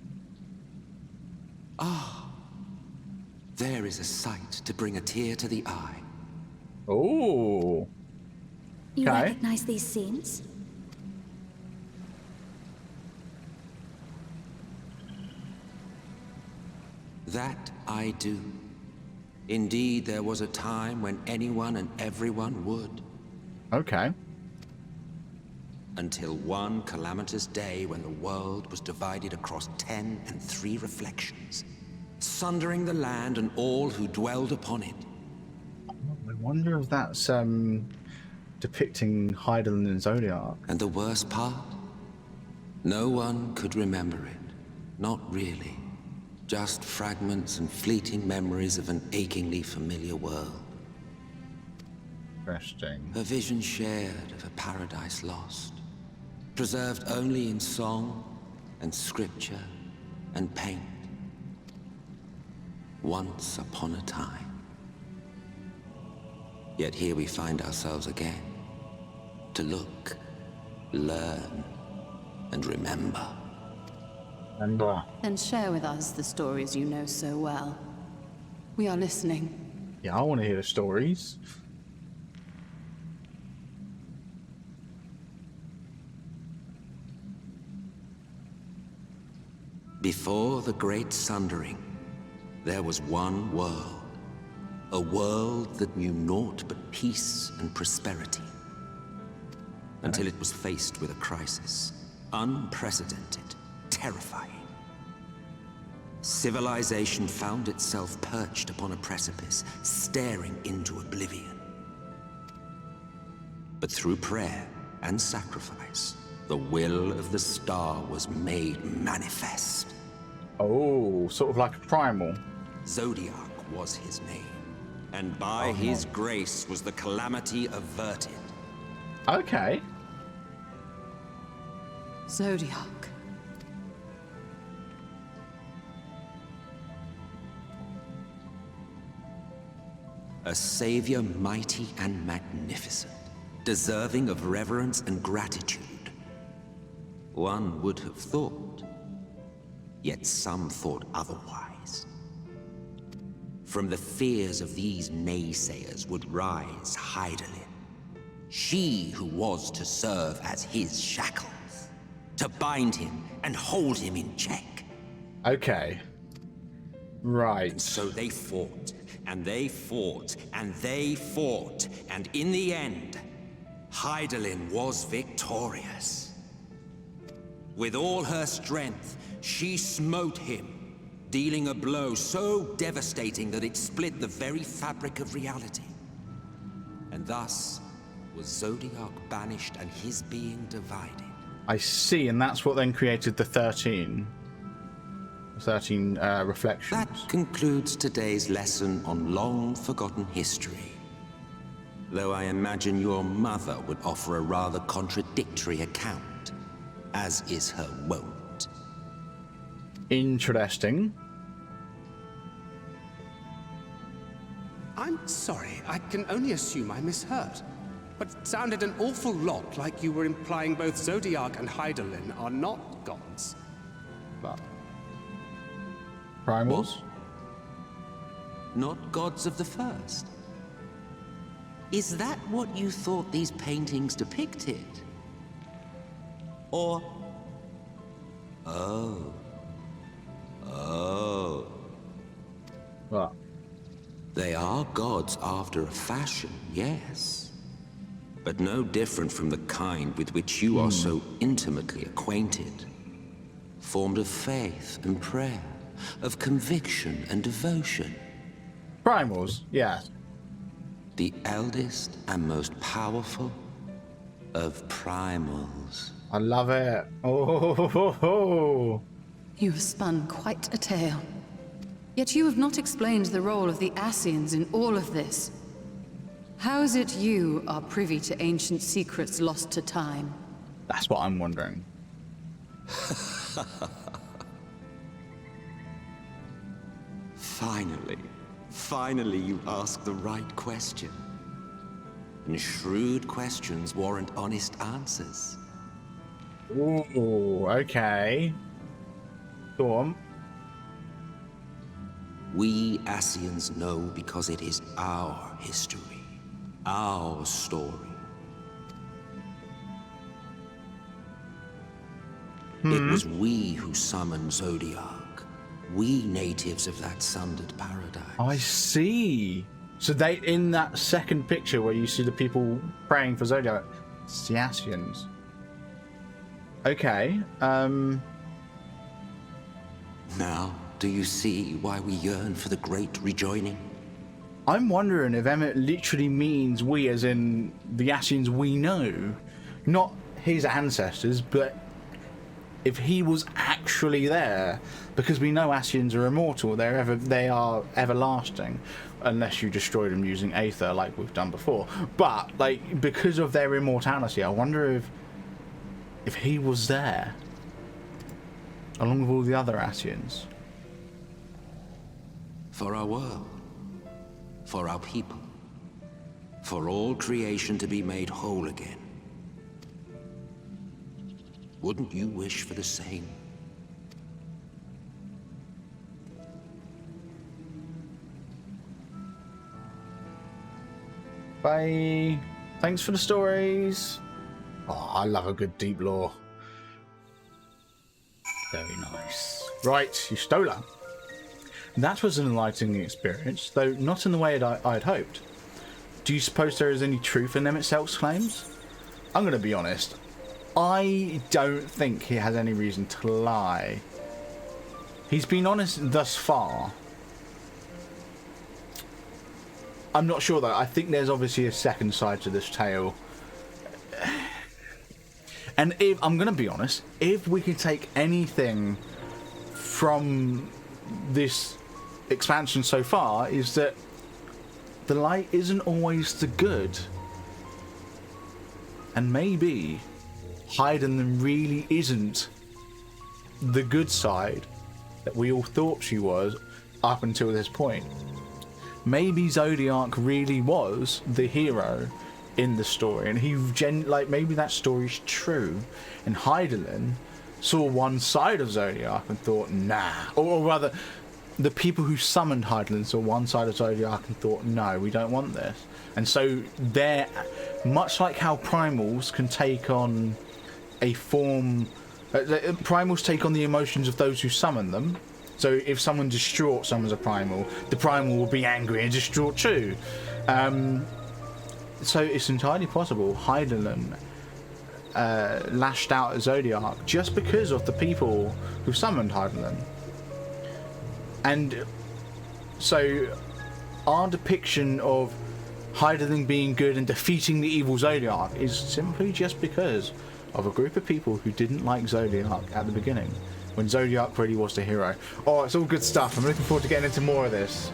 There is a sight to bring a tear to the eye. Oh. You Okay. recognize these scenes? That I do. Indeed, there was a time when anyone and everyone would. Okay. Until one calamitous day when the world was divided across 10 and 3 reflections, sundering the land and all who dwelled upon it. I wonder if that's depicting Hydaelyn and Zodiac. And the worst part? No one could remember it. Not really. Just fragments and fleeting memories of an achingly familiar world. Interesting. A vision shared of a paradise lost. Preserved only in song and scripture and paint. Once upon a time. Yet here we find ourselves again. To look, learn, and remember. Then share with us the stories you know so well. We are listening. Yeah, I want to hear the stories. Before the Great Sundering, there was one world. A world that knew naught but peace and prosperity. Until it was faced with a crisis. Unprecedented, terrifying. Civilization found itself perched upon a precipice, staring into oblivion. But through prayer and sacrifice, the will of the star was made manifest. Oh, sort of like a primal. Zodiac was his name, and by his grace was the calamity averted. Okay. Zodiac. A savior mighty and magnificent, deserving of reverence and gratitude. One would have thought, yet some thought otherwise. From the fears of these naysayers would rise Hydaelyn, she who was to serve as his shackles, to bind him and hold him in check. Okay. Right. And so they fought, and they fought, and they fought, and in the end, Hydaelyn was victorious. With all her strength, she smote him, dealing a blow so devastating that it split the very fabric of reality. And thus was Zodiac banished and his being divided. I see, and that's what then created the 13 reflections. That concludes today's lesson on long-forgotten history. Though I imagine your mother would offer a rather contradictory account, as is her wont. Interesting. I'm sorry, I can only assume I misheard. But it sounded an awful lot like you were implying both Zodiac and Hydaelyn are not gods. But primals? Not gods of the first. Is that what you thought these paintings depicted? Or... Oh. Oh. What? They are gods after a fashion, yes. But no different from the kind with which you are so intimately acquainted. Formed of faith and prayer, of conviction and devotion. Primals, yeah. The eldest and most powerful of primals. I love it. Oh. You have spun quite a tale. Yet you have not explained the role of the Ascians in all of this. How is it you are privy to ancient secrets lost to time? That's what I'm wondering. Finally you ask the right question. And shrewd questions warrant honest answers. Ooh, okay. Go on. We Ascians know because it is our history, our story. It was we who summoned Zodiac. We natives of that sundered paradise. I see. So they, in that second picture where you see the people praying for Zodiac, it's the Ascians. Okay. Now, do you see why we yearn for the great rejoining? I'm wondering if Emmett literally means we, as in the Ascians we know, not his ancestors, but if he was actually there, because we know Ascians are immortal, they are everlasting, unless you destroy them using Aether, like we've done before. But like, because of their immortality, I wonder if he was there, along with all the other Ascians. For our world, for our people, for all creation to be made whole again. Wouldn't you wish for the same? Bye. Thanks for the stories. Oh, I love a good deep lore. Very nice. Right, you stole her. That was an enlightening experience, though not in the way I'd hoped. Do you suppose there is any truth in Emmett Selk's claims? I'm going to be honest. I don't think he has any reason to lie. He's been honest thus far. I'm not sure though. I think there's obviously a second side to this tale. And if I'm going to be honest, if we can take anything from this expansion so far, is that the light isn't always the good. And maybe Hydaelyn really isn't the good side that we all thought she was up until this point. Maybe Zodiac really was the hero in the story, and he maybe that story's true, and Hydaelyn saw one side of Zodiac and thought, nah. Or rather, the people who summoned Hydaelyn saw one side of Zodiac and thought, no, we don't want this. And so they're, much like how primals can take on a form, primals take on the emotions of those who summon them. So if someone distraught summons a primal, the primal will be angry and distraught too. So it's entirely possible Hydaelyn lashed out at Zodiac just because of the people who summoned Hydaelyn. And so our depiction of Hydaelyn being good and defeating the evil Zodiac is simply just because of a group of people who didn't like Zodiac at the beginning, when Zodiac really was the hero. Oh, it's all good stuff. I'm looking forward to getting into more of this.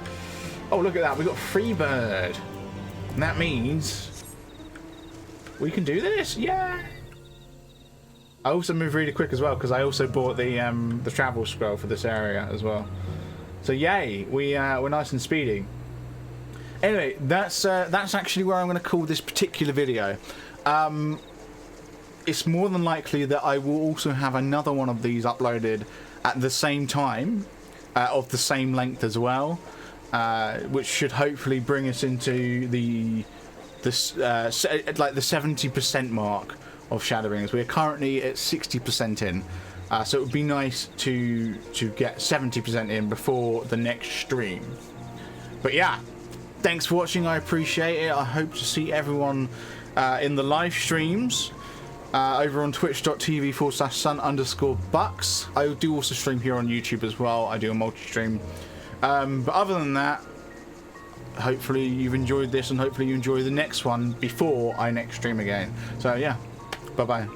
Oh, look at that. We got Freebird. And that means we can do this. Yeah. I also moved really quick as well because I also bought the travel scroll for this area as well. So yay, we're nice and speedy. Anyway, that's actually where I'm going to call this particular video. It's more than likely that I will also have another one of these uploaded at the same time, of the same length as well, which should hopefully bring us into the this like the 70% mark of Shadowbringers. We're currently at 60% in, so it would be nice to get 70% in before the next stream. But yeah, thanks for watching. I appreciate it. I hope to see everyone in the live streams over on twitch.tv/sun_bucks. I do also stream here on YouTube as well. I do a multi-stream. But other than that, hopefully you've enjoyed this, and hopefully you enjoy the next one before I next stream again. So yeah, bye bye.